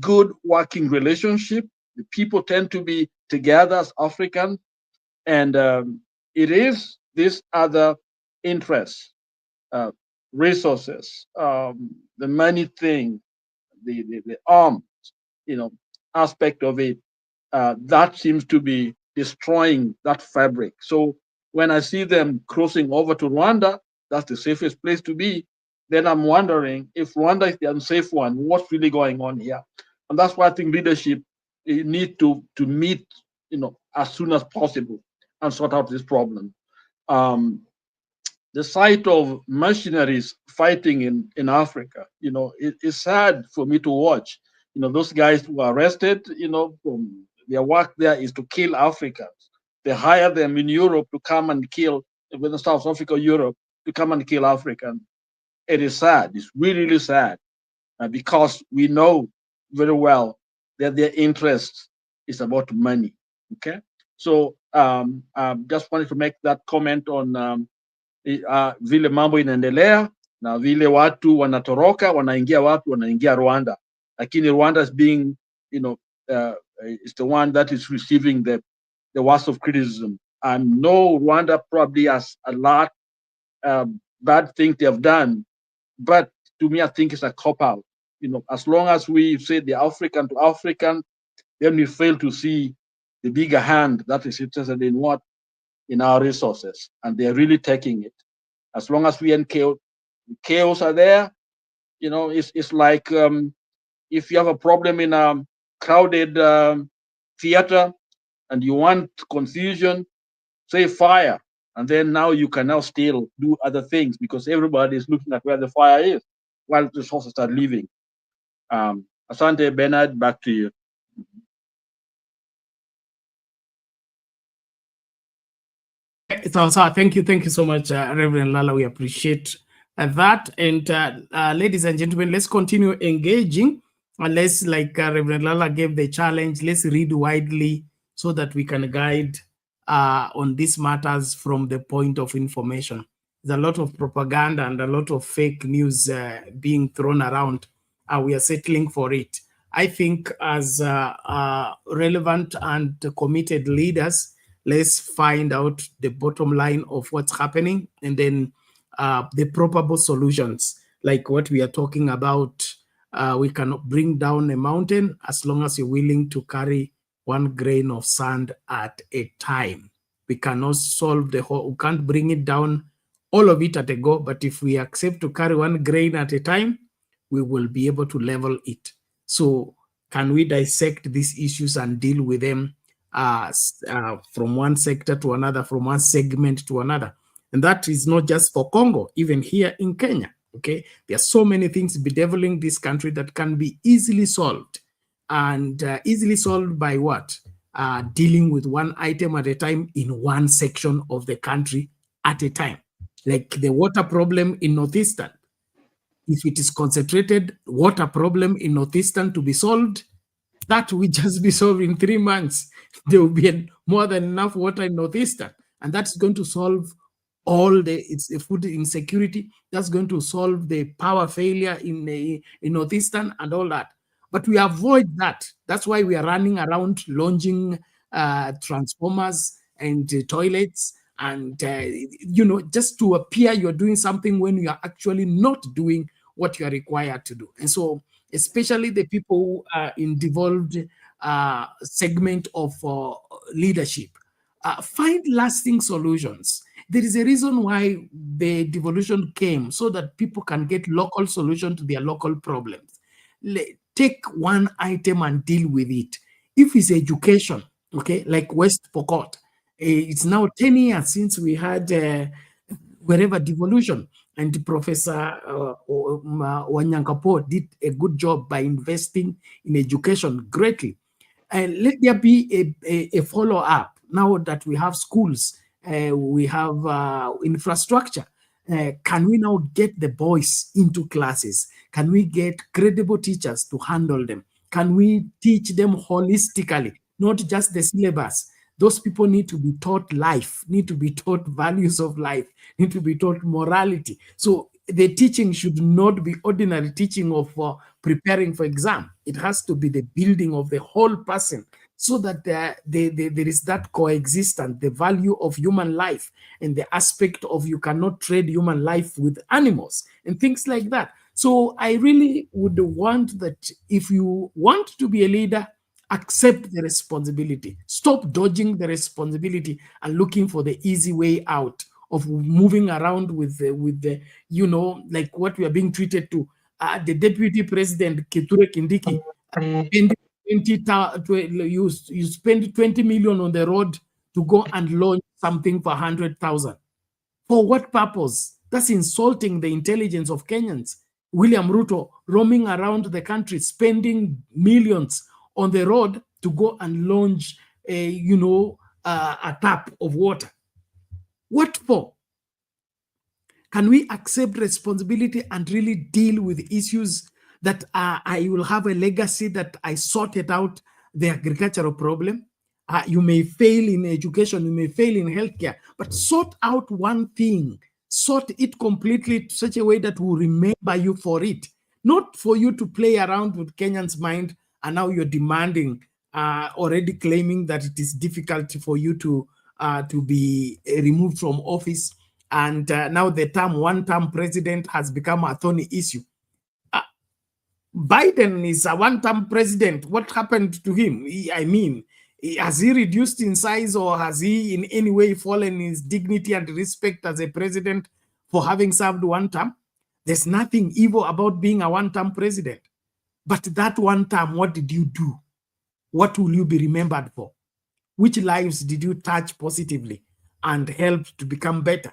S4: good working relationship. The people tend to be together as Africans, and it is this other interests, resources, the money thing, the arms, aspect of it that seems to be destroying that fabric. So when I see them crossing over to Rwanda, that's the safest place to be. Then I'm wondering if Rwanda is the unsafe one, what's really going on here? And that's why I think leadership need to meet, as soon as possible and sort out this problem. The sight of mercenaries fighting in Africa, it is sad for me to watch. Those guys who are arrested, from their work there is to kill Africans. They hire them in Europe to come and kill, whether South Africa or Europe, to come and kill Africans. It is sad. It's really, really sad because we know very well that their interest is about money. Okay, so just wanted to make that comment on vile mambo inaendelea na vile watu wanatoroka wanaingia wapi, wanaingia Rwanda, lakini Rwanda is being, is the one that is receiving the worst of criticism. And no, Rwanda probably has a lot bad things they have done, but to me I think it's a cop-out. As long as we say the African to African, then we fail to see the bigger hand that is interested in what? In our resources, and they're really taking it. As long as we in chaos are there, it's like if you have a problem in a crowded theater and you want confusion, say fire, and then now you can now still do other things because everybody is looking at where the fire is while the resources are leaving. Asante Bernard, back to you.
S1: So thank you so much, Reverend Lala. We appreciate that. And ladies and gentlemen, let's continue engaging. Let's, like Reverend Lala gave the challenge, let's read widely so that we can guide on these matters from the point of information. There's a lot of propaganda and a lot of fake news being thrown around. We are settling for it. I think as relevant and committed leaders, let's find out the bottom line of what's happening and then the probable solutions, like what we are talking about. We cannot bring down a mountain as long as you're willing to carry one grain of sand at a time. We cannot solve the whole, we can't bring it down all of it at a go, but if we accept to carry one grain at a time, we will be able to level it. So can we dissect these issues and deal with them from one sector to another, from one segment to another? And that is not just for Congo, even here in Kenya. Okay, there are so many things bedeviling this country that can be easily solved. And easily solved by what? Dealing with one item at a time in one section of the country at a time. Like the water problem in Northeastern. If it is concentrated water problem in Northeastern to be solved, that will just be solved in 3 months. There will be more than enough water in Northeastern. And that's going to solve it's the food insecurity. That's going to solve the power failure in Northeastern and all that. But we avoid that. That's why we are running around launching transformers and toilets, and just to appear you're doing something when you are actually not doing what you are required to do. And so, especially the people who are in devolved segment of leadership, find lasting solutions. There is a reason why the devolution came, so that people can get local solution to their local problems. Take one item and deal with it. If it's education, okay, like West Pokot, it's now 10 years since we had wherever devolution, and Professor Wanyankapo did a good job by investing in education greatly. And let there be a follow-up. Now that we have schools, we have infrastructure, can we now get the boys into classes? Can we get credible teachers to handle them? Can we teach them holistically, not just the syllabus? Those people need to be taught life, need to be taught values of life, need to be taught morality. So the teaching should not be ordinary teaching of preparing for exam. It has to be the building of the whole person, so that there is that coexistence, the value of human life, and the aspect of you cannot trade human life with animals and things like that. So I really would want that if you want to be a leader, accept the responsibility. Stop dodging the responsibility and looking for the easy way out of moving around with the like what we are being treated to. The deputy president, Kithure Kindiki, you spend 20 million on the road to go and launch something for 100,000. For what purpose? That's insulting the intelligence of Kenyans. William Ruto roaming around the country, spending millions on the road to go and launch a tap of water. What for? Can we accept responsibility and really deal with issues that I will have a legacy that I sorted out the agricultural problem? You may fail in education, you may fail in healthcare, but sort out one thing, sort it completely to such a way that we'll remember you for it, not for you to play around with Kenyans' mind, and now you're demanding, already claiming that it is difficult for you to be removed from office. And now the one-term president has become a thorny issue. Biden is a one-term president. What happened to him? Has he reduced in size, or has he in any way fallen in his dignity and respect as a president for having served one term? There's nothing evil about being a one-term president. But that one term, what did you do? What will you be remembered for? Which lives did you touch positively and help to become better?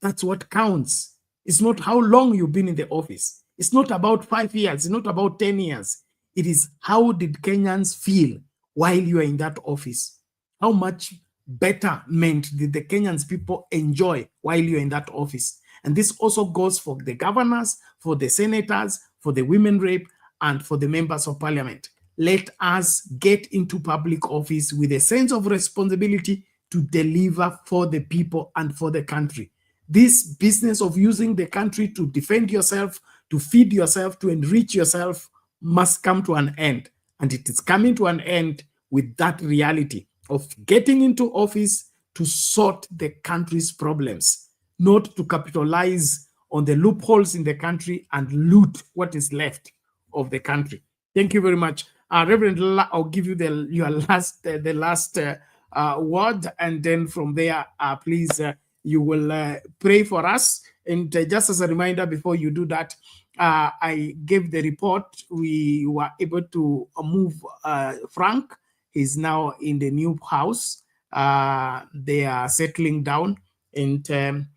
S1: That's what counts. It's not how long you've been in the office. It's not about 5 years. It's not about 10 years. It is how did Kenyans feel while you are in that office? How much betterment did the Kenyans people enjoy while you're in that office? And this also goes for the governors, for the senators, for the women rep, and for the members of parliament. Let us get into public office with a sense of responsibility to deliver for the people and for the country. This business of using the country to defend yourself, to feed yourself, to enrich yourself must come to an end. And it is coming to an end with that reality of getting into office to sort the country's problems, not to capitalize on the loopholes in the country and loot what is left of the country. Thank you very much. Reverend Lala, I'll give you the last word, and then from there, please, you will pray for us. And just as a reminder, before you do that, I gave the report. We were able to move Frank. He's now in the new house. They are settling down, and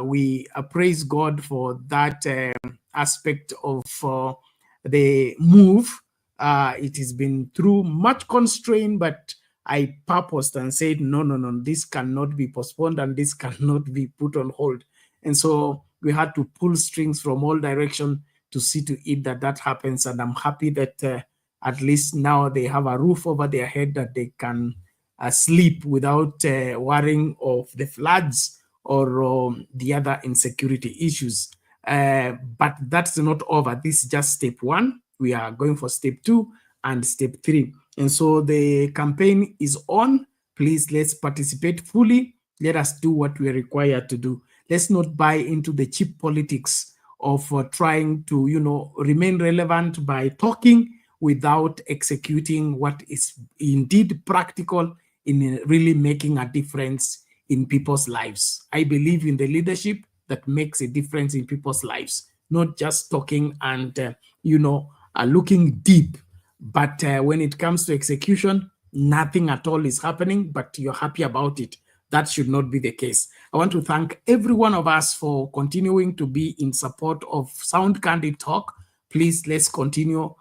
S1: we praise God for that aspect of the move. It has been through much constraint, but I purposed and said, no, this cannot be postponed and this cannot be put on hold. And so we had to pull strings from all directions to see to it that that happens. And I'm happy that at least now they have a roof over their head, that they can sleep without worrying of the floods or the other insecurity issues. But that's not over. This is just step one. We are going for step 2 and step 3. And so the campaign is on. Please, let's participate fully. Let us do what we are required to do. Let's not buy into the cheap politics of trying to, remain relevant by talking without executing what is indeed practical in really making a difference in people's lives. I believe in the leadership that makes a difference in people's lives, not just talking and, looking deep. But when it comes to execution, nothing at all is happening, but you're happy about it. That should not be the case. I want to thank every one of us for continuing to be in support of Sound Candid Talk. Please, let's continue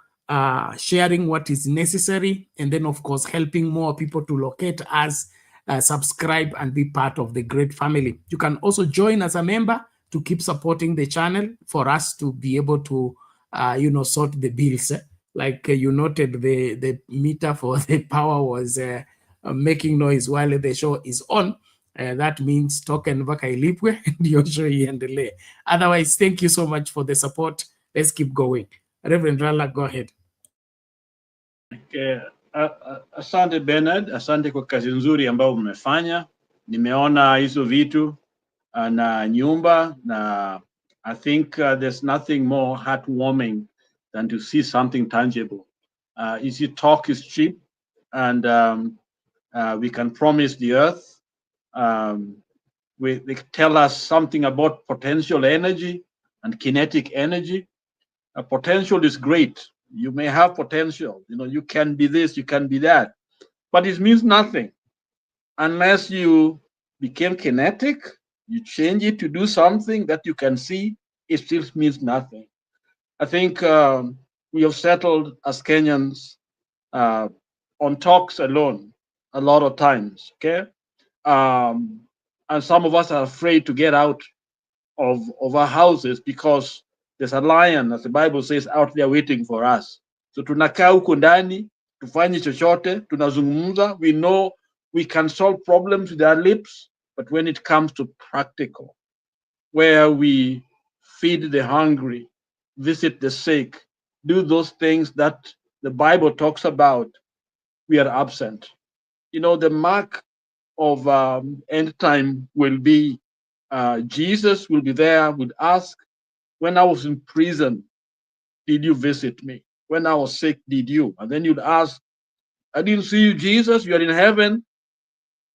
S1: sharing what is necessary, and then, of course, helping more people to locate us, subscribe, and be part of the great family. You can also join as a member to keep supporting the channel for us to be able to, sort the bills. Like you noted, the meter for the power was making noise while the show is on. That means token mpaka ilipwe ndio show iendelee. Otherwise, thank you so much for the support. Let's keep going. Reverend Rala, go ahead.
S4: Asante Bernard, asante kwa kazi nzuri ambayo mmefanya. Nimeona hizo vitu na nyumba, na I think there's nothing more heartwarming than to see something tangible. Easy talk is cheap, and we can promise the earth. They tell us something about potential energy and kinetic energy. Potential is great. You may have potential. You can be this, you can be that, but it means nothing unless you became kinetic. You change it to do something that you can see. It still means nothing. I think we have settled as Kenyans on talks alone a lot of times, okay? And some of us are afraid to get out of our houses because there's a lion, as the Bible says, out there waiting for us. So tunakaa huko ndani, tufanye chochote, tunazungumza. We know we can solve problems with our lips, but when it comes to practical, where we feed the hungry, visit the sick, do those things that the Bible talks about, we are absent. The mark of end time will be Jesus will be there, would ask, when I was in prison, did you visit me? When I was sick, did you? And then you'd ask, I didn't see you, Jesus, you are in heaven.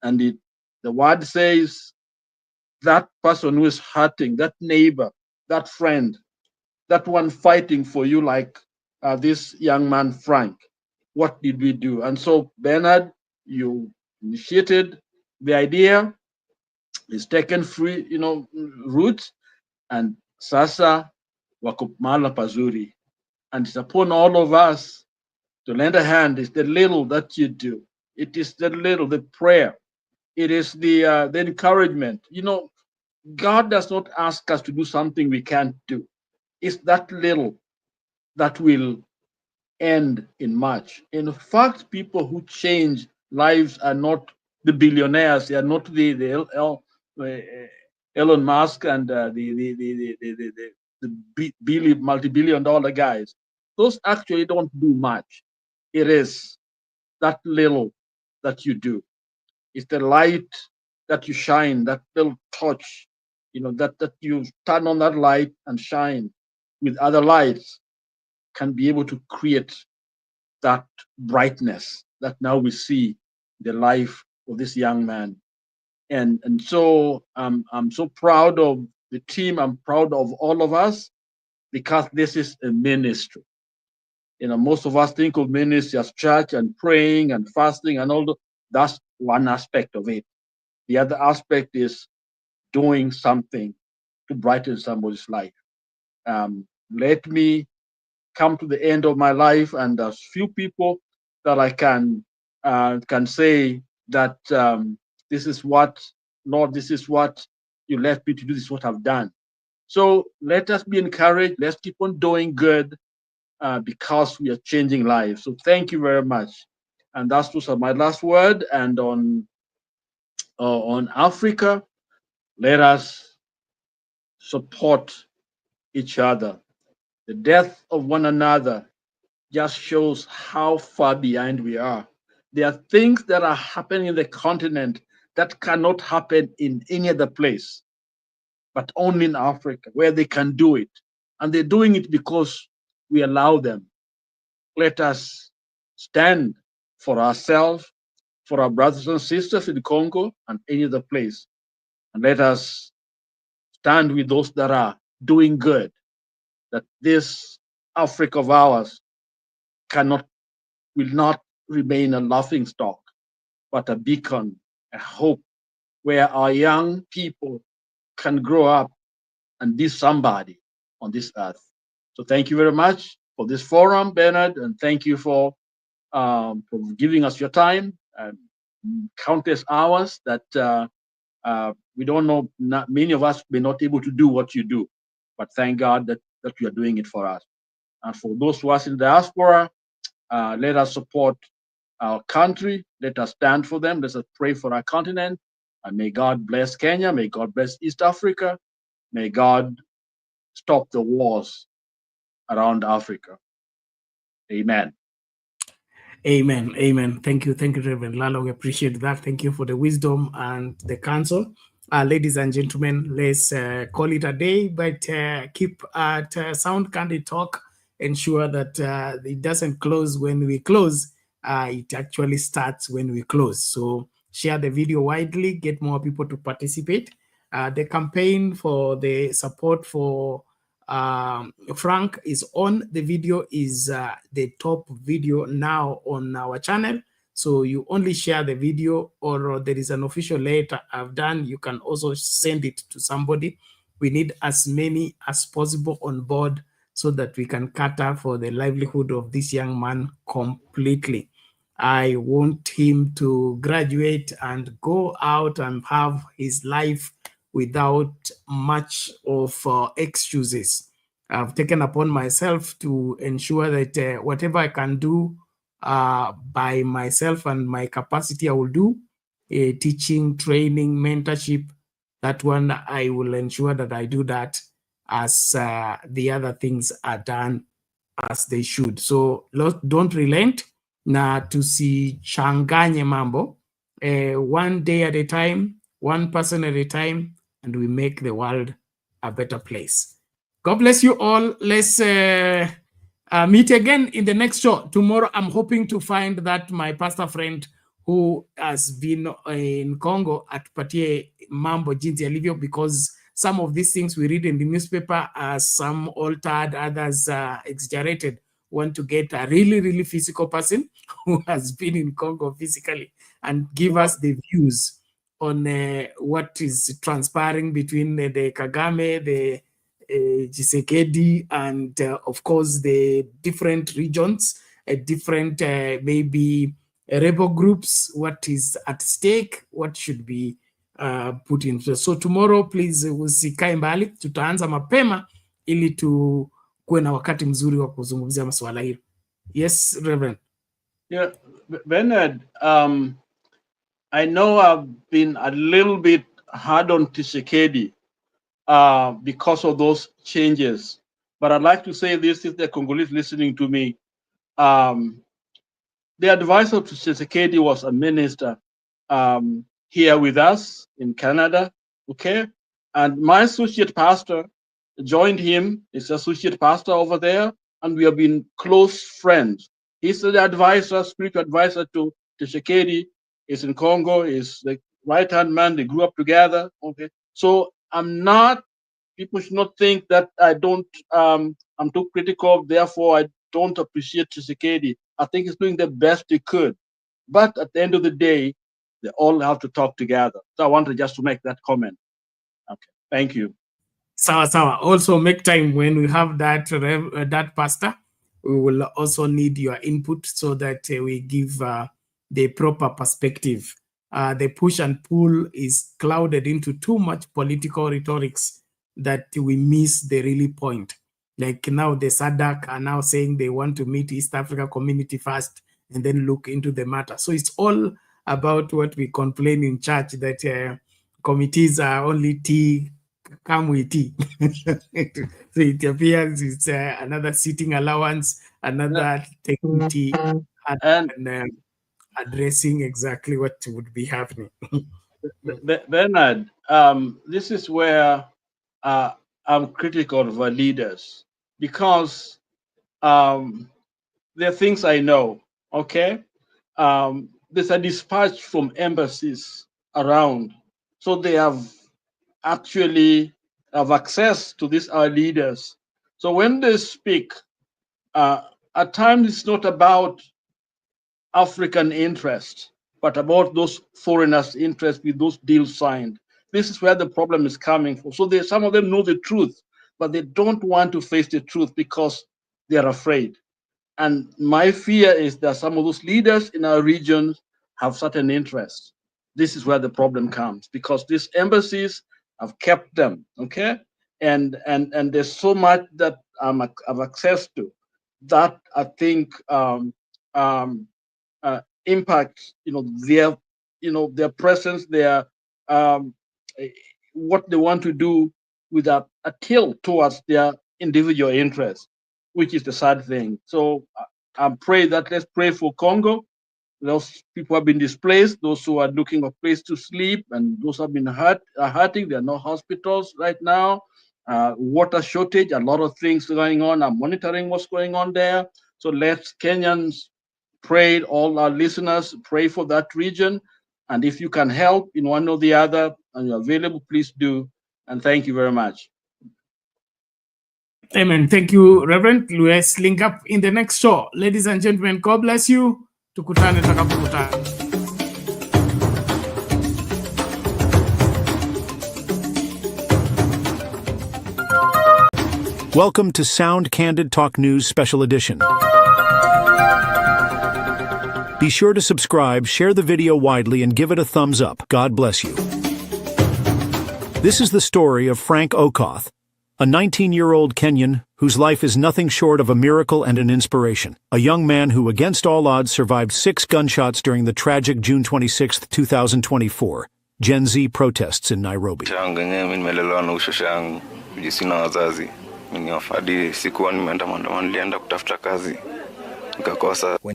S4: And the word says, that person who is hurting, that neighbor, that friend, that one fighting for you, like this young man, Frank, what did we do? And so, Bernard, you initiated the idea, it's taken free, roots, and sasa wako mahala pazuri. And it's upon all of us to lend a hand. It's the little that you do. It is the little, the prayer. It is the encouragement. God does not ask us to do something we can't do. It's that little that will end in much. In fact, people who change lives are not the billionaires. They are not the Elon Musk and the multi-billion-dollar guys. Those actually don't do much. It is that little that you do. It's the light that you shine, that little touch, that you turn on that light and shine with other lights, can be able to create that brightness that now we see the life of this young man. And so I'm so proud of the team. I'm proud of all of us, because this is a ministry. Most of us think of ministry as church and praying and fasting and all that. That's one aspect of it. The other aspect is doing something to brighten somebody's life. Let me come to the end of my life, and there's few people that I can say that this is what, Lord, this is what you left me to do. This is what I've done. So let us be encouraged. Let's keep on doing good, because we are changing lives. So thank you very much. And that was my last word. And on Africa, Let us support each other. The death of one another just shows how far behind we are. There are things that are happening in the continent that cannot happen in any other place, but only in Africa, where they can do it. And they're doing it because we allow them. Let us stand for ourselves, for our brothers and sisters in Congo and any other place. And let us stand with those that are doing good, that this Africa of ours will not remain a laughing stock, but a beacon, a hope, where our young people can grow up and be somebody on this earth. So thank you very much for this forum, Bernard, and thank you for giving us your time, countless hours that we don't know, many of us may not able to do what you do, but thank God that you are doing it for us. And for those who are in the diaspora, let us support our country. Let us stand for them. Let us pray for our continent. And may God bless Kenya. May God bless East Africa. May God stop the wars around Africa. Amen.
S1: Amen. Amen. Thank you. Thank you, Reverend Lalo. We appreciate that. Thank you for the wisdom and the counsel. Ladies and gentlemen, let's call it a day, but keep at Sound Candid Talk. Ensure that it doesn't close when we close. It actually starts when we close. So share the video widely, get more people to participate. The campaign for the support for Frank is on. The video is the top video now on our channel. So you only share the video, or there is an official letter I've done. You can also send it to somebody. We need as many as possible on board so that we can cater for the livelihood of this young man completely. I want him to graduate and go out and have his life without much of excuses. I've taken upon myself to ensure that whatever I can do by myself and my capacity, I will do. Teaching, training, mentorship, that one I will ensure that I do that as the other things are done as they should. So don't relent na tusichanganye mambo. One day at a time, one person at a time, and we make the world a better place. God bless you all. Let's meet again in the next show. Tomorrow, I'm hoping to find that my pastor friend who has been in Congo at Patie Mambo Jinsi Alivio, because some of these things we read in the newspaper are some altered, others exaggerated. Want to get a really, really physical person who has been in Congo physically and give us the views on what is transpiring between the Kagame, the Tshisekedi, and of course the different regions, different maybe rebel groups, what is at stake, what should be put in. So tomorrow, please usikae mbali, tutaanza mapema ili tukuwe na wakati mzuri wa kuzungumzia masuala hilo. Yes, Reverend.
S4: Yeah, Bernard, I know I've been a little bit hard on Tshisekedi because of those changes, but I'd like to say this if the Congolese listening to me. The advisor to Tshisekedi was a minister here with us in Canada, okay? And my associate pastor joined him, he's associate pastor over there, and we have been close friends. He's the advisor, spiritual advisor to Tshisekedi. He's in Congo, he's the right-hand man, they grew up together, okay? So people should not think that I'm too critical, therefore I don't appreciate Tshisekedi. I think he's doing the best he could. But at the end of the day, they all have to talk together. So I wanted just to make that comment. Okay, thank you.
S1: Sawa. Also make time when we have that pastor. We will also need your input so that we give the proper perspective. The push and pull is clouded into too much political rhetorics that we miss the really point. Like now the SADC are now saying they want to meet East Africa community first and then look into the matter. So it's all about what we complain in church, that committees are only tea, come with tea. So it appears it's another sitting allowance, another taking tea, and addressing exactly what would be happening.
S4: Bernard, this is where I'm critical of our leaders, because there are things I know, okay? There's a dispatch from embassies around. So they have actually have access to these our leaders. So when they speak, at times it's not about African interest, but about those foreigners' interest with those deals signed. This is where the problem is coming from. So some of them know the truth, but they don't want to face the truth because they are afraid. And my fear is that some of those leaders in our region have certain interests. This is where the problem comes, because these embassies have kept them, okay? And there's so much that I have access to that I think impacts, their presence, their what they want to do with a tilt towards their individual interests, which is the sad thing. So let's pray for Congo. Those people have been displaced, those who are looking for a place to sleep, and those who have been hurting. There are no hospitals right now. Water shortage, a lot of things going on. I'm monitoring what's going on there. So let's Kenyans pray, all our listeners, pray for that region. And if you can help in one or the other and you're available, please do. And thank you very much.
S1: Amen. Thank you, Reverend. Let's link up in the next show. Ladies and gentlemen, God bless you. Tukutane takapokutana.
S10: Welcome to Sound Candid Talk News Special Edition. Be sure to subscribe, share the video widely, and give it a thumbs up. God bless you. This is the story of Frank Okoth, a 19-year-old Kenyan whose life is nothing short of a miracle and an inspiration. A young man who, against all odds, survived 6 gunshots during the tragic June 26, 2024, Gen Z protests in Nairobi.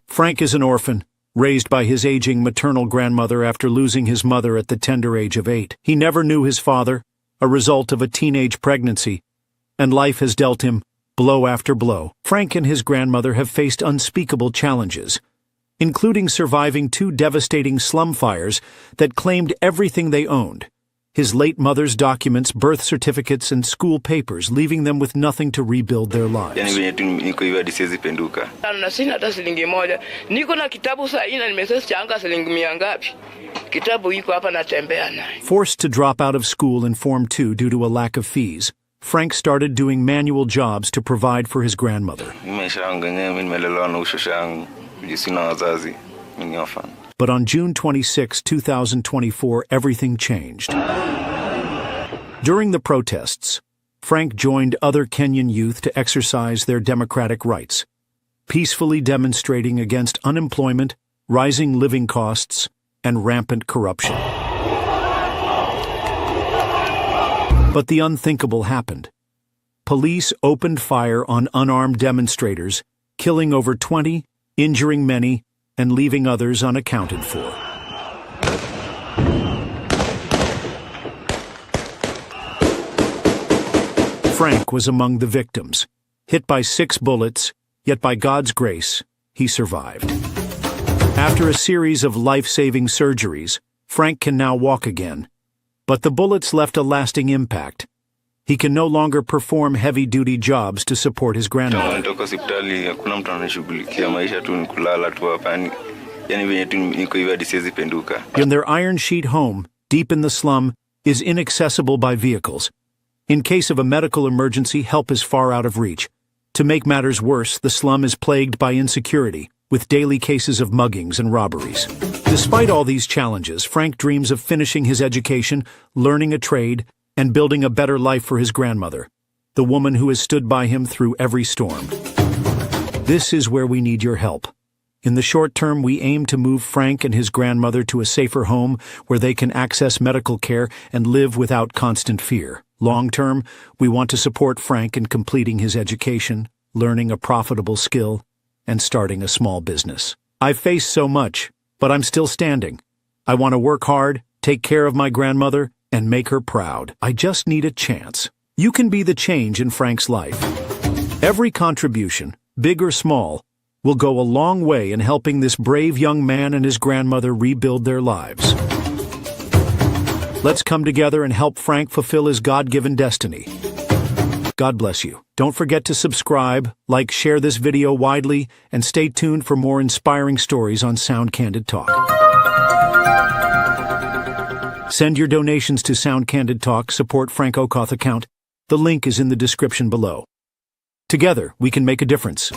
S10: Frank is an orphan, raised by his aging maternal grandmother after losing his mother at the tender age of 8. He never knew his father, a result of a teenage pregnancy, and life has dealt him blow after blow. Frank and his grandmother have faced unspeakable challenges, including surviving 2 devastating slum fires that claimed everything they owned: his late mother's documents, birth certificates, and school papers, leaving them with nothing to rebuild their lives. Forced to drop out of school in Form 2 due to a lack of fees, Frank started doing manual jobs to provide for his grandmother. But on June 26, 2024, everything changed. During the protests, Frank joined other Kenyan youth to exercise their democratic rights, peacefully demonstrating against unemployment, rising living costs, and rampant corruption. But the unthinkable happened. Police opened fire on unarmed demonstrators, killing over 20, injuring many, and leaving others unaccounted for. Frank was among the victims, hit by 6 bullets, yet by God's grace, he survived. After a series of life-saving surgeries, Frank can now walk again. But the bullets left a lasting impact. He can no longer perform heavy-duty jobs to support his grandmother. In their iron sheet home, deep in the slum, is inaccessible by vehicles. In case of a medical emergency, help is far out of reach. To make matters worse, the slum is plagued by insecurity, with daily cases of muggings and robberies. Despite all these challenges, Frank dreams of finishing his education, learning a trade, and building a better life for his grandmother, the woman who has stood by him through every storm. This is where we need your help. In the short term, we aim to move Frank and his grandmother to a safer home where they can access medical care and live without constant fear. Long term, we want to support Frank in completing his education, learning a profitable skill, and starting a small business. I've faced so much, but I'm still standing. I want to work hard, take care of my grandmother, and make her proud. I just need a chance. You can be the change in Frank's life. Every contribution, big or small, will go a long way in helping this brave young man and his grandmother rebuild their lives. Let's come together and help Frank fulfill his God-given destiny. God bless you. Don't forget to subscribe, like, share this video widely, and stay tuned for more inspiring stories on Sound Candid Talk. Send your donations to Sound Candid Talk, support Frank Okoth account. The link is in the description below. Together, we can make a difference.